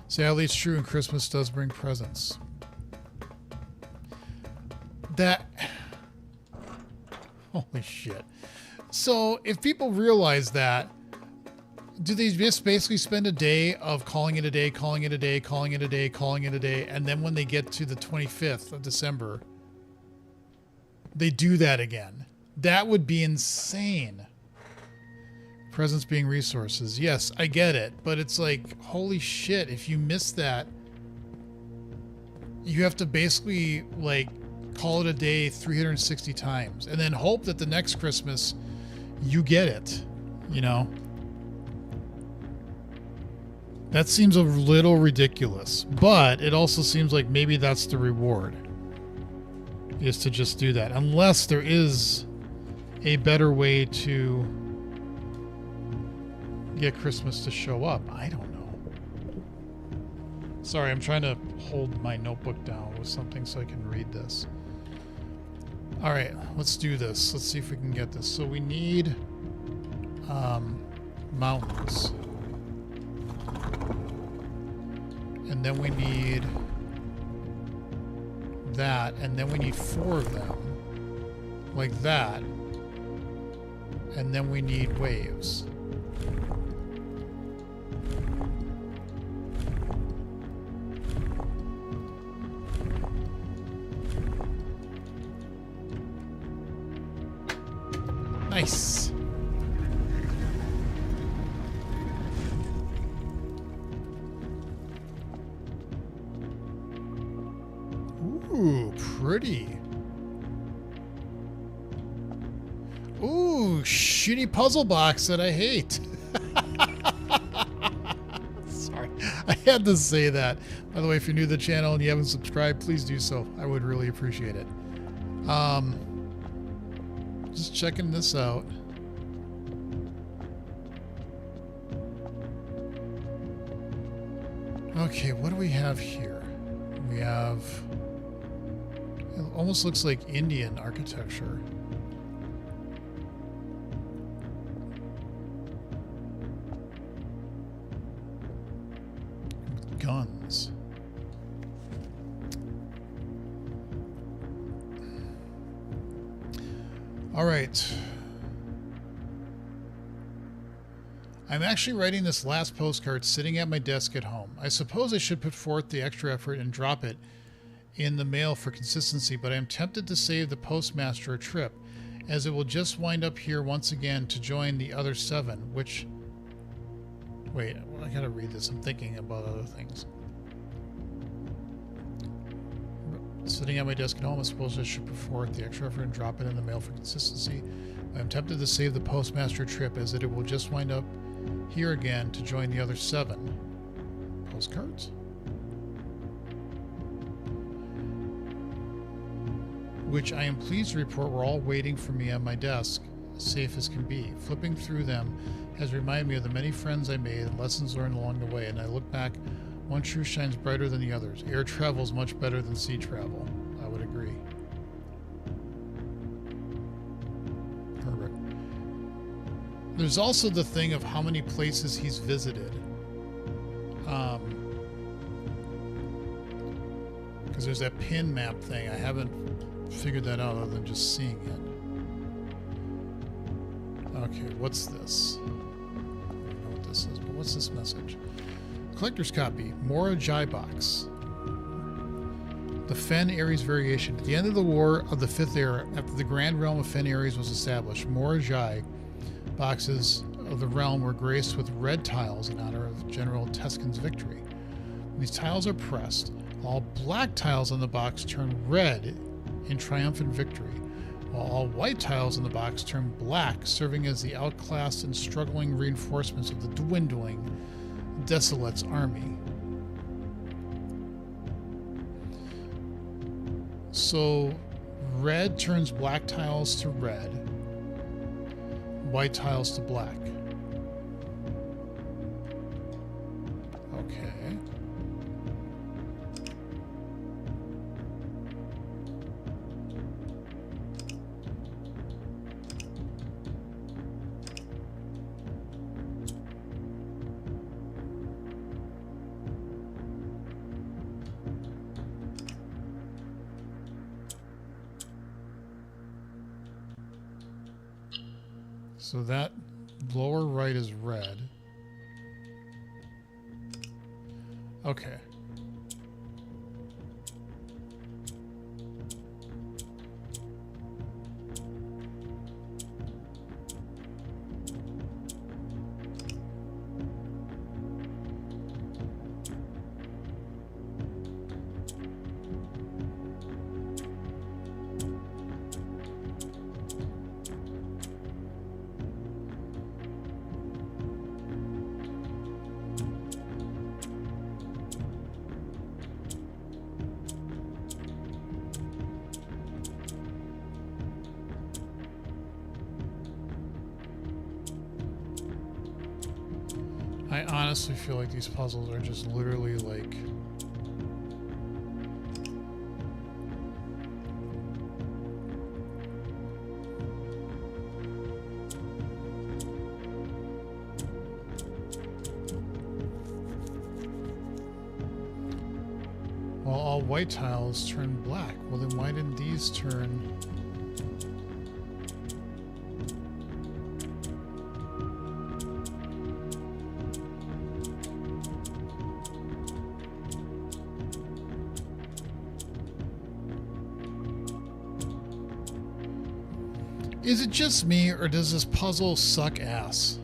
Sadly, it's true, and Christmas does bring presents. That... Holy shit. So, if people realize that, do they just basically spend a day of calling it a day, calling it a day, calling it a day, calling it a day, and then when they get to the 25th of December, they do that again? That would be insane. Presents being resources. Yes, I get it, but it's like, holy shit, if you miss that, you have to basically, like, call it a day 360 times, and then hope that the next Christmas you get it, you know? That seems a little ridiculous, but it also seems like maybe that's the reward, is to just do that, unless there is a better way to get Christmas to show up. I don't know. Sorry, I'm trying to hold my notebook down with something so I can read this. All right, let's do this. Let's see if we can get this. So we need mountains. And then we need that, and then we need 4 of them, like that. And then we need waves. Nice. Ooh, pretty. Ooh, shitty puzzle box that I hate. Sorry, I had to say that. By the way, if you're new to the channel and you haven't subscribed, please do so. I would really appreciate it. Just checking this out. Okay, what do we have here? We have... It almost looks like Indian architecture. With guns. All right. I'm actually writing this last postcard sitting at my desk at home. I suppose I should put forth the extra effort and drop it in the mail for consistency, but I am tempted to save the postmaster a trip, as it will just wind up here once again to join the other 7, which... Wait, I gotta read this. I'm thinking about other things. Sitting at my desk at home, I suppose I should put forth the extra effort and drop it in the mail for consistency. I am tempted to save the postmaster trip, as it will just wind up here again to join the other 7. Postcards? Which I am pleased to report were all waiting for me on my desk, safe as can be. Flipping through them has reminded me of the many friends I made and lessons learned along the way, and I look back, one truth shines brighter than the others. Air travel is much better than sea travel. I would agree. Herbert. There's also the thing of how many places he's visited. Because there's that pin map thing. I haven't figured that out other than just seeing it. Okay, what's this? I don't know what this is, but what's this message? Collector's copy, Mora Jai box. The Fen Ares variation. At the end of the War of the Fifth Era, after the Grand Realm of Fen Ares was established, Mora Jai boxes of the realm were graced with red tiles in honor of General Teskin's victory. When these tiles are pressed, all black tiles on the box turn red in triumphant victory, while all white tiles in the box turn black, serving as the outclassed and struggling reinforcements of the dwindling Desolate's army. So red turns black tiles to red, white tiles to black. Okay. So that lower right is red. Okay. I honestly feel like these puzzles are just literally like... Well, all white tiles turn black. Well, then why didn't these turn... Is it just me, or does this puzzle suck ass?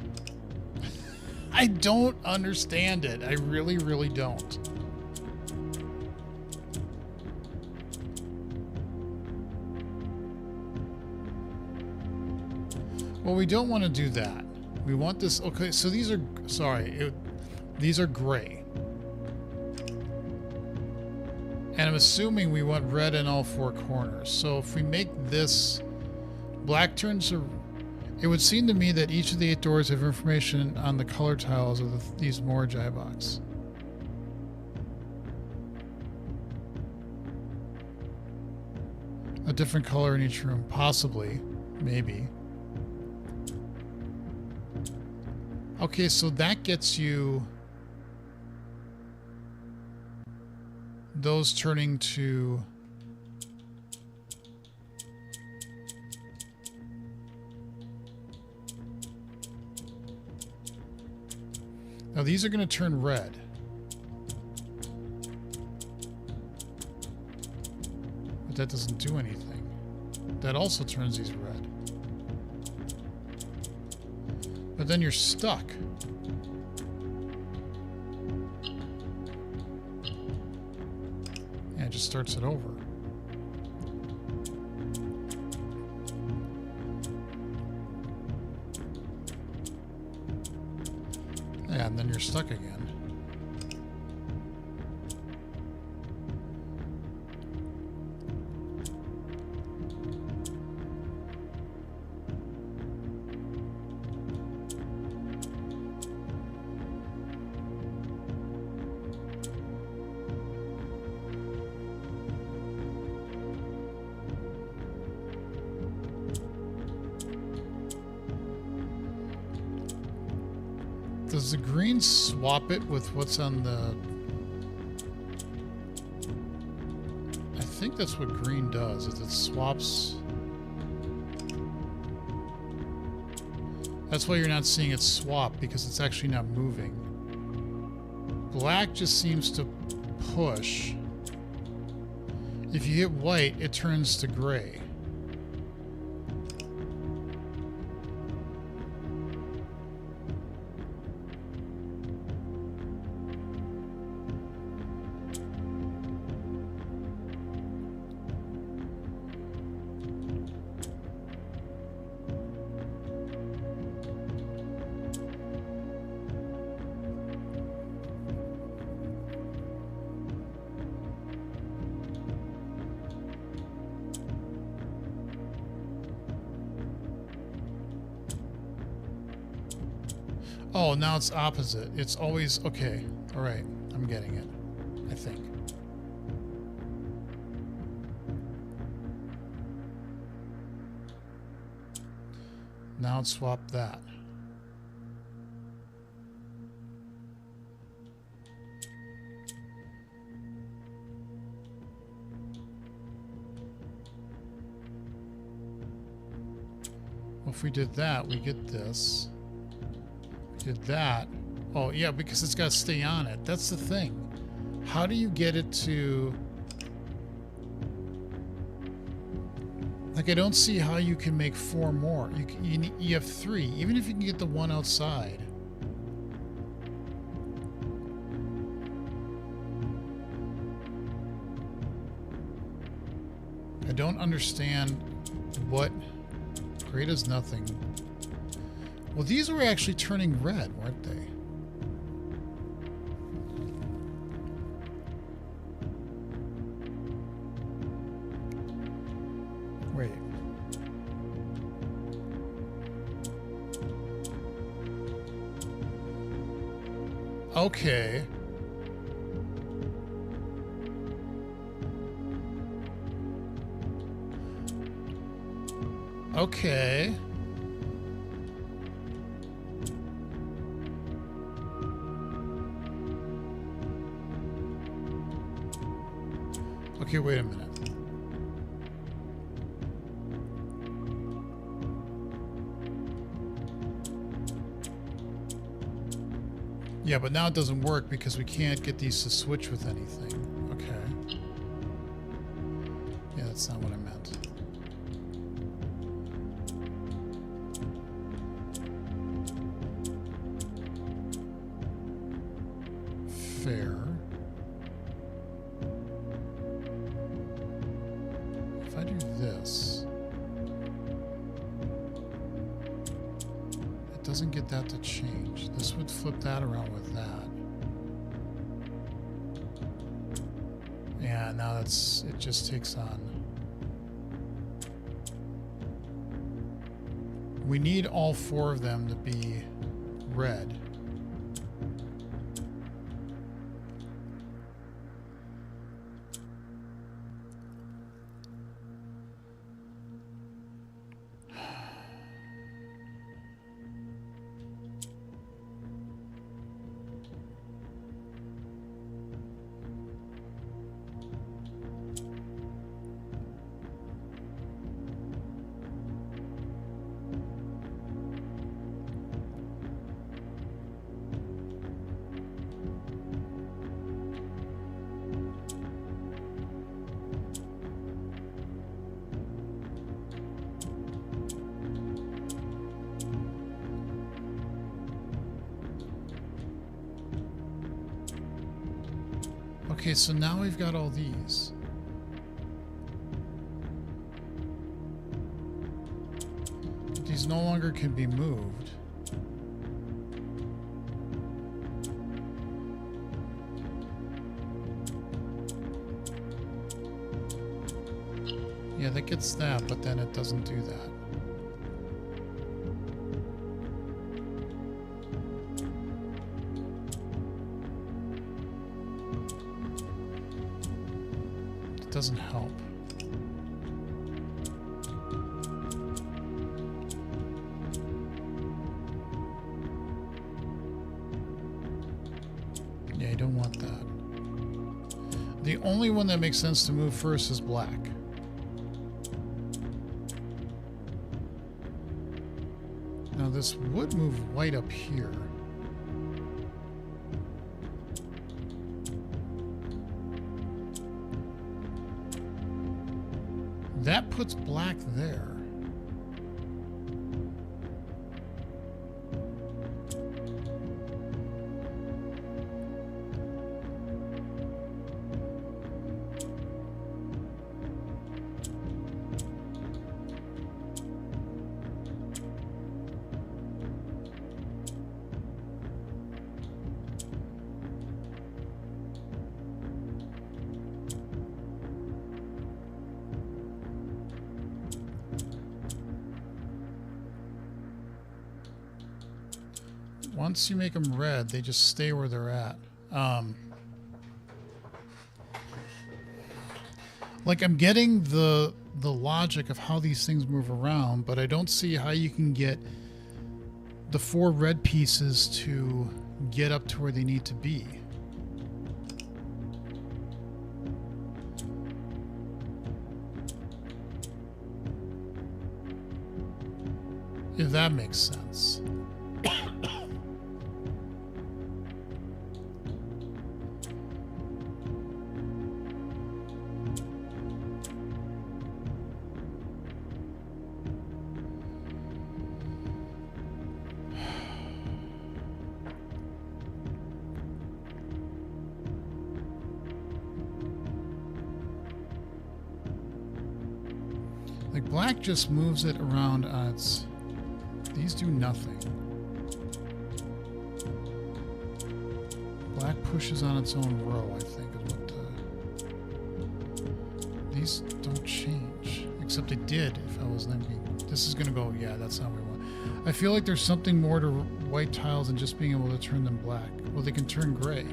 I don't understand it. I really, really don't. Well, we don't want to do that. We want this... Okay, so these are... Sorry. These are gray. And I'm assuming we want red in all four corners. So if we make this... Black turns to... It would seem to me that each of the 8 doors have information on the color tiles of these Mora Jai box. A different color in each room. Possibly. Maybe. Okay, so that gets you... Those turning to... Now these are going to turn red. But that doesn't do anything. That also turns these red. But then you're stuck. Yeah, it just starts it over. Yeah, and then you're stuck again. Does the green swap it with what's on the... I think that's what green does, is it swaps. That's why you're not seeing it swap, because it's actually not moving. Black just seems to push. If you hit white, it turns to gray. Oh, now it's opposite. It's always... Okay. All right. I'm getting it. I think. Now it's swapped that. Well, if we did that, we get this. Did that. Oh, yeah, because it's got to stay on it. That's the thing. How do you get it to... Like, I don't see how you can make 4 more. You have 3. Even if you can get the one outside. I don't understand what... Gray does nothing. Well, these were actually turning red, weren't they? Wait. Okay. Okay. Okay, wait a minute. Yeah, but now it doesn't work because we can't get these to switch with anything. Okay. Yeah, that's not what I meant. Fair. If I do this, it doesn't get that to change. This would flip that around with that. Yeah, now that's, it just takes on. We need all 4 of them to be red. Okay, so now we've got all these. These no longer can be moved. Yeah, that gets that, but then it doesn't do that. It doesn't help. Yeah, you don't want that. The only one that makes sense to move first is black. Now this would move white up here. That puts black there. Once you make them red, they just stay where they're at. Like, I'm getting the logic of how these things move around, but I don't see how you can get the 4 red pieces to get up to where they need to be. If that makes sense. Like, black just moves it around on its... These do nothing. Black pushes on its own row, I think, is what these don't change. Except it did if I was then being... This is gonna go... Yeah, that's not what we want. I feel like there's something more to white tiles than just being able to turn them black. Well, they can turn gray.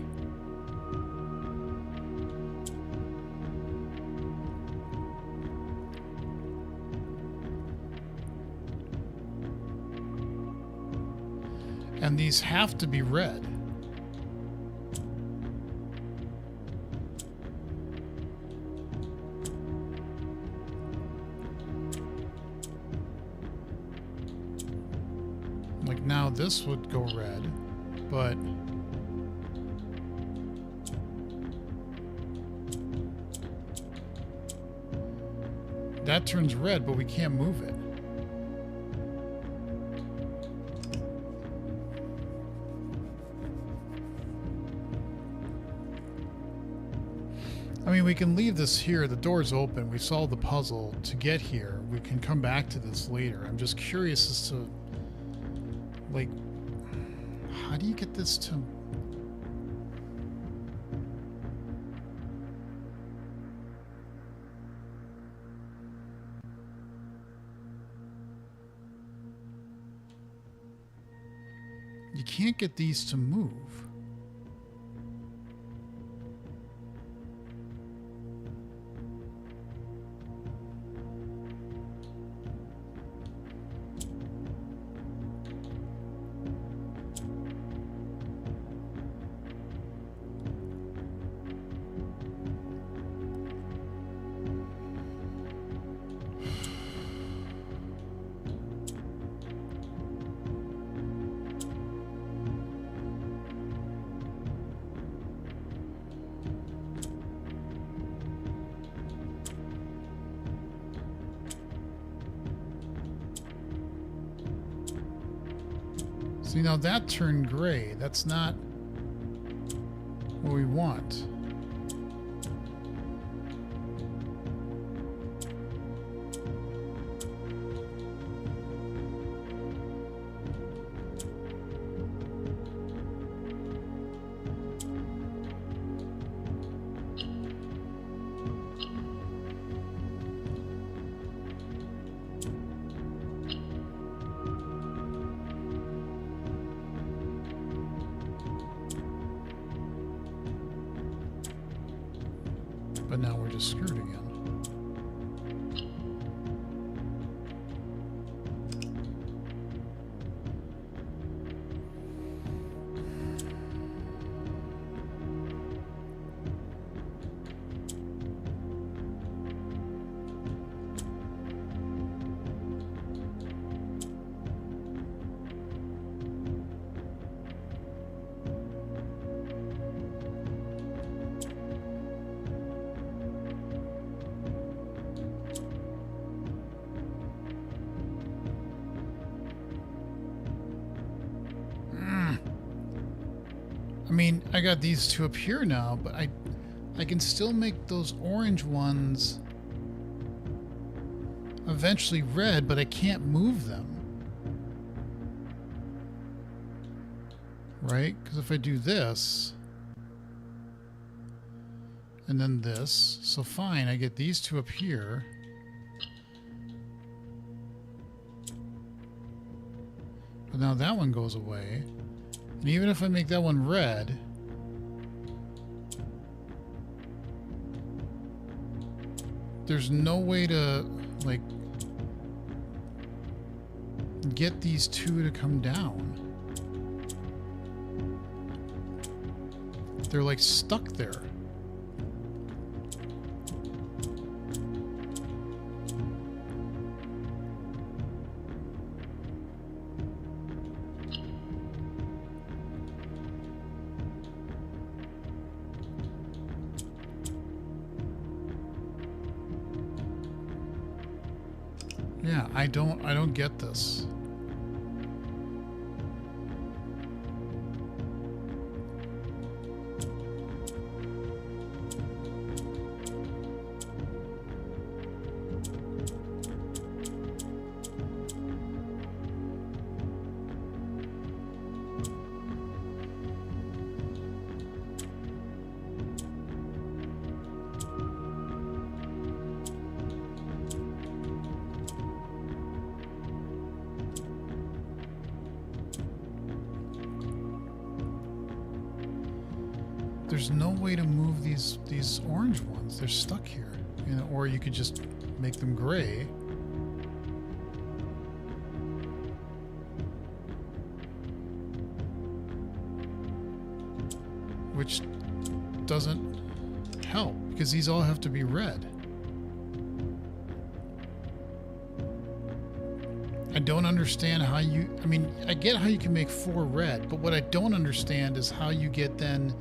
And these have to be red. Like, now this would go red, but that turns red, but we can't move it. I mean, we can leave this here. The door's open. We solved the puzzle to get here. We can come back to this later. I'm just curious as to, like, how do you get this to... You can't get these to move. See, now that turned gray. That's not what we want. But now we're just screwed again. I mean, I got these two up here now, but I can still make those orange ones eventually red, but I can't move them. Right? Because if I do this, and then this, so fine, I get these two up here. But now that one goes away. And even if I make that one red, there's no way to, like, get these two to come down. They're like stuck there. Yeah, I don't get this. There's no way to move these orange ones. They're stuck here. You know, or you could just make them gray. Which doesn't help because these all have to be red. I don't understand how you, I mean, I get how you can make 4 red, but what I don't understand is how you get then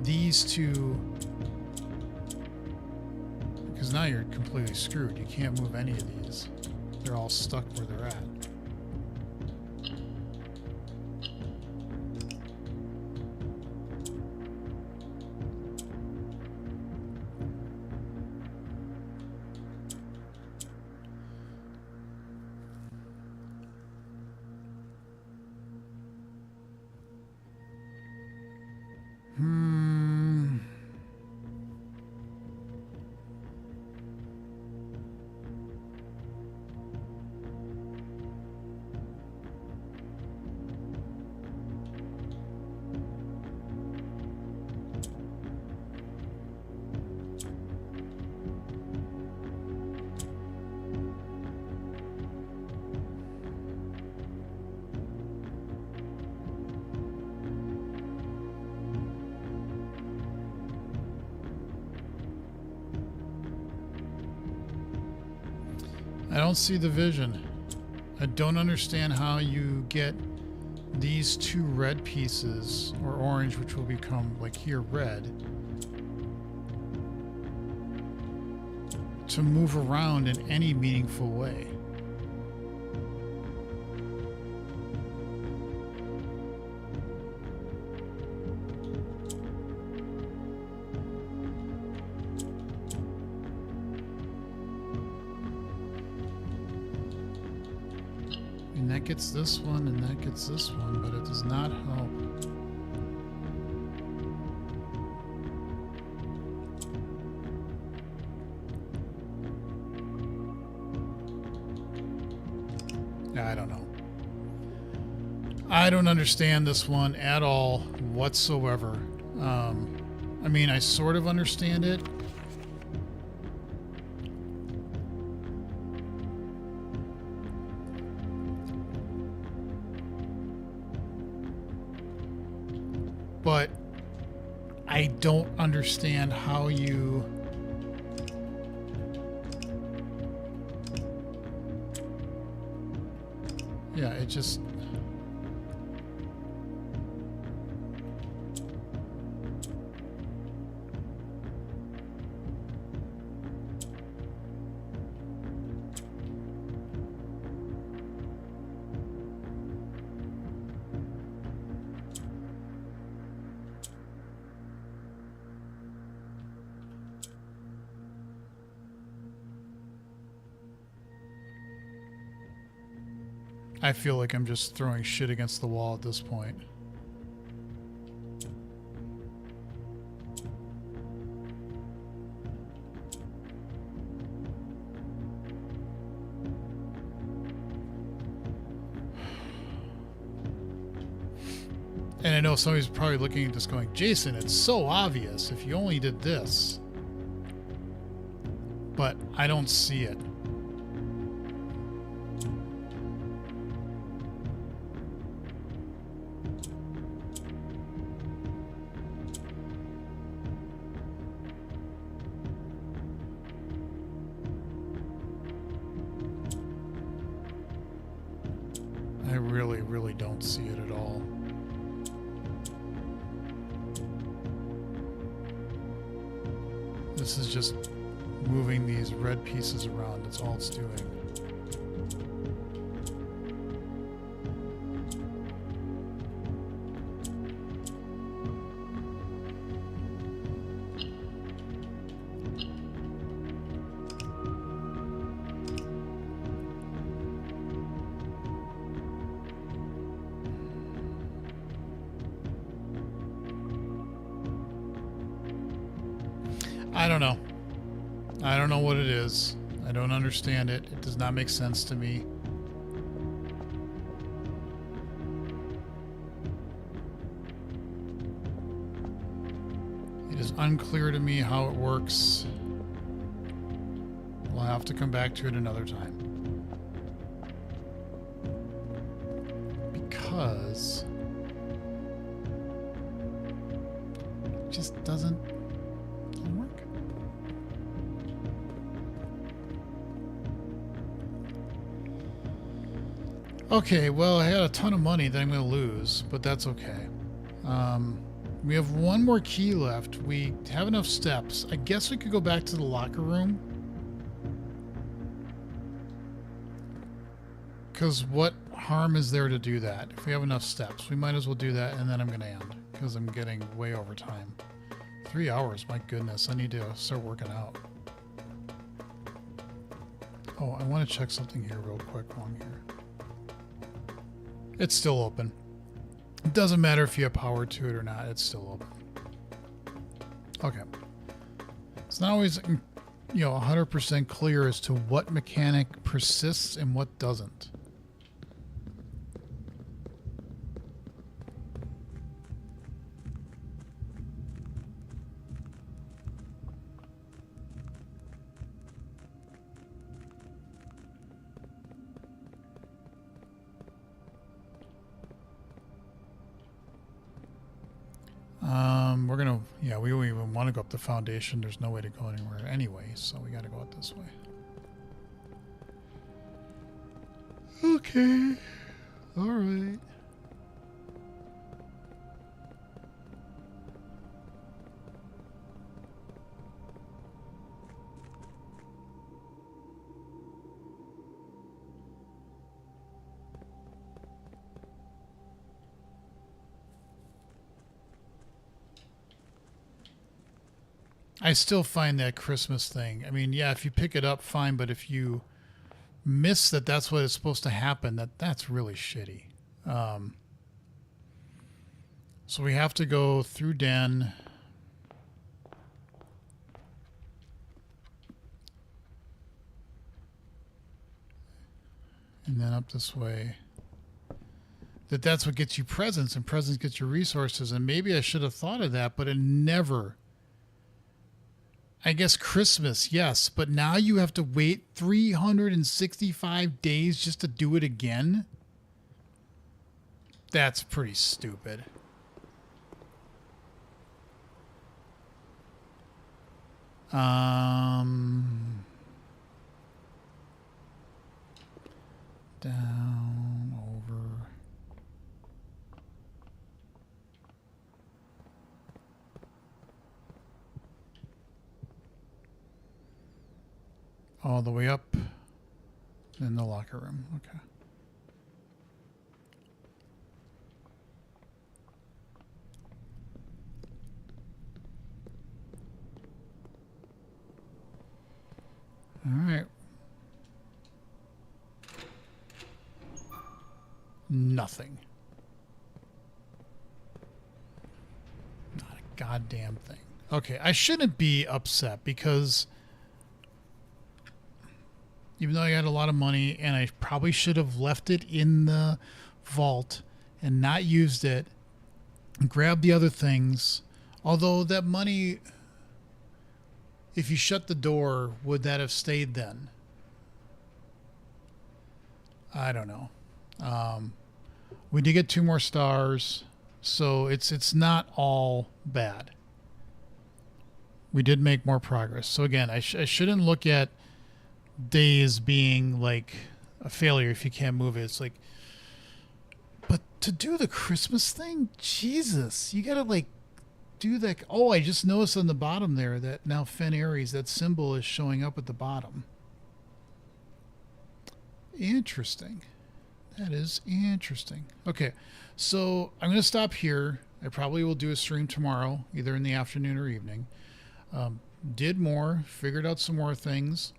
these two, because now you're completely screwed. You can't move any of these. They're all stuck where they're at. I don't see the vision. I don't understand how you get these 2 red pieces, or orange, which will become, like here, red, to move around in any meaningful way. And that gets this one, and that gets this one, but it does not help. I don't know. I don't understand this one at all whatsoever. I mean, I sort of understand it. But I don't understand how you... Yeah, it just... I feel like I'm just throwing shit against the wall at this point. And I know somebody's probably looking at this going, Jason, it's so obvious if you only did this. But I don't see it. I really, really don't see it at all. This is just moving these red pieces around. That's all it's doing. I don't know. I don't know what it is. I don't understand it. It does not make sense to me. It is unclear to me how it works. We'll have to come back to it another time. Because it just doesn't work. Okay, well, I had a ton of money that I'm going to lose, but that's okay. We have one more key left. We have enough steps. I guess we could go back to the locker room. Because what harm is there to do that? If we have enough steps, we might as well do that, and then I'm going to end. Because I'm getting way over time. 3 hours, my goodness. I need to start working out. Oh, I want to check something here real quick while I'm here. It's still open. It doesn't matter if you have power to it or not. It's still open. Okay. It's not always, 100% clear as to what mechanic persists and what doesn't. We're gonna, we don't even want to go up the foundation. There's no way to go anywhere anyway, so we gotta go out this way. Okay. Alright. I still find that Christmas thing. I mean, yeah, if you pick it up, fine, but if you miss that that's what is supposed to happen, that's really shitty. So we have to go through Den. And then up this way. That's what gets you presents, and presents get you resources. And maybe I should have thought of that, but it never... I guess Christmas, yes, but now you have to wait 365 days just to do it again? That's pretty stupid. Down, over... all the way up in the locker room. Okay. All right. Nothing. Not a goddamn thing. Okay, I shouldn't be upset because even though I got a lot of money and I probably should have left it in the vault and not used it, grabbed the other things. Although that money, if you shut the door, would that have stayed then? I don't know. We did get 2 more stars, so it's not all bad. We did make more progress. So again, I shouldn't look at days being like a failure if you can't move it. It's like, but to do the Christmas thing, Jesus, you gotta like do that. Oh, I just noticed on the bottom there that now Fen Aries, that symbol is showing up at the bottom. Interesting. That is interesting. Okay, so I'm going to stop here. I probably will do a stream tomorrow, either in the afternoon or evening. Did more, figured out some more things.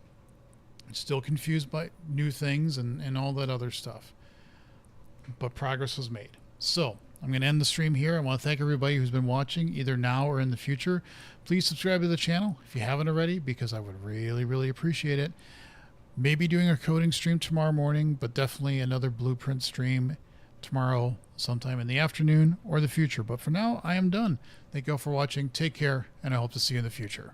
Still confused by new things and all that other stuff. But progress was made. So I'm going to end the stream here. I want to thank everybody who's been watching, either now or in the future. Please subscribe to the channel if you haven't already, because I would really, really appreciate it. Maybe doing a coding stream tomorrow morning, but definitely another blueprint stream tomorrow sometime in the afternoon or the future. But for now, I am done. Thank you all for watching. Take care, and I hope to see you in the future.